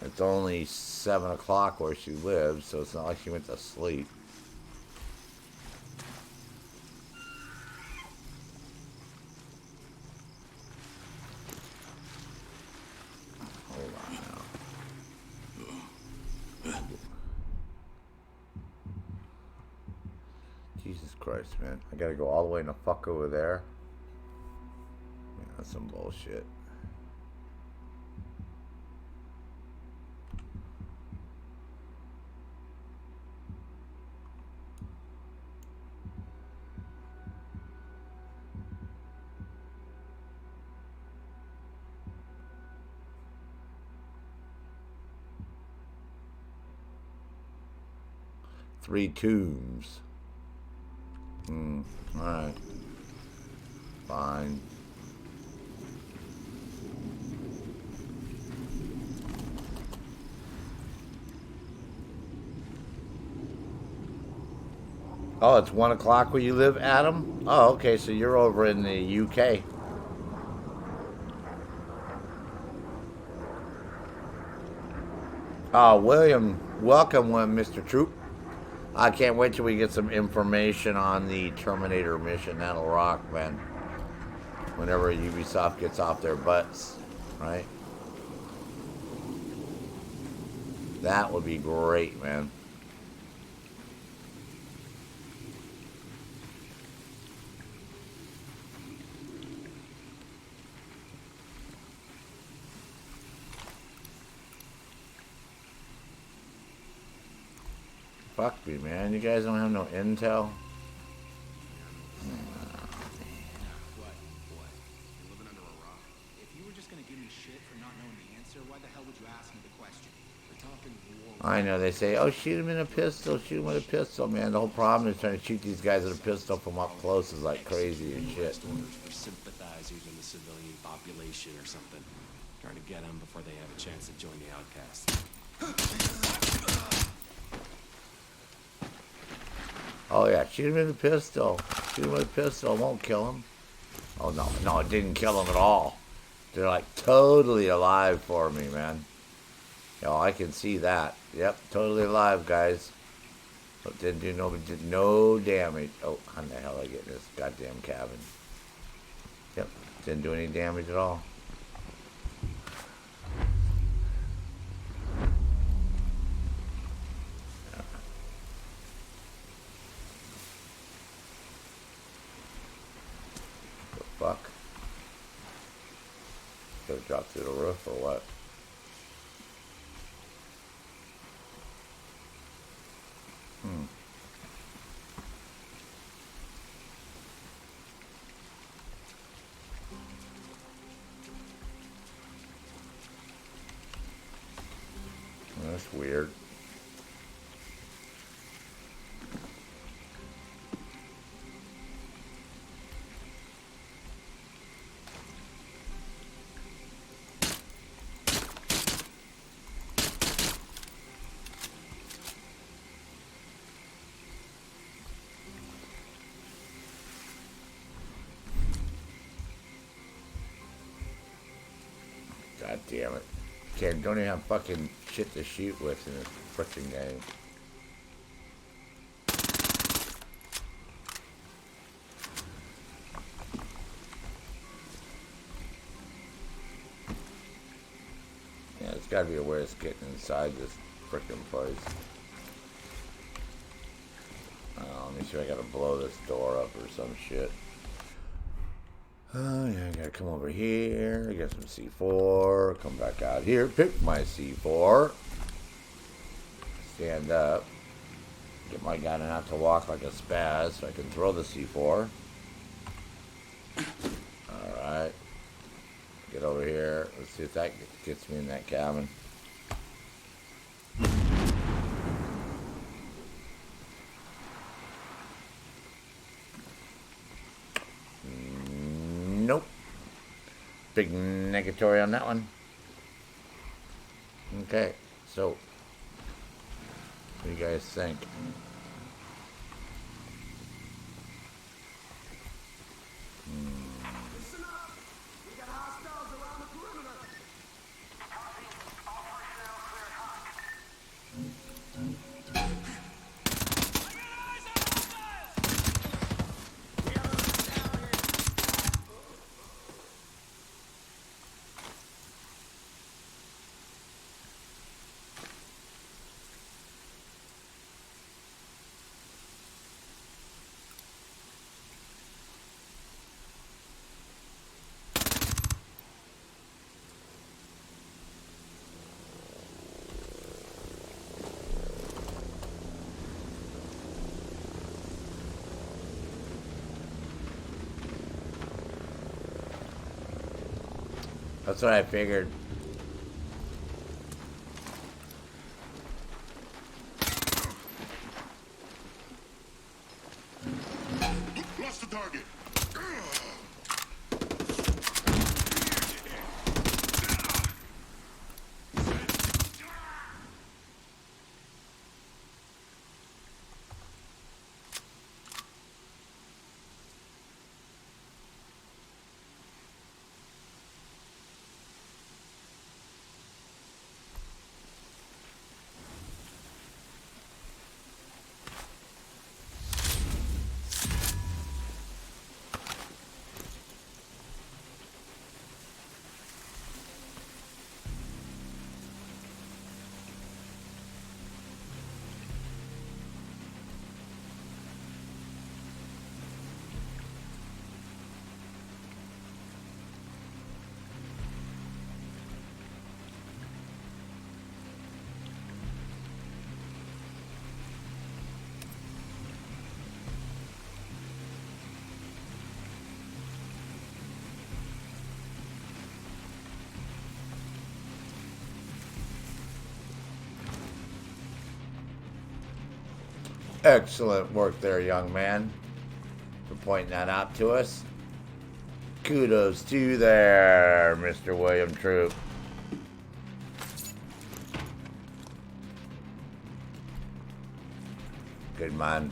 It's only 7 o'clock where she lives, so it's not like she went to sleep. Hold on now. Jesus Christ, man. I gotta go all the way in the fuck over there. Man, that's some bullshit. 3 tombs. Alright. Fine. Oh, it's 1 o'clock where you live, Adam? Oh, okay, so you're over in the UK. Oh, William, welcome, Mr. Troop. I can't wait till we get some information on the Terminator mission. That'll rock, man. Whenever Ubisoft gets off their butts, right? That would be great, man. Fuck me, man. You guys don't have no intel? What? You're living under a rock? If you were just gonna give me shit for not knowing the answer, why the hell would you ask me the question? We're talking war. I know, they say, oh, shoot him in a pistol, shoot him with a pistol, man. The whole problem is trying to shoot these guys with a pistol from up close is like crazy and shit. Orders for sympathizers in the civilian population or something. Trying to get them before they have a chance to join the outcasts. Oh, yeah, shoot him with a pistol. Shoot him with a pistol, it won't kill him. Oh, no, it didn't kill him at all. They're like totally alive for me, man. Oh, I can see that. Yep, totally alive, guys. But did no damage. Oh, how the hell I get in this goddamn cabin? Yep, didn't do any damage at all. The fuck? Gonna drop through the roof or what? That's weird. God damn it. Don't even have fucking shit to shoot with in this frickin' game. Yeah, there's gotta be a way of getting inside this frickin' place. Let me see if I gotta blow this door up or some shit. Oh, yeah, I gotta come over here, get some C4, come back out here, pick my C4, stand up, get my guy not to walk like a spaz so I can throw the C4. Alright, get over here, let's see if that gets me in that cabin. Nope. Big negatory on that one. Okay, so what do you guys think? Listen up! We got hostiles around the perimeter! Copy. All personnel clear hot. That's what I figured. Excellent work there, young man, for pointing that out to us. Kudos to you there, Mr. William Troop. Good man.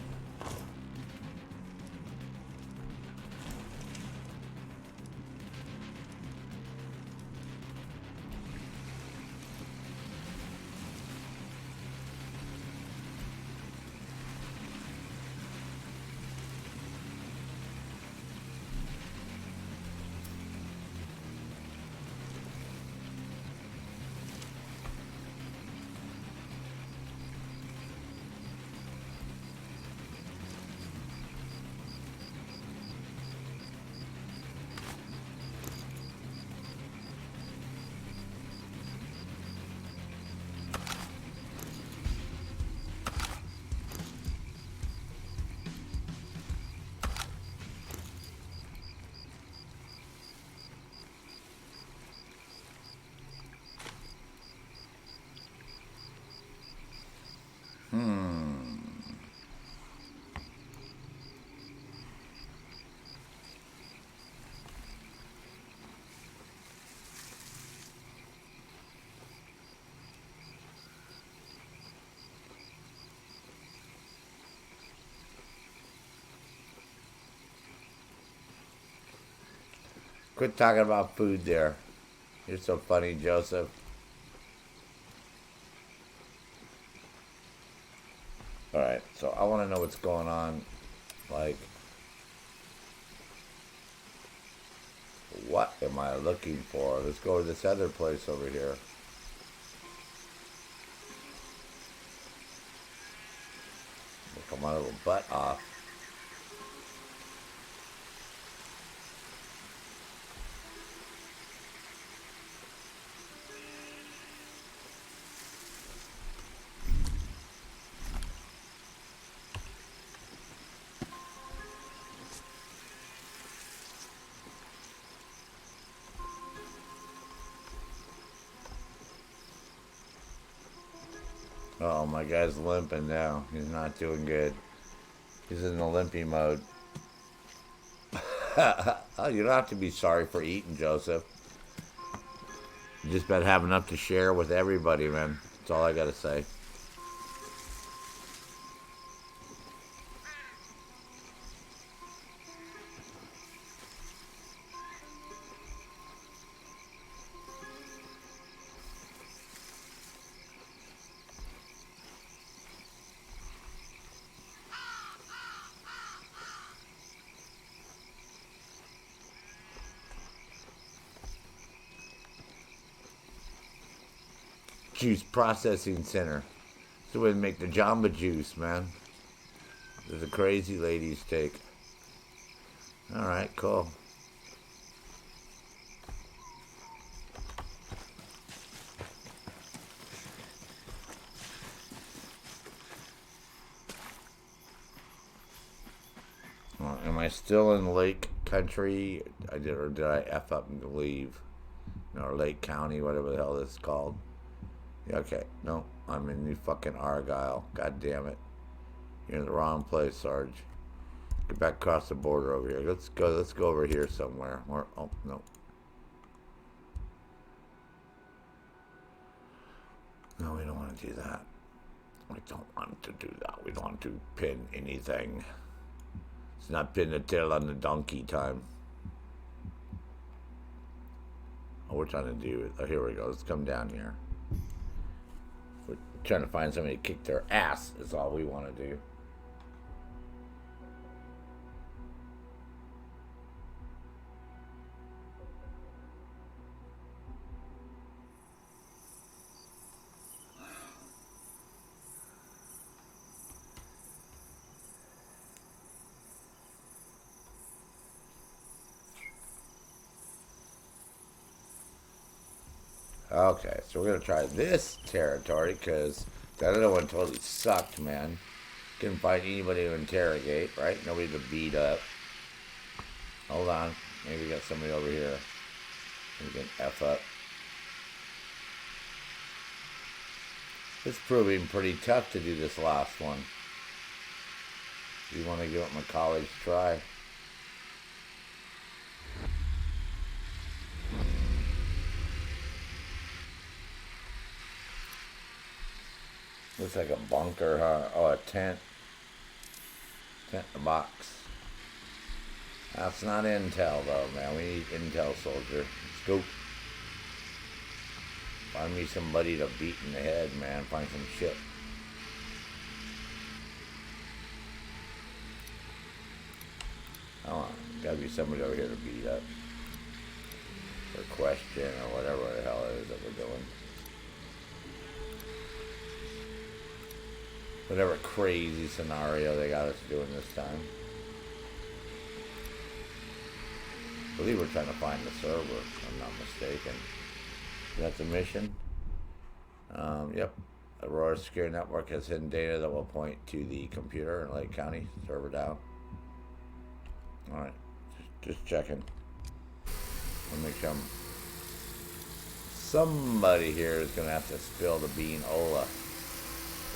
Quit talking about food there. You're so funny, Joseph. Alright, so I want to know what's going on. Like, what am I looking for? Let's go to this other place over here. Look my little butt off. Oh, my guy's limping now. He's not doing good. He's in the limpy mode. Oh, you don't have to be sorry for eating, Joseph. You just better have enough to share with everybody, man. That's all I gotta say. Juice processing center. It's the way to make the Jamba Juice, man. There's a crazy ladies take. Alright, cool. Well, am I still in Lake Country? Or did I F up and leave? Or Lake County, whatever the hell this is called. Yeah, okay. No, I'm in New fucking Argyle. God damn it. You're in the wrong place, Sarge. Get back across the border over here. Let's go over here somewhere. Oh, no. No, we don't want to do that. We don't want to do that. We don't want to pin anything. It's not pin the tail on the donkey time. All we're trying to do is... Oh, here we go. Let's come down here. We're trying to find somebody to kick their ass is all we want to do. Okay, so we're going to try this territory, because that other one totally sucked, man. Couldn't find anybody to interrogate, right? Nobody to beat up. Hold on. Maybe we got somebody over here. We can F up. It's proving pretty tough to do this last one. You want to give it my college try? Looks like a bunker, huh? Oh, a tent. Tent in a box. That's not intel, though, man. We need intel, soldier. Let's go. Find me somebody to beat in the head, man. Find some shit. Oh, gotta be somebody over here to beat up. Or question, or whatever the hell it is that we're doing. Whatever crazy scenario they got us doing this time. I believe we're trying to find the server, if I'm not mistaken. That's a mission? Yep. Aurora Secure Network has hidden data that will point to the computer in Lake County. Server down. Alright. Just checking. Let me make sure somebody here is going to have to spill the bean-ola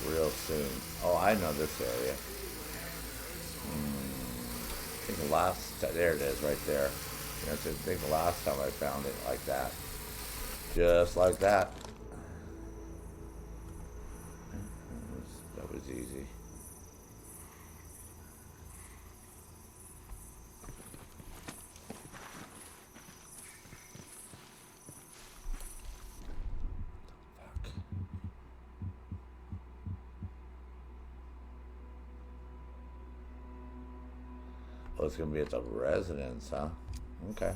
real soon. Oh, I know this area. I think the last... There it is, right there. You know, I think the last time I found it like that. Just like that. That was easy. Fuck. Oh, it's gonna be at the residence, huh? Okay.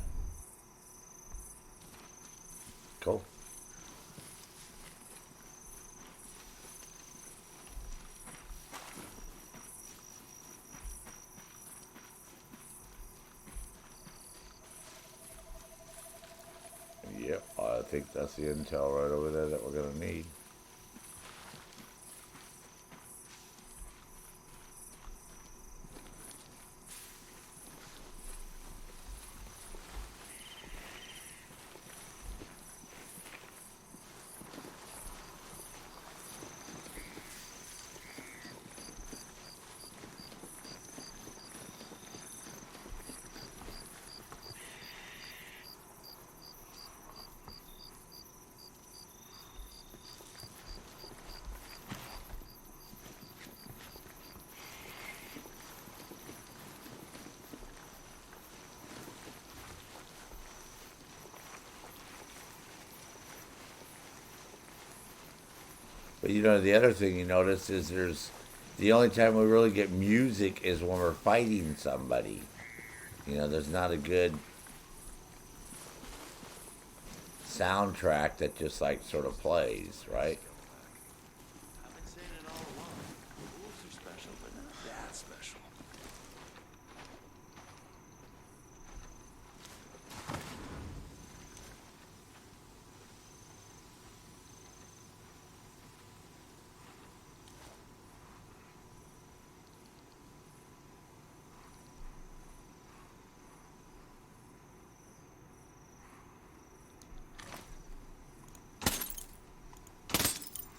Cool. Yep, I think that's the intel right over there that we're gonna need. But you know, the other thing you notice is the only time we really get music is when we're fighting somebody. You know, there's not a good soundtrack that just like sort of plays, right? I've been saying it all along. Wolves are special, but not that special.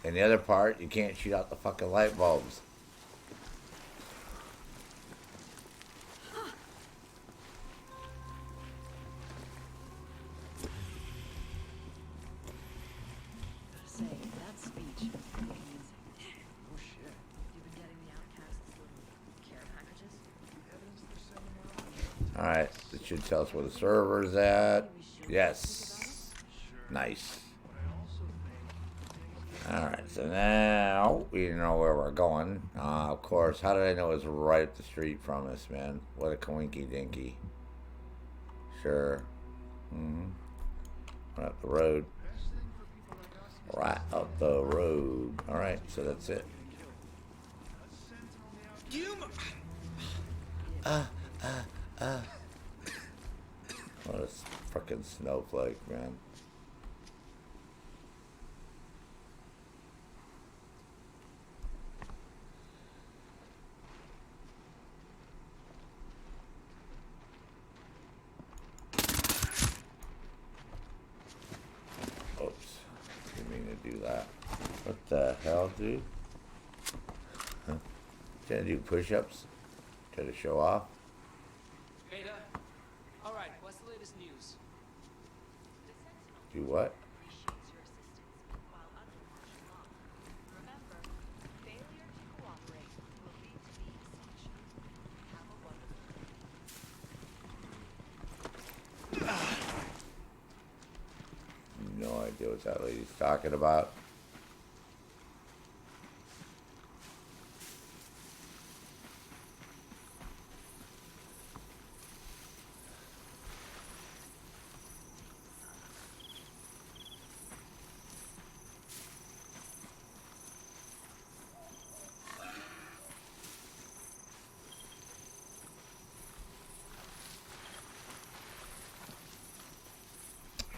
And the other part, you can't shoot out the fucking light bulbs. Say, that speech was amazing. Oh shit. You've been getting the outcasts little care packages? Evidence they're sending out? Alright, it should tell us where the server's at. Yes. Nice. Alright, so now we know where we're going. Of course, how did I know it was right up the street from us, man? What a coinky dinky. Sure. Right up the road. Right up the road. Alright, so that's it. What a frickin' snowflake, man. Oops. Didn't mean to do that. What the hell, dude? Huh? Trying to do push-ups? Did it show off? Beta. All right, what's the latest news? Do what? Appreciates your assistance while under martial law. Remember, failure to cooperate will lead to being sanctioned. Have a wonderful day. No idea what that lady's talking about.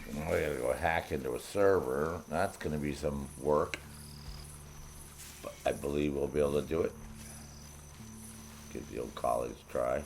We gotta go hack into a server. That's gonna be some work. But I believe we'll be able to do it. Give the old college a try.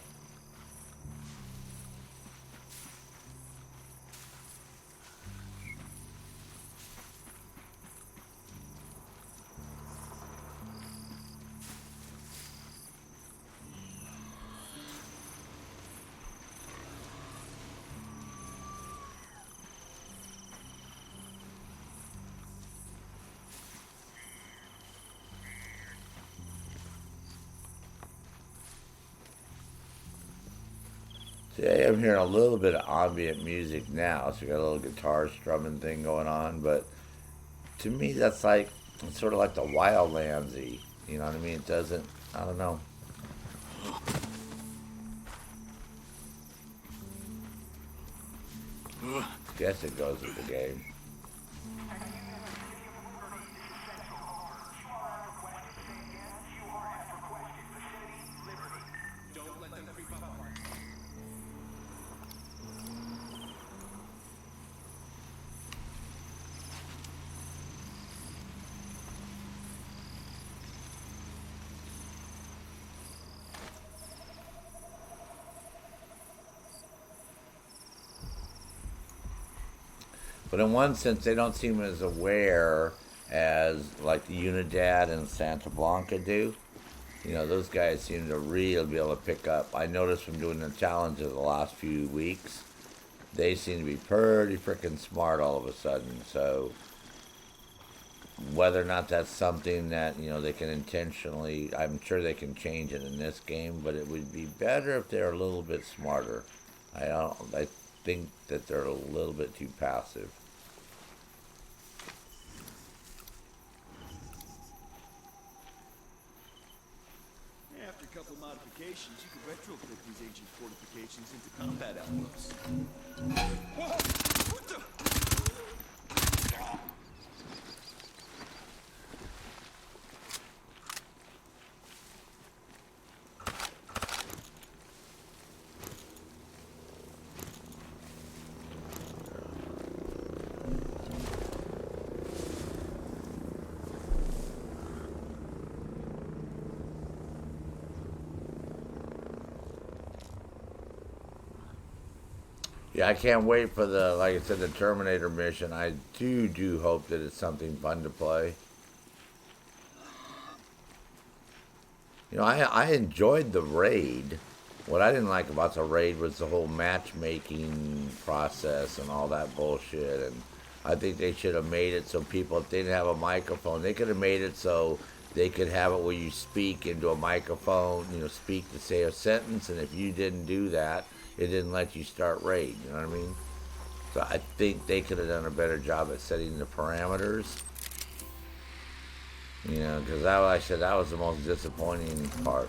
Today I'm hearing a little bit of ambient music now, so we got a little guitar strumming thing going on, but to me that's like, it's sort of like the Wildlands-y, you know what I mean? It doesn't, I don't know. Guess it goes with the game. Don't let them creep up on us. But in one sense, they don't seem as aware as like the Unidad and Santa Blanca do. You know, those guys seem to really be able to pick up. I noticed from doing the challenges the last few weeks, they seem to be pretty freaking smart all of a sudden. So whether or not that's something that, you know, they can intentionally, I'm sure they can change it in this game, but it would be better if they're a little bit smarter. I think that they're a little bit too passive. After a couple of modifications, you can retrofit these ancient fortifications into combat outposts. Whoa! What the? Yeah, I can't wait for the, like I said, the Terminator mission. I do hope that it's something fun to play. You know, I enjoyed the raid. What I didn't like about the raid was the whole matchmaking process and all that bullshit. And I think they should have made it so people, if they didn't have a microphone, they could have made it so they could have it where you speak into a microphone, you know, speak to say a sentence, and if you didn't do that, it didn't let you start raid, you know what I mean? So I think they could have done a better job at setting the parameters. You know, because that, like I said, that was the most disappointing part.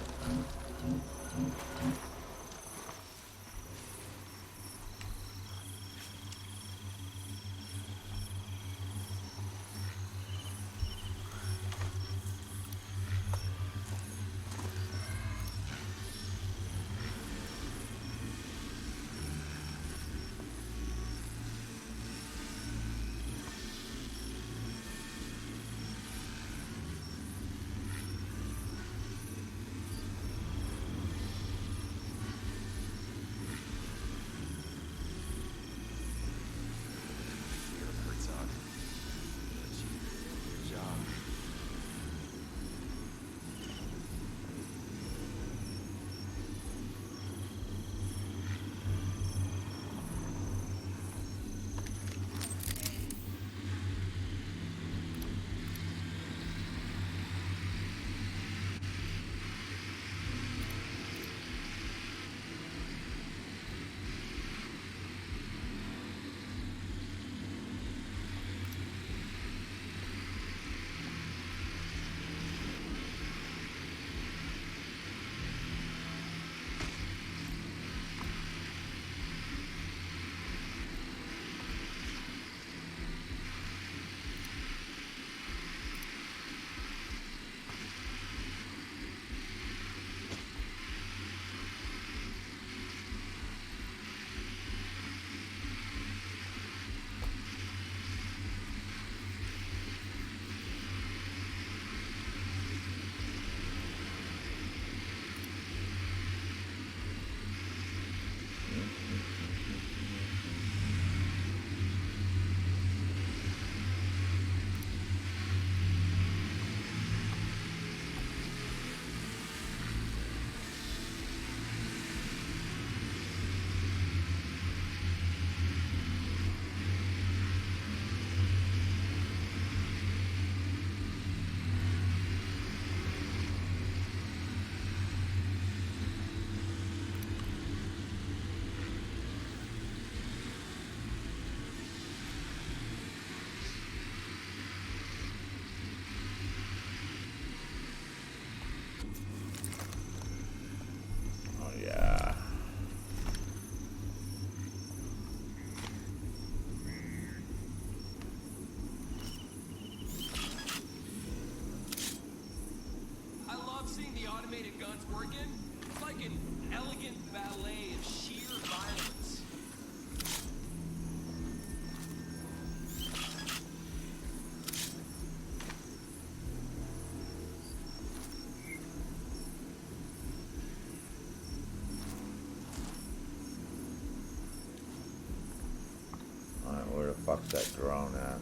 the fuck's that drone at?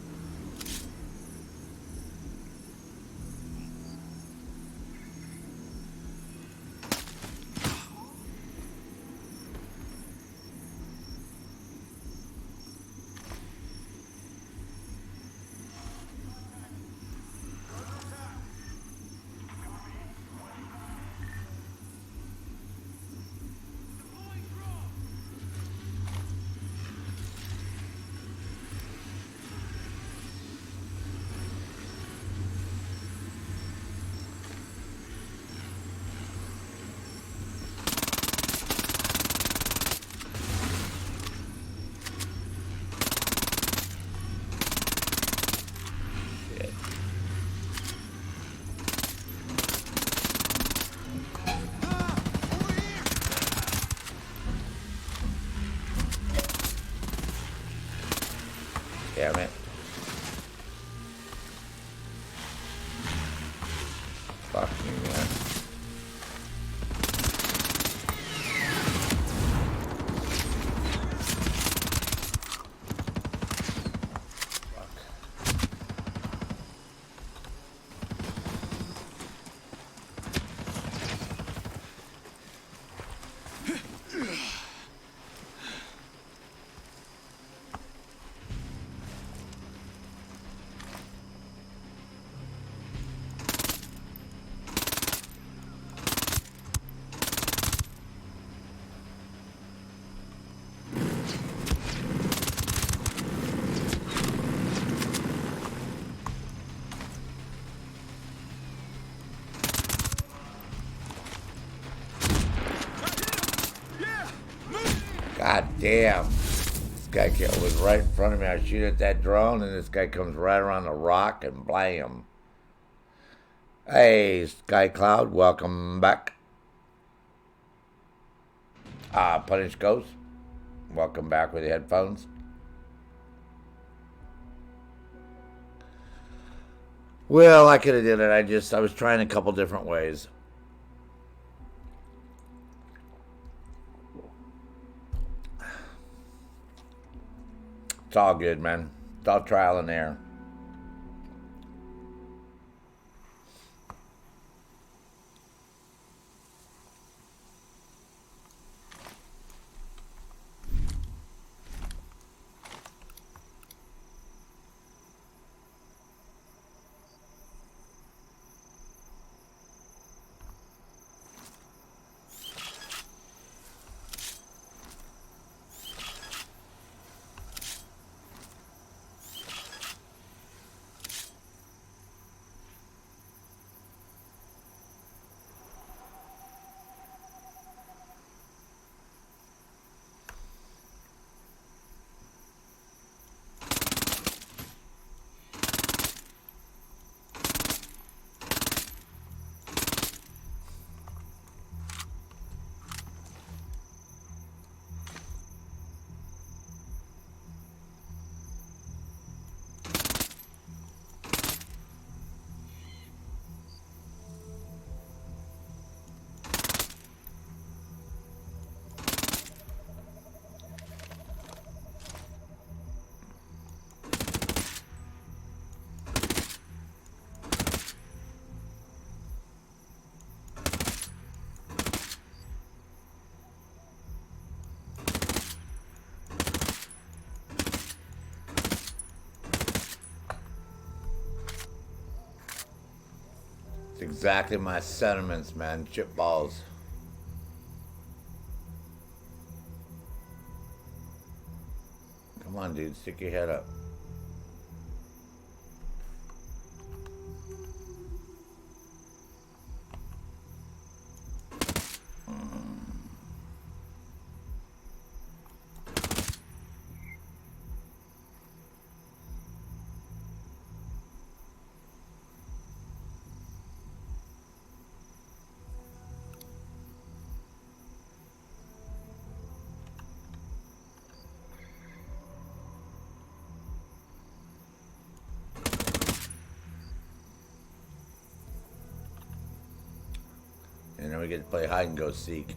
Damn it. Fuck me, man. God damn. This guy was right in front of me. I shoot at that drone and this guy comes right around the rock and blam. Hey, Sky Cloud, welcome back. Punish Ghost, welcome back with the headphones. Well, I could have did it. I was trying a couple different ways. It's all good, man. It's all trial and error. Exactly my sentiments, man. Chip balls. Come on, dude. Stick your head up. And then we get to play hide and go seek.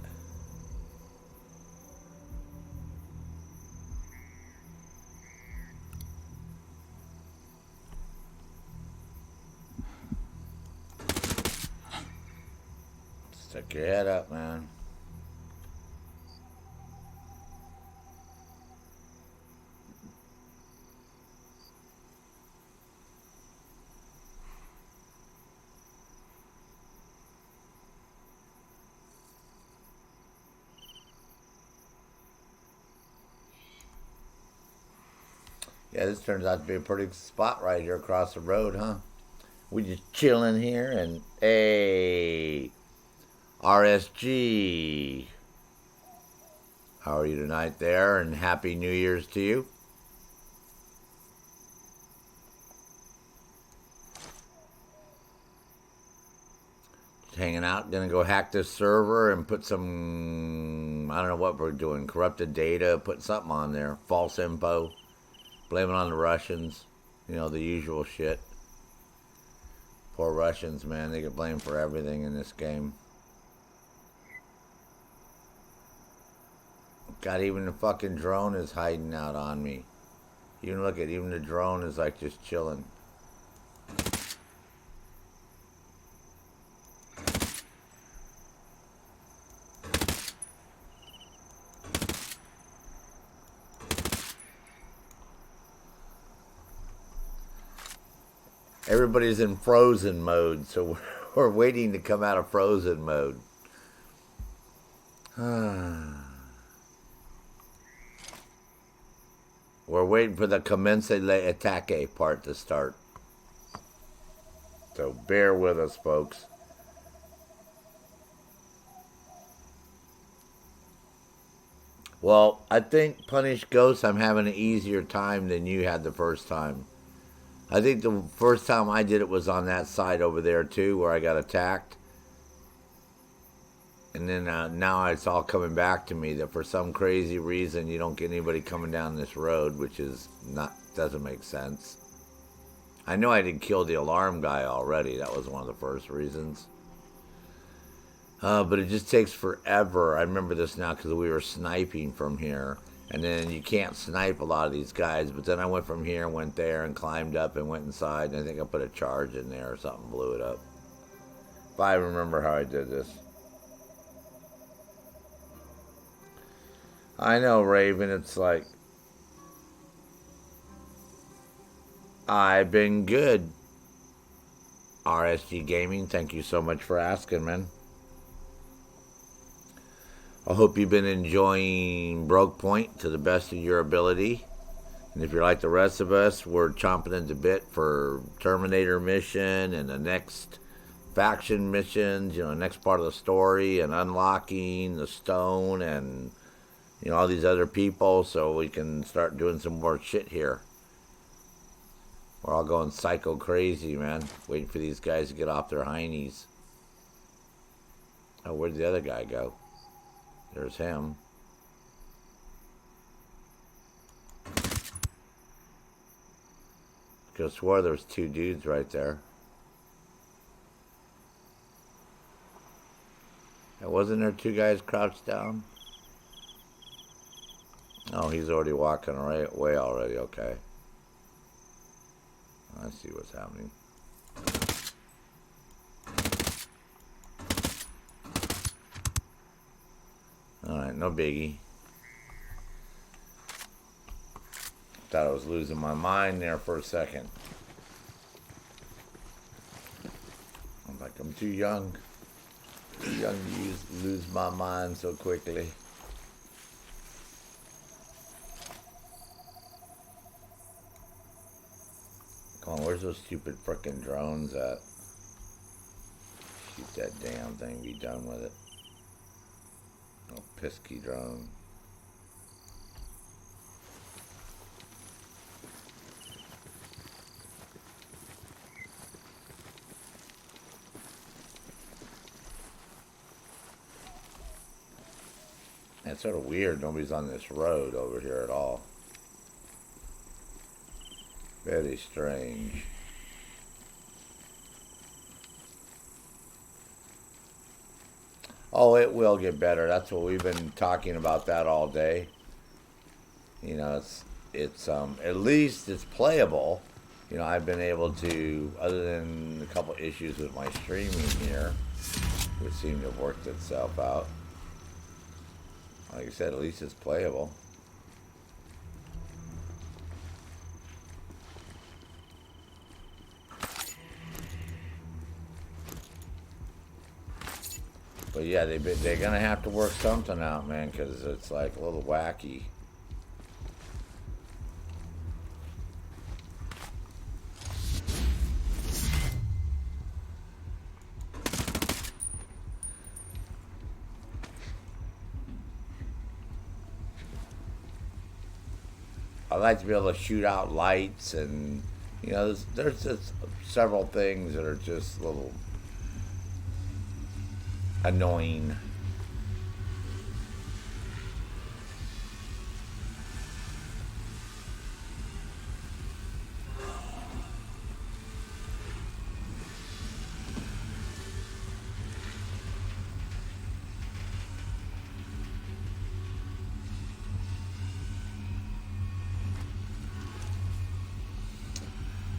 Pick your head up, man. Yeah, this turns out to be a pretty spot right here across the road, huh? We just chilling here and hey, RSG. How are you tonight there? And Happy New Year's to you. Just hanging out. Gonna go hack this server and put some, I don't know what we're doing, corrupted data, put something on there, false info. Blame it on the Russians. You know, the usual shit. Poor Russians, man. They get blamed for everything in this game. God, even the fucking drone is hiding out on me. Even look at, even the drone is like just chilling. Everybody's in frozen mode, so we're waiting to come out of frozen mode. We're waiting for the commence l'attaque part to start. So bear with us, folks. Well, I think Punished Ghost, I'm having an easier time than you had the first time. I think the first time I did it was on that side over there too, where I got attacked. And then now it's all coming back to me that for some crazy reason you don't get anybody coming down this road, which is doesn't make sense. I know I did kill the alarm guy already. That was one of the first reasons. But it just takes forever. I remember this now because we were sniping from here. And then you can't snipe a lot of these guys. But then I went from here and went there and climbed up and went inside. And I think I put a charge in there or something, blew it up. If I remember how I did this. I know, Raven, it's like, I've been good. RSG Gaming, thank you so much for asking, man. I hope you've been enjoying Brokepoint to the best of your ability. And if you're like the rest of us, we're chomping at the bit for Terminator mission and the next faction missions, next part of the story and unlocking the stone and, all these other people so we can start doing some more shit here. We're all going psycho crazy, man. Waiting for these guys to get off their heinies. Oh, where'd the other guy go? There's him. I could have swore there was two dudes right there. And wasn't there two guys crouched down? Oh, he's already walking away already. Okay. I see what's happening. Alright, no biggie. Thought I was losing my mind there for a second. I'm like, I'm too young. Too young to lose my mind so quickly. Come on, where's those stupid frickin' drones at? Shoot that damn thing, be done with it. Oh, pesky drone. It's sort of weird nobody's on this road over here at all. Very strange. Oh, it will get better. That's what we've been talking about that all day. It's at least it's playable. I've been able to, other than a couple issues with my streaming here, would seem to have worked itself out. Like I said, at least it's playable. But yeah, they're gonna have to work something out, man, because it's like a little wacky. I like to be able to shoot out lights, and you know, there's just several things that are just a little annoying.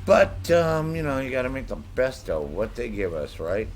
But, you know, you gotta make the best of what they give us, right?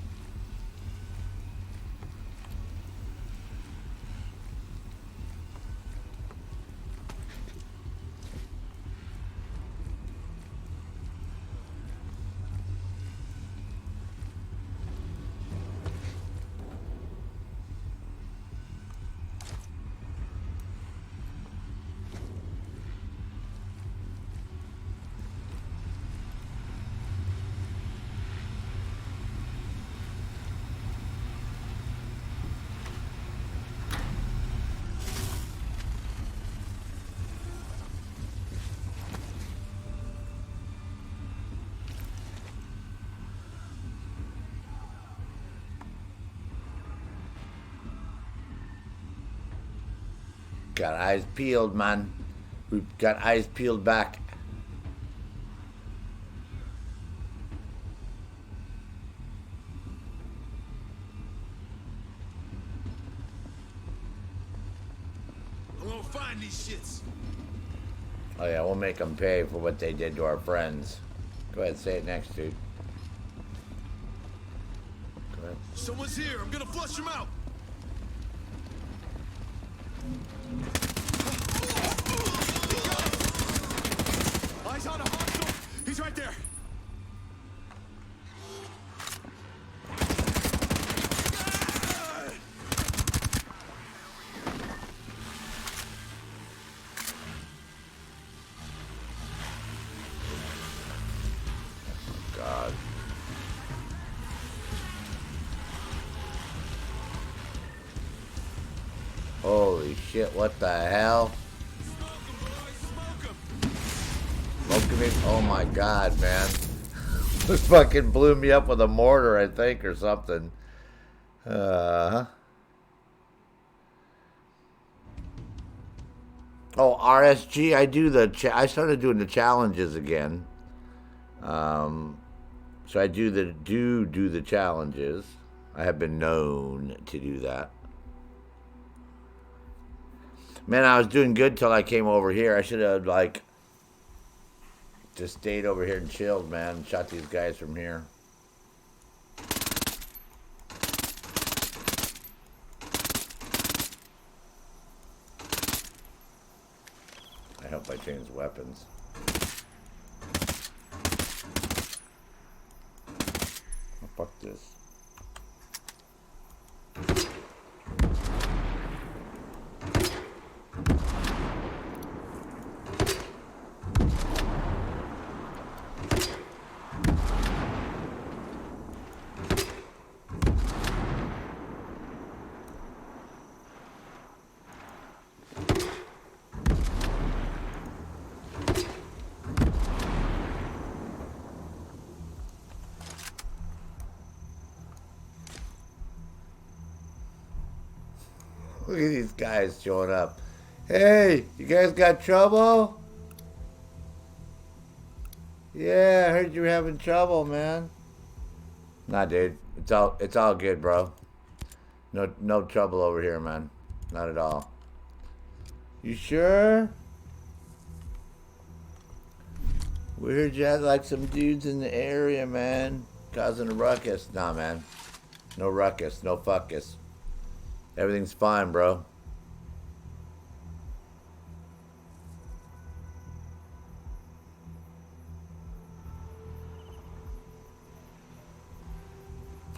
Got eyes peeled, man. We've got eyes peeled back. I'm gonna find these shits. Oh yeah, we'll make them pay for what they did to our friends. Go ahead, say it next, dude. Go ahead. Someone's here. I'm gonna flush them out. Eyes on a hostile. He's right there. God. Holy shit, what the hell? Smoke him. Oh my god, man. This fucking blew me up with a mortar, I think, or something. Oh, RSG, I started doing the challenges again. So I do the challenges. I have been known to do that. Man, I was doing good till I came over here. I should have, like, just stayed over here and chilled, man. And shot these guys from here. I hope I changed weapons. Oh, fuck this. Look at these guys showing up. Hey, you guys got trouble? Yeah, I heard you were having trouble, man. Nah, dude. It's all good, bro. No trouble over here, man. Not at all. You sure? We heard you had like some dudes in the area, man, causing a ruckus. Nah, man. No ruckus. No fuckus. Everything's fine, bro.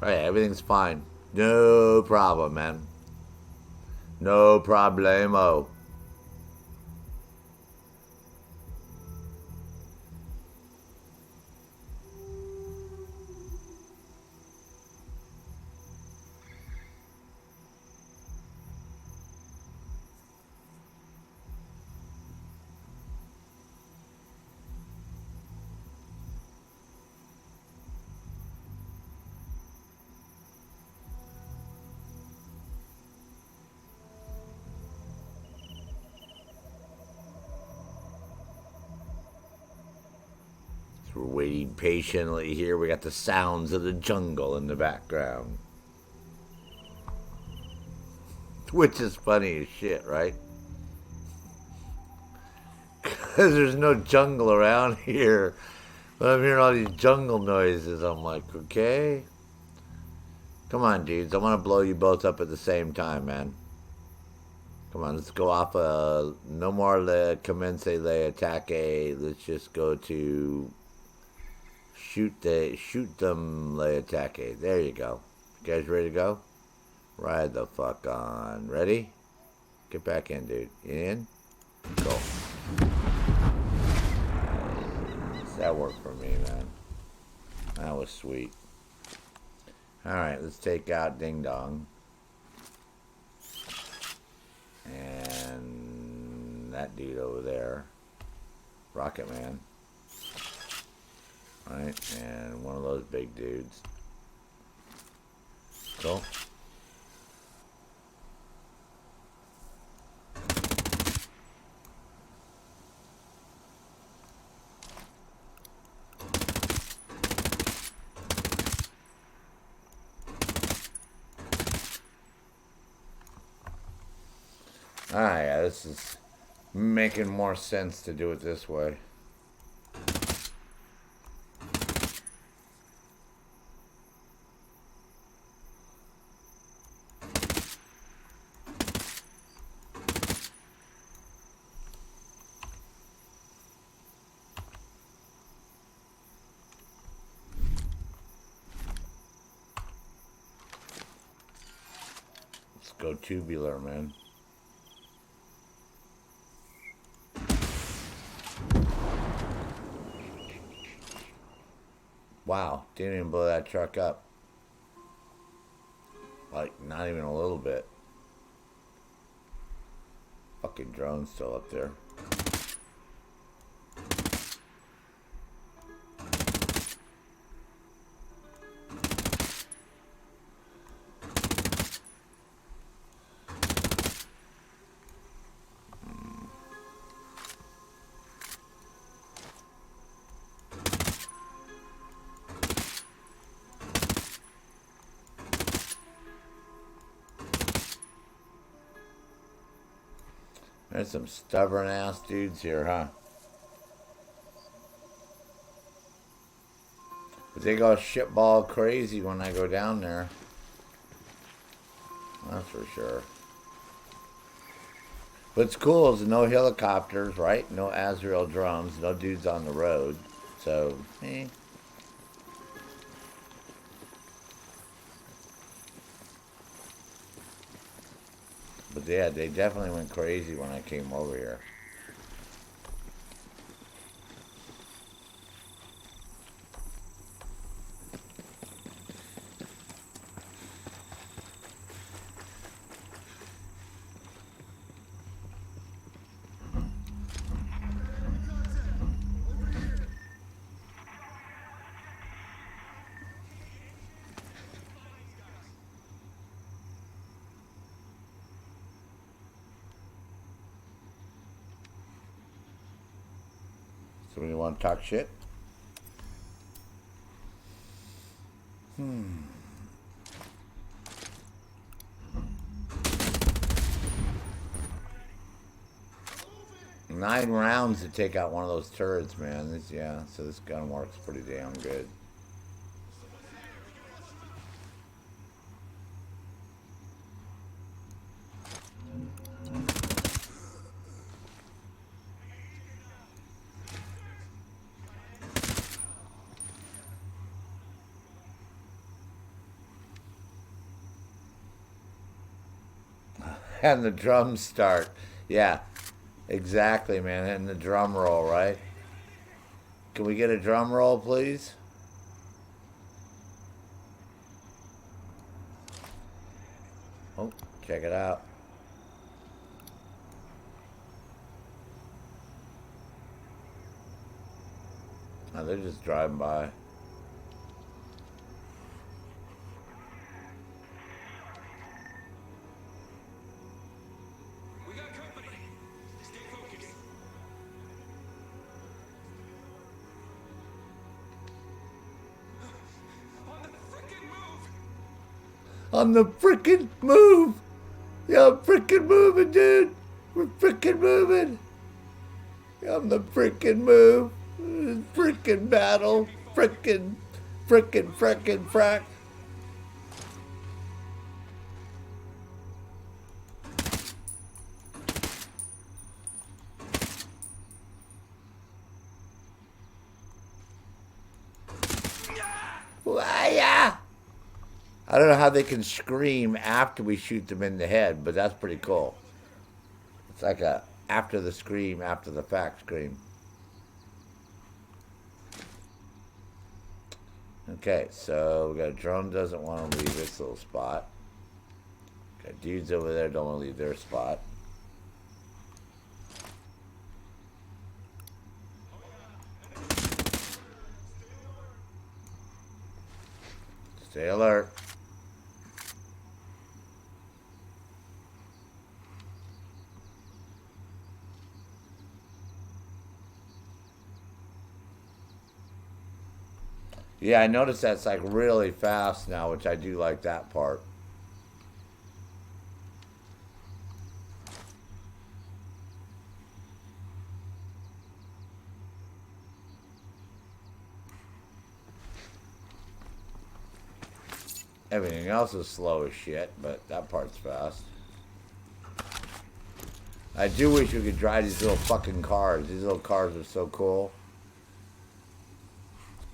Hey, everything's fine. No problem, man. No problemo. We're waiting patiently here. We got the sounds of the jungle in the background. Which is funny as shit, right? Because there's no jungle around here. But I'm hearing all these jungle noises. I'm like, okay. Come on, dudes. I want to blow you both up at the same time, man. Come on, let's go off no more le commence le attaque. Let's just go to shoot them le attaque. There you go. You guys ready to go? Ride the fuck on. Ready? Get back in, dude. You in? Go. Nice. That worked for me, man. That was sweet. Alright, let's take out Ding Dong. And that dude over there. Rocket Man. Right, and one of those big dudes. Cool. Ah, yeah, this is making more sense to do it this way. Let's go tubular, man. Wow, didn't even blow that truck up. Like, not even a little bit. Fucking drone's still up there. There's some stubborn ass dudes here, huh? But they go shitball crazy when I go down there. That's for sure. What's cool is no helicopters, right? No Azrael drums, no dudes on the road. So, eh. But yeah, they definitely went crazy when I came over here. Somebody want to talk shit? Nine rounds to take out one of those turrets, man. This, yeah, so this gun works pretty damn good. And the drums start. Yeah, exactly, man. And the drum roll, right? Can we get a drum roll, please? Oh, check it out. Oh, they're just driving by. We got company. Stay focused. On the frickin' move! Yeah, I'm frickin' moving, dude! We're frickin' moving! On the frickin' move! Frickin' battle! Frickin' frack! Why-ya! I don't know how they can scream after we shoot them in the head, but that's pretty cool. It's like a after the scream, after the fact scream. Okay, so we got a drone doesn't want to leave its little spot. Got dudes over there don't want to leave their spot. Stay alert. Yeah, I noticed that's like really fast now, which I do like that part. Everything else is slow as shit, but that part's fast. I do wish we could drive these little fucking cars. These little cars are so cool.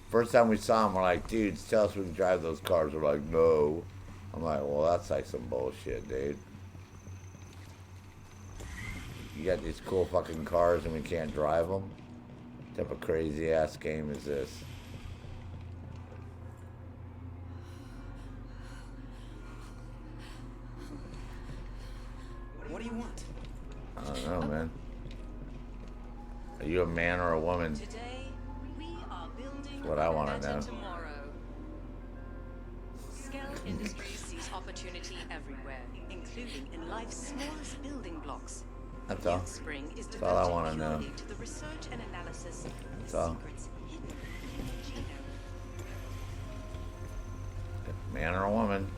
First time we saw them, we're like, dudes, tell us we can drive those cars. We're like, no. I'm like, well, that's like some bullshit, dude. You got these cool fucking cars and we can't drive them? What type of crazy ass game is this? What do you want? I don't know, man. Are you a man or a woman? Today, we are building That's what I want to know. tomorrow. Scale Industries sees opportunity everywhere, including in life's smallest building blocks. That's all. Spring is That's all I want to know. purely to the research and analysis of That's the all. secrets hidden in the genome. Man or a woman?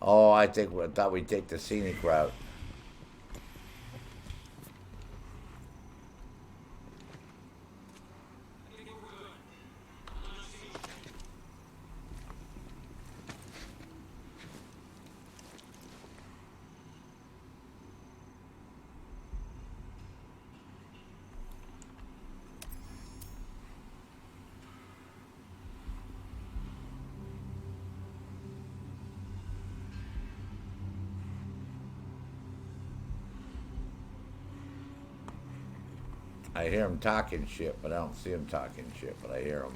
Oh, I thought we'd take the scenic route. I hear him talking shit, but I don't see him talking shit, but I hear him.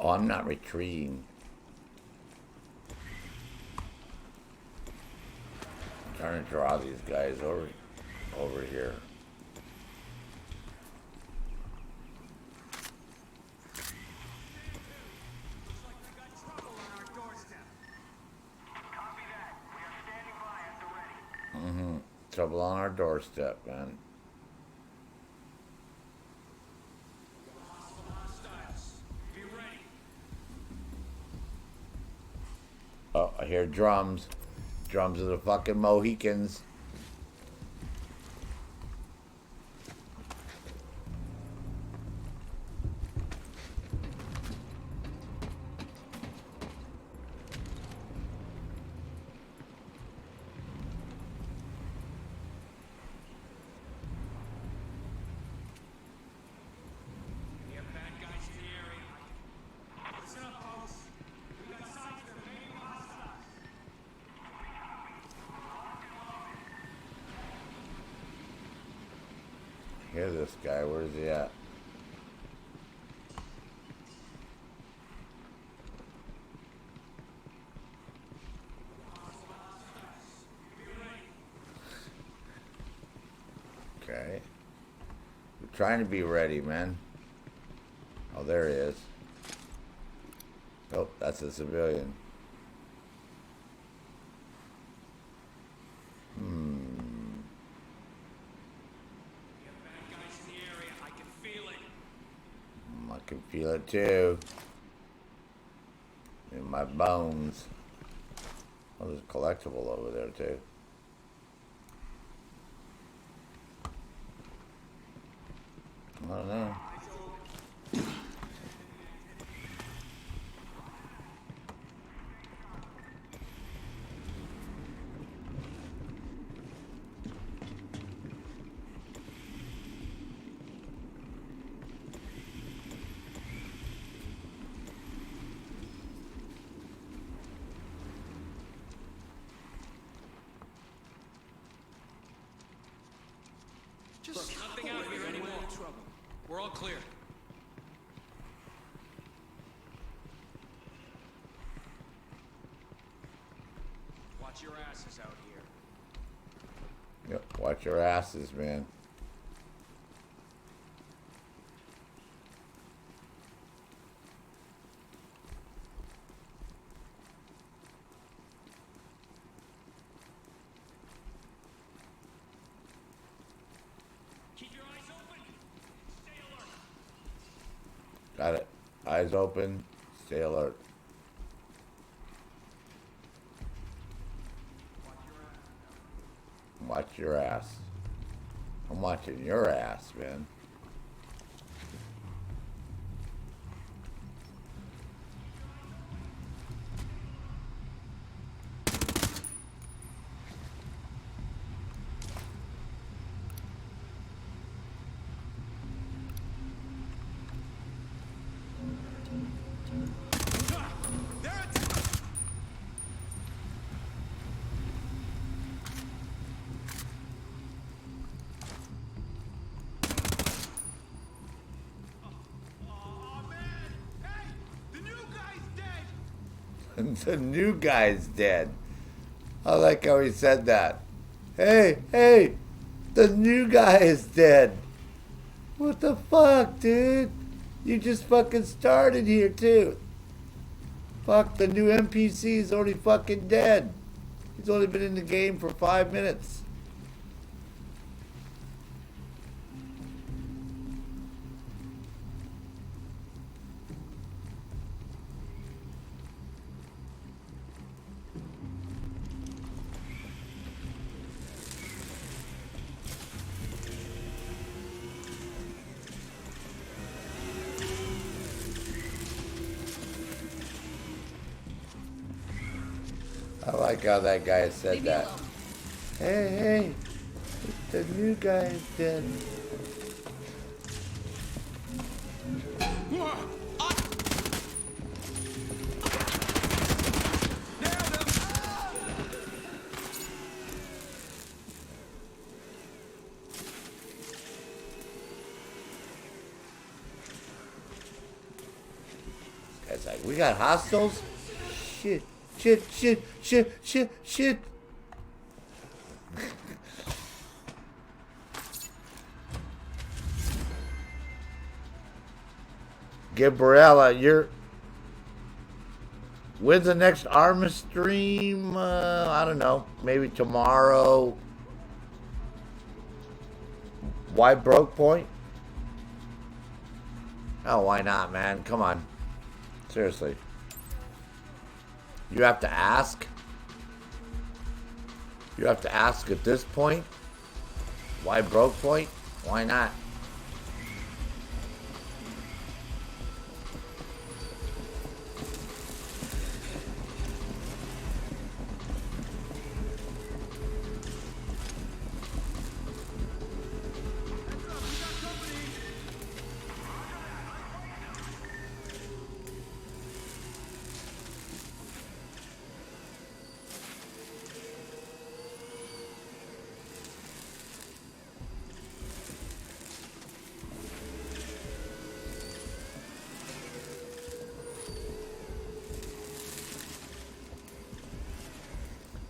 Oh, I'm not retreating. I'm trying to draw these guys over here. Trouble on our doorstep, man. Oh, I hear drums. Drums of the fucking Mohicans. Hear this guy, where's he at? Okay. We're trying to be ready, man. Oh, there he is. Oh, that's a civilian. I can feel it too. In my bones. Oh, there's a collectible over there too. I don't know. Nothing out here anymore. Trouble. We're all clear. Watch your asses out here. Yep, watch your asses, man. Got it. Eyes open. Stay alert. Watch your ass. I'm watching your ass, man. The new guy's dead. I like how he said that. Hey, the new guy is dead. What the fuck, dude? You just fucking started here, too. Fuck, the new NPC's already fucking dead. He's only been in the game for 5 minutes. I like how that guy said that. Hey, the new guy is dead. guy's like, we got hostiles? Shit, shit, shit, shit, shit, shit. Gabriella, when's the next Arma stream? I don't know. Maybe tomorrow. Why Brokepoint? Oh, why not, man? Come on. Seriously. You have to ask? You have to ask at this point? Why Brokepoint? Why not?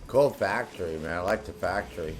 Cool factory, man. I like the factory.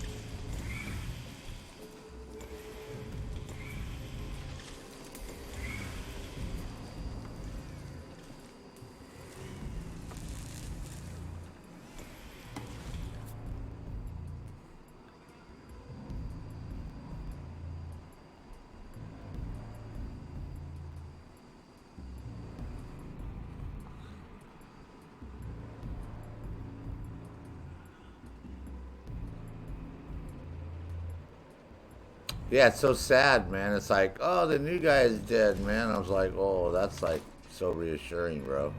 Yeah, it's so sad, man. It's like, oh, the new guy is dead, man. I was like, oh, that's like so reassuring, bro.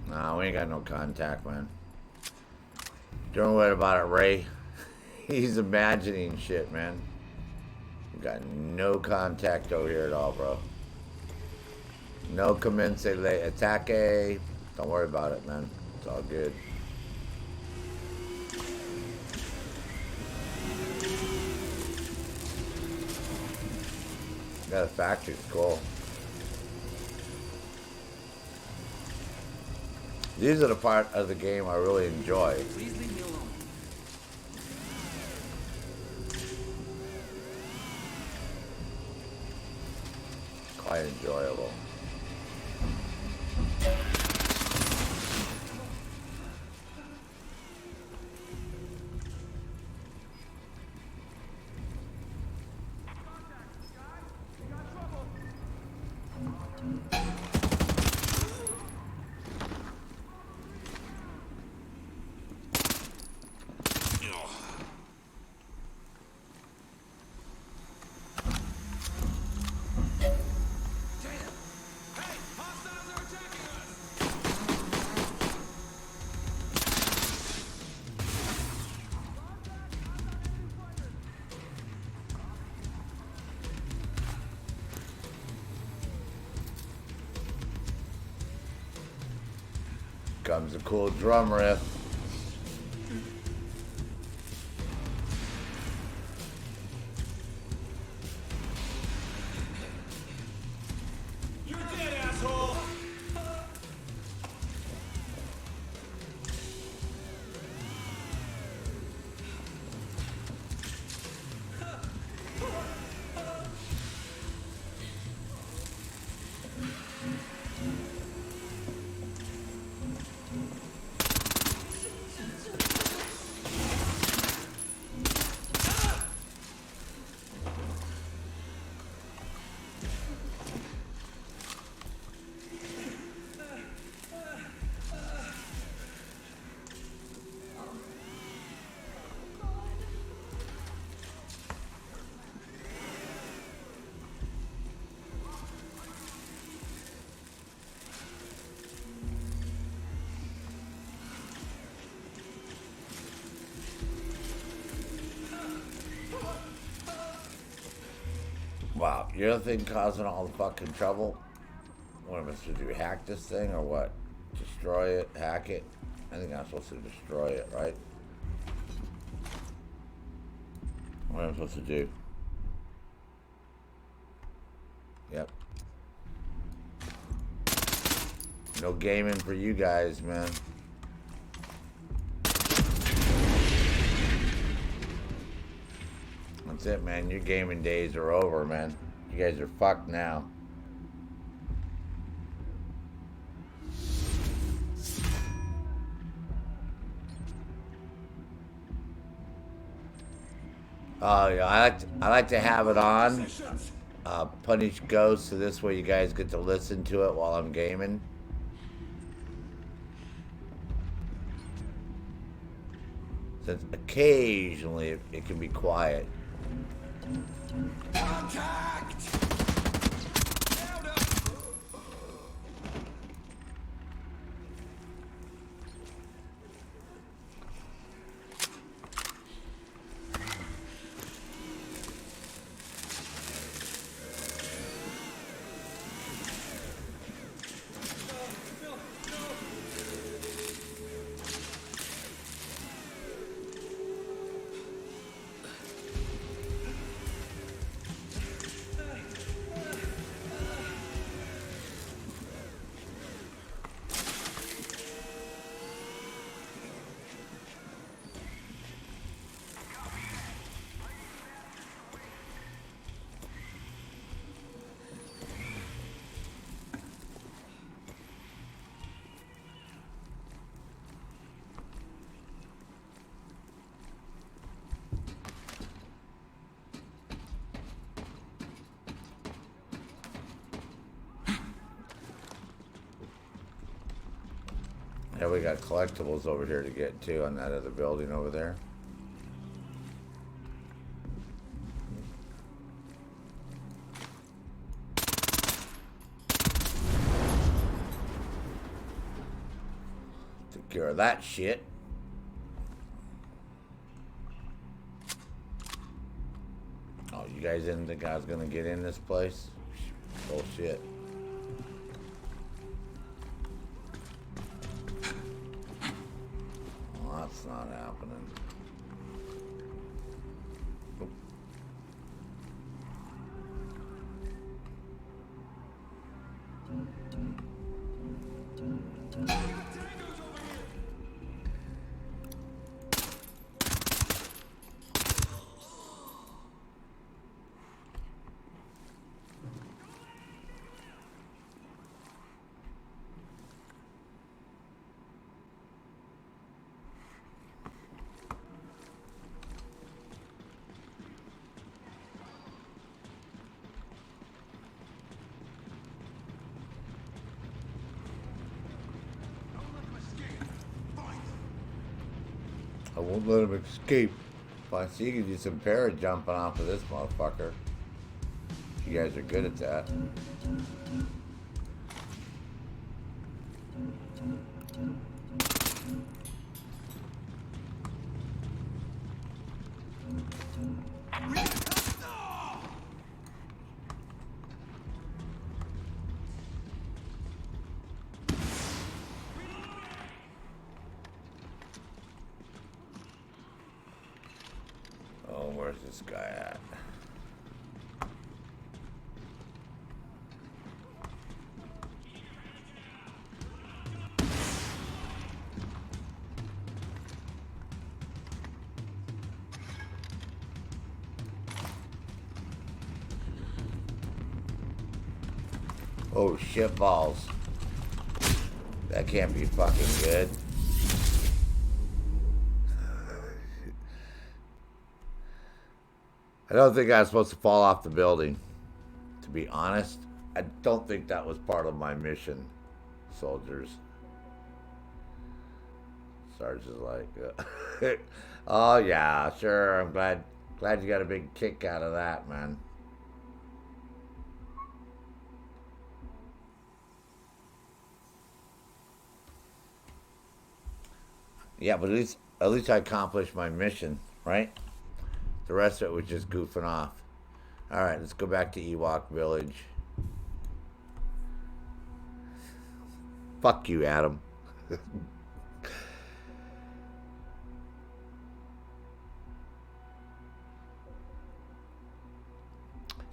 Nah, we ain't got no contact, man. Don't worry about it, Ray. He's imagining shit, man. We got no contact over here at all, bro. No commence le ataque. Don't worry about it, man. It's all good. Yeah, the factory's cool. These are the part of the game I really enjoy. Please leave me alone. Quite enjoyable. Comes a cool drum riff. You're dead, asshole! Wow, you're the thing causing all the fucking trouble? What am I supposed to do? Hack this thing or what? Destroy it? Hack it? I think I'm supposed to destroy it, right? What am I supposed to do? Yep. No gaming for you guys, man. That's it, man. Your gaming days are over, man. You guys are fucked now. Oh yeah, I like to have it on. Punish Ghosts, so this way you guys get to listen to it while I'm gaming. Since occasionally it can be quiet. Contact! Yeah, we got collectibles over here to get to on that other building over there. Took care of that shit. Oh, you guys didn't think I was gonna get in this place? Bullshit. That's not happening. Oop. I won't let him escape. Fine, so you can do some para jumping off of this motherfucker. You guys are good at that. Oh, where's this guy at? Oh, shit balls. That can't be fucking good. I don't think I was supposed to fall off the building. To be honest, I don't think that was part of my mission, soldiers. Sarge is like, oh yeah, sure. I'm glad you got a big kick out of that, man. Yeah, but at least I accomplished my mission, right? The rest of it was just goofing off. All right, let's go back to Ewok Village. Fuck you, Adam.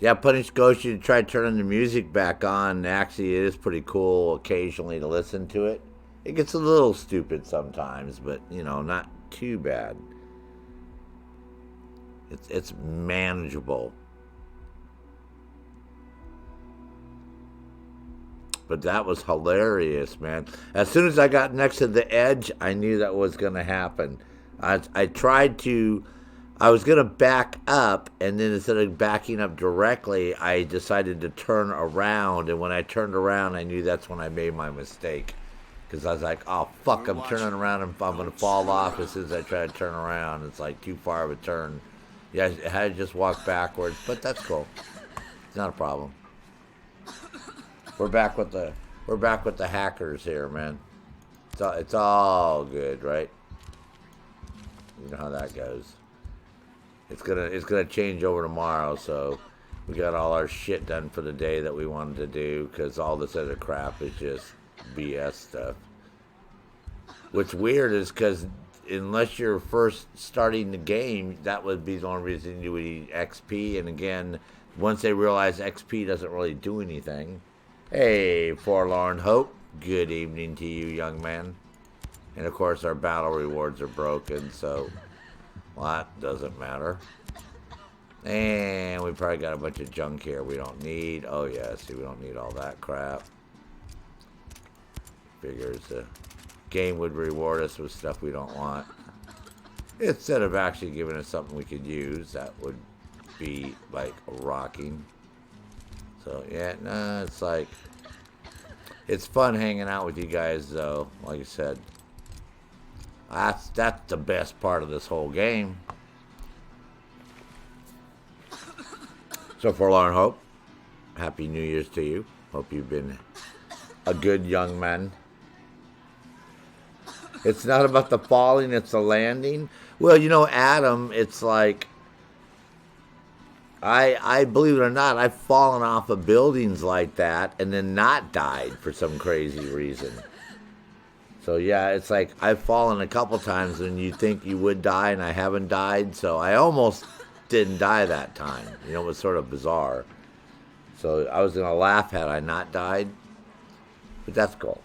Yeah, Punish Ghost, you try turning the music back on. Actually, it is pretty cool occasionally to listen to it. It gets a little stupid sometimes, but, you know, not too bad. It's manageable. But that was hilarious, man. As soon as I got next to the edge, I knew that was going to happen. I was going to back up, and then instead of backing up directly, I decided to turn around. And when I turned around, I knew that's when I made my mistake. Because I was like, oh, fuck, I'm turning around and I'm going to fall off as soon as I try to turn around. It's like too far of a turn. Yeah, I had to just walk backwards, but that's cool. It's not a problem. We're back with the hackers here, man. It's all good, right? You know how that goes. It's gonna change over tomorrow, so we got all our shit done for the day that we wanted to do, because all this other crap is just BS stuff. What's weird is because unless you're first starting the game, that would be the only reason you would need XP. And again, once they realize XP doesn't really do anything. Hey, Forlorn Hope. Good evening to you, young man. And of course, our battle rewards are broken, so well, that doesn't matter. And we probably got a bunch of junk here we don't need. Oh yeah, see, we don't need all that crap. Figures the game would reward us with stuff we don't want. Instead of actually giving us something we could use, that would be like rocking. So yeah, no, it's like, it's fun hanging out with you guys though, like I said. That's the best part of this whole game. So Forlorn Hope, Happy New Year's to you. Hope you've been a good young man. It's not about the falling, it's the landing. Well, you know, Adam, it's like, I believe it or not, I've fallen off of buildings like that and then not died for some crazy reason. So yeah, it's like I've fallen a couple times when you think you would die and I haven't died. So I almost didn't die that time. You know, it was sort of bizarre. So I was going to laugh had I not died. But that's cool.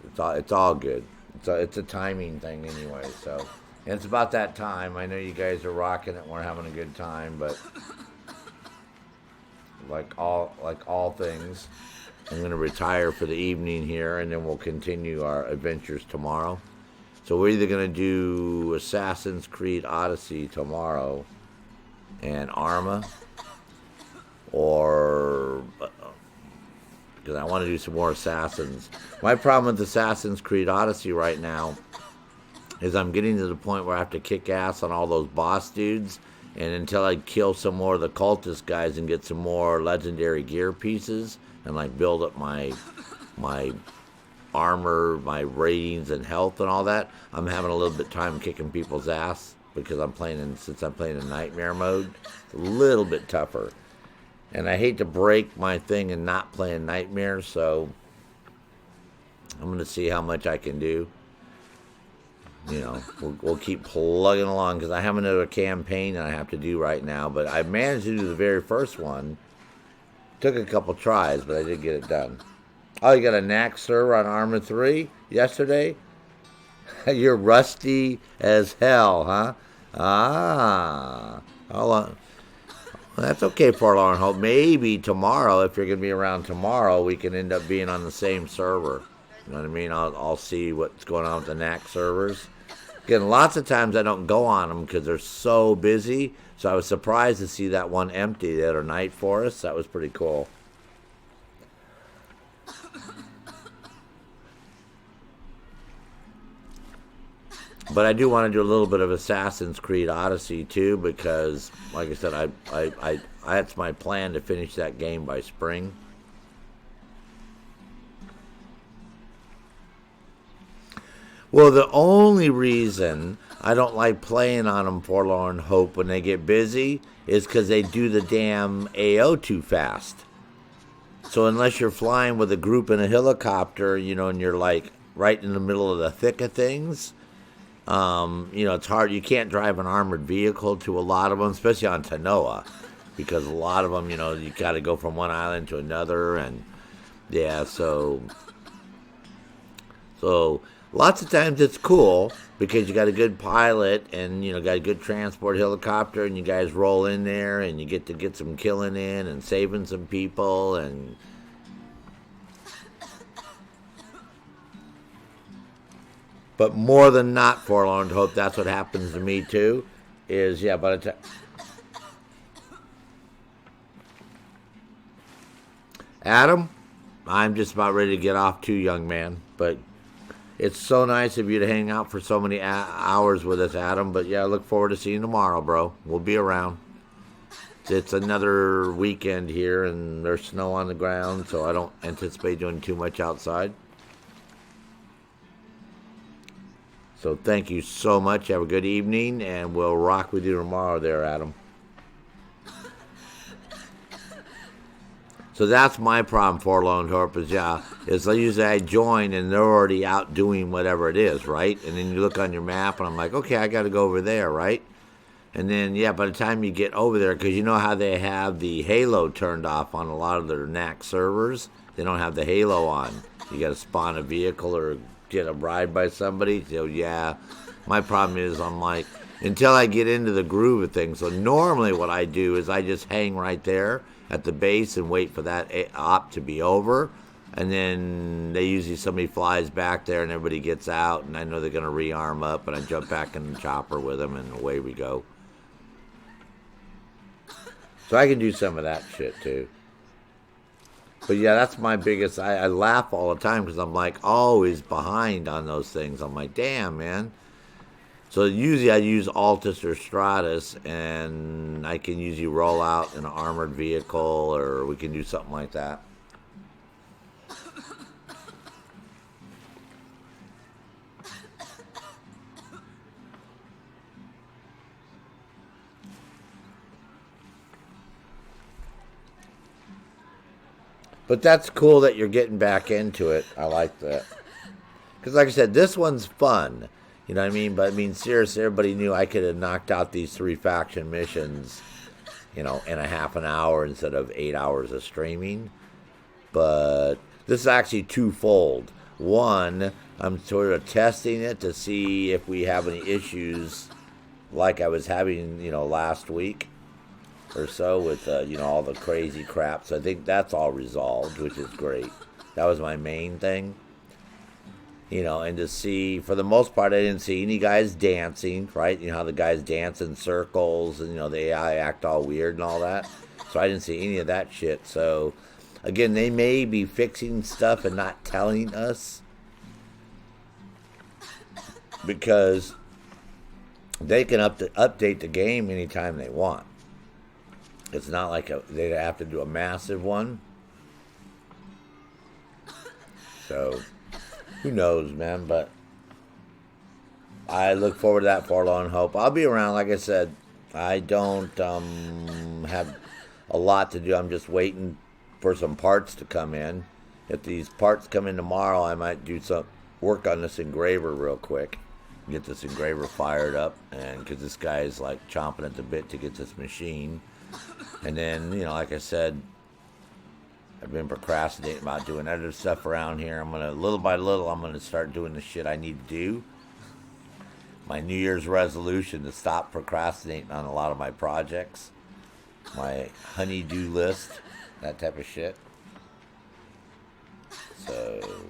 It's all good. It's a timing thing anyway. So, and it's about that time. I know you guys are rocking it. We're having a good time, but like all things, I'm going to retire for the evening here, and then we'll continue our adventures tomorrow. So we're either going to do Assassin's Creed Odyssey tomorrow and Arma, or because I want to do some more Assassins. My problem with Assassin's Creed Odyssey right now is I'm getting to the point where I have to kick ass on all those boss dudes, and until I kill some more of the cultist guys and get some more legendary gear pieces and like build up my armor, my ratings and health and all that, I'm having a little bit of time kicking people's ass because since I'm playing in nightmare mode, it's a little bit tougher. And I hate to break my thing and not playing nightmare, so I'm going to see how much I can do. You know, we'll keep plugging along because I have another campaign that I have to do right now, but I managed to do the very first one. Took a couple tries, but I did get it done. Oh, you got a knack server on Arma 3 yesterday? You're rusty as hell, huh? Ah. Hold on. Well, that's okay, Forlorn Hope. Maybe tomorrow, if you're going to be around tomorrow, we can end up being on the same server. You know what I mean? I'll see what's going on with the knack servers. Again, lots of times I don't go on them because they're so busy. So I was surprised to see that one empty the other night for us. That was pretty cool. But I do want to do a little bit of Assassin's Creed Odyssey too, because, like I said, that's my plan to finish that game by spring. Well, the only reason I don't like playing on them, Forlorn Hope, when they get busy is because they do the damn AO too fast. So unless you're flying with a group in a helicopter, you know, and you're like right in the middle of the thick of things, you know, it's hard. You can't drive an armored vehicle to a lot of them, especially on Tanoa. because a lot of them, you know, you got to go from one island to another, and yeah, so lots of times it's cool because you got a good pilot and, you know, got a good transport helicopter, and you guys roll in there and you get to get some killing in and saving some people. And but more than not, Forlorn Hope, that's what happens to me too, is, yeah, by the time Adam, I'm just about ready to get off too, young man, but it's so nice of you to hang out for so many hours with us, Adam. But yeah, I look forward to seeing you tomorrow, bro. We'll be around. It's another weekend here, and there's snow on the ground, so I don't anticipate doing too much outside. So thank you so much. Have a good evening, and we'll rock with you tomorrow there, Adam. So that's my problem, Forlorn Hope, is usually I join and they're already out doing whatever it is, right? And then you look on your map and I'm like, okay, I got to go over there, right? And then, yeah, by the time you get over there, because you know how they have the halo turned off on a lot of their NAC servers? They don't have the halo on. You got to spawn a vehicle or get a ride by somebody. So, yeah, my problem is I'm like, until I get into the groove of things. So normally what I do is I just hang right there at the base and wait for that op to be over, and then somebody flies back there and everybody gets out, and I know they're going to rearm up, and I jump back in the chopper with them, and away we go. So I can do some of that shit too. But yeah, that's my biggest, I laugh all the time because I'm like always behind on those things. I'm like, damn, man. So usually I use Altus or Stratus, and I can usually roll out in an armored vehicle, or we can do something like that. But that's cool that you're getting back into it. I like that. Because like I said, this one's fun. You know what I mean? But I mean, seriously, everybody knew I could have knocked out these 3 faction missions, you know, in a half an hour instead of 8 hours of streaming. But this is actually twofold. One, I'm sort of testing it to see if we have any issues like I was having, you know, last week or so with, you know, all the crazy crap. So I think that's all resolved, which is great. That was my main thing. You know, and to see, for the most part, I didn't see any guys dancing, right? You know how the guys dance in circles and, you know, the AI act all weird and all that. So I didn't see any of that shit. So, again, they may be fixing stuff and not telling us because they can update the game anytime they want. It's not like they have to do a massive one. So who knows, man, but I look forward to that Forlorn Hope. I'll be around, like I said. I don't have a lot to do. I'm just waiting for some parts to come in. If these parts come in tomorrow, I might do some work on this engraver real quick. Get this engraver fired up, and because this guy is like chomping at the bit to get this machine. And then, you know, like I said, I've been procrastinating about doing other stuff around here. I'm gonna, little by little, I'm gonna start doing the shit I need to do. My New Year's resolution to stop procrastinating on a lot of my projects. My honey-do list, that type of shit. So,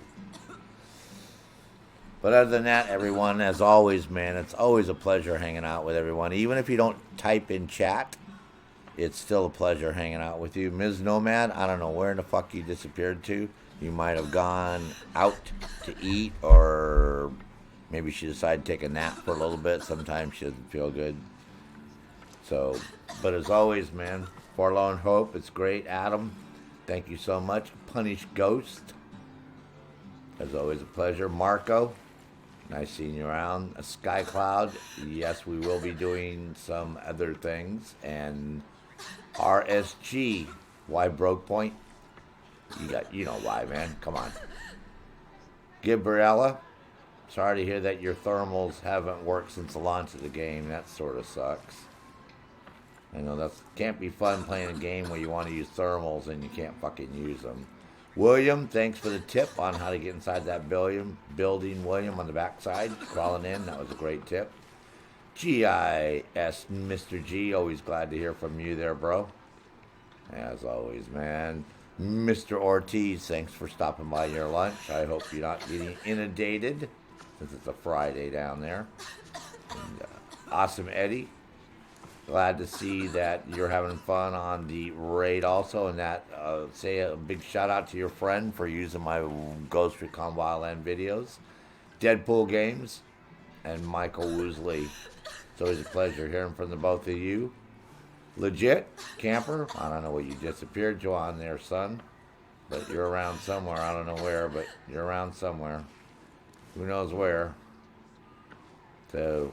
but other than that, everyone, as always, man, it's always a pleasure hanging out with everyone. Even if you don't type in chat, it's still a pleasure hanging out with you. Ms. Nomad, I don't know where in the fuck you disappeared to. You might have gone out to eat, or maybe she decided to take a nap for a little bit. Sometimes she doesn't feel good. So, but as always, man, Forlorn Hope, it's great. Adam, thank you so much. Punish Ghost, as always, a pleasure. Marco, nice seeing you around. Sky Cloud, yes, we will be doing some other things. And RSG, why Brokepoint? You know why, man. Come on. Gabriella, sorry to hear that your thermals haven't worked since the launch of the game. That sort of sucks. I know that can't be fun playing a game where you want to use thermals and you can't fucking use them. William, thanks for the tip on how to get inside that building, William, on the backside, crawling in. That was a great tip. GIS, Mr. G, always glad to hear from you there, bro. As always, man. Mr. Ortiz, thanks for stopping by your lunch. I hope you're not getting inundated, since it's a Friday down there. And, Awesome Eddie, glad to see that you're having fun on the raid also, and that say a big shout out to your friend for using my Ghost Recon Wildland videos. Deadpool Games and Michael Woosley. It's always a pleasure hearing from the both of you. Legit Camper, I don't know where you disappeared, Joanne there, son, but you're around somewhere. I don't know where, but you're around somewhere. Who knows where? So,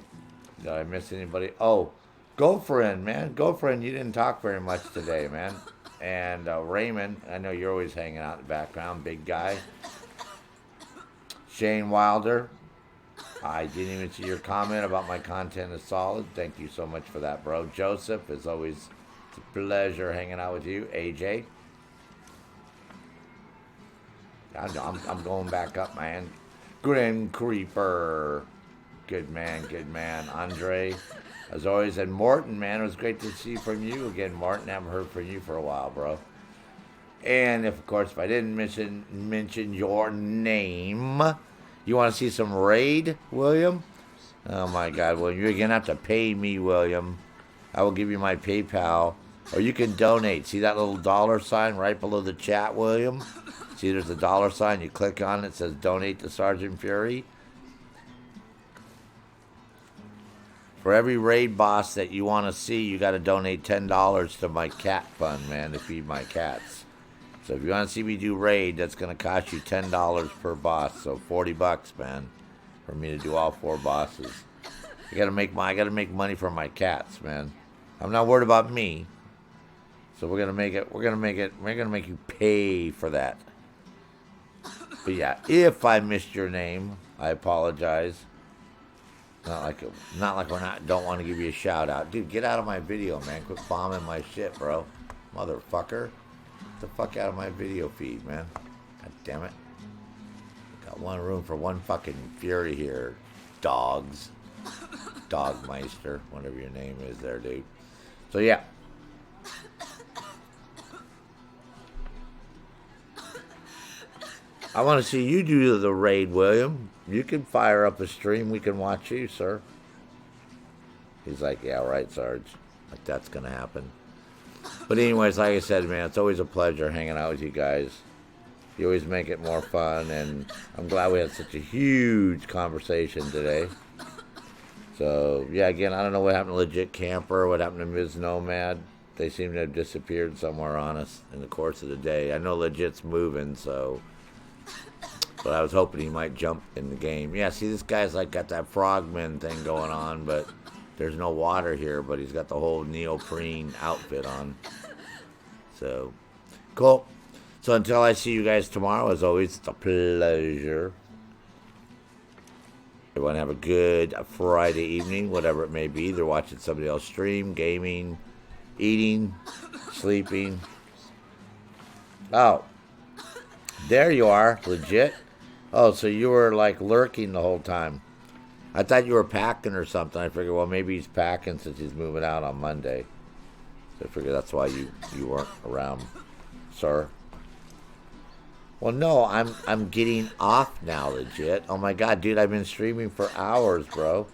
did I miss anybody? Oh, GoFriend, man. GoFriend, you didn't talk very much today, man. And Raymond, I know you're always hanging out in the background, big guy. Shane Wilder, I didn't even see your comment about my content is solid. Thank you so much for that, bro. Joseph, as always, it's a pleasure hanging out with you. AJ. I'm going back up, man. Grim Creeper. Good man, good man. Andre, as always. And Morton, man, it was great to see from you again, Morton. I haven't heard from you for a while, bro. And, of course, if I didn't mention your name, you want to see some raid, William? Oh, my God, William. You're going to have to pay me, William. I will give you my PayPal. Or you can donate. See that little dollar sign right below the chat, William? See, there's a dollar sign. You click on it. It says donate to Sergeant Fury. For every raid boss that you want to see, you got to donate $10 to my cat fund, man, to feed my cats. So if you want to see me do raid, that's going to cost you $10 per boss. So $40, man, for me to do all 4 bosses. I got to make money for my cats, man. I'm not worried about me. So we're going to make you pay for that. But yeah, if I missed your name, I apologize. Not like don't want to give you a shout out. Dude, get out of my video, man. Quit bombing my shit, bro. Motherfucker. Get the fuck out of my video feed, man. God damn it. Got one room for one fucking Fury here. Dogs. Dogmeister. Whatever your name is there, dude. So, yeah. I want to see you do the raid, William. You can fire up a stream. We can watch you, sir. He's like, yeah, right, Sarge. Like, that's going to happen. But anyways, like I said, man, it's always a pleasure hanging out with you guys. You always make it more fun, and I'm glad we had such a huge conversation today. So, yeah, again, I don't know what happened to Legit Camper, what happened to Ms. Nomad. They seem to have disappeared somewhere on us in the course of the day. I know Legit's moving, so... But I was hoping he might jump in the game. Yeah, see, this guy's like got that frogman thing going on, but there's no water here, but he's got the whole neoprene outfit on. So, cool. So until I see you guys tomorrow, as always, it's a pleasure. Everyone have a good Friday evening, whatever it may be. They're watching somebody else stream, gaming, eating, sleeping. Oh, there you are, legit. Oh, so you were like lurking the whole time. I thought you were packing or something. I figured, well, maybe he's packing since he's moving out on Monday. So I figured that's why you weren't around, sir. Well, no, I'm getting off now, legit. Oh my God, dude, I've been streaming for hours, bro.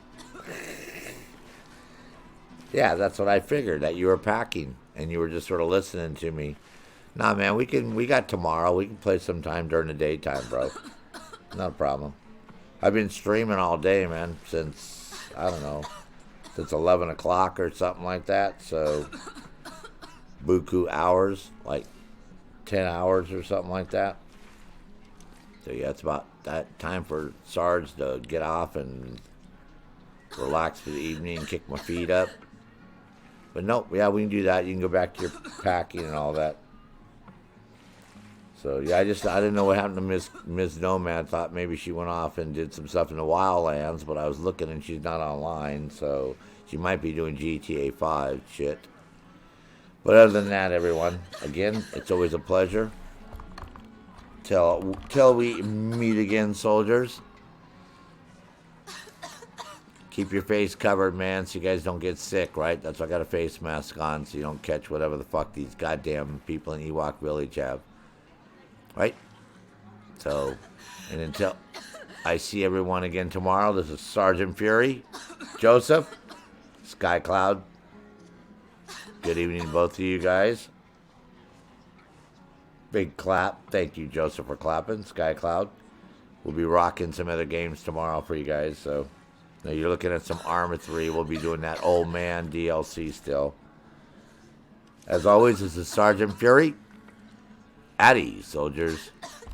Yeah, that's what I figured, that you were packing and you were just sort of listening to me. Nah, man, we got tomorrow. We can play sometime during the daytime, bro. Not a problem. I've been streaming all day, man, since, I don't know, since 11 o'clock or something like that. So, buku hours, like 10 hours or something like that. So, yeah, it's about that time for Sarge to get off and relax for the evening and kick my feet up. But nope, yeah, we can do that. You can go back to your packing and all that. So, yeah, I didn't know what happened to Miss Nomad. Thought maybe she went off and did some stuff in the Wildlands, but I was looking and she's not online, so she might be doing GTA 5 shit. But other than that, everyone, again, it's always a pleasure. Till we meet again, soldiers. Keep your face covered, man, so you guys don't get sick, right? That's why I got a face mask on, so you don't catch whatever the fuck these goddamn people in Ewok Village have. Right? So, and until I see everyone again tomorrow, this is Sergeant Fury, Joseph, Sky Cloud. Good evening to both of you guys. Big clap. Thank you, Joseph, for clapping. Sky Cloud. We'll be rocking some other games tomorrow for you guys, so... Now you're looking at some Armor 3. We'll be doing that Old Man DLC still. As always, this is Sergeant Fury. At ease, soldiers.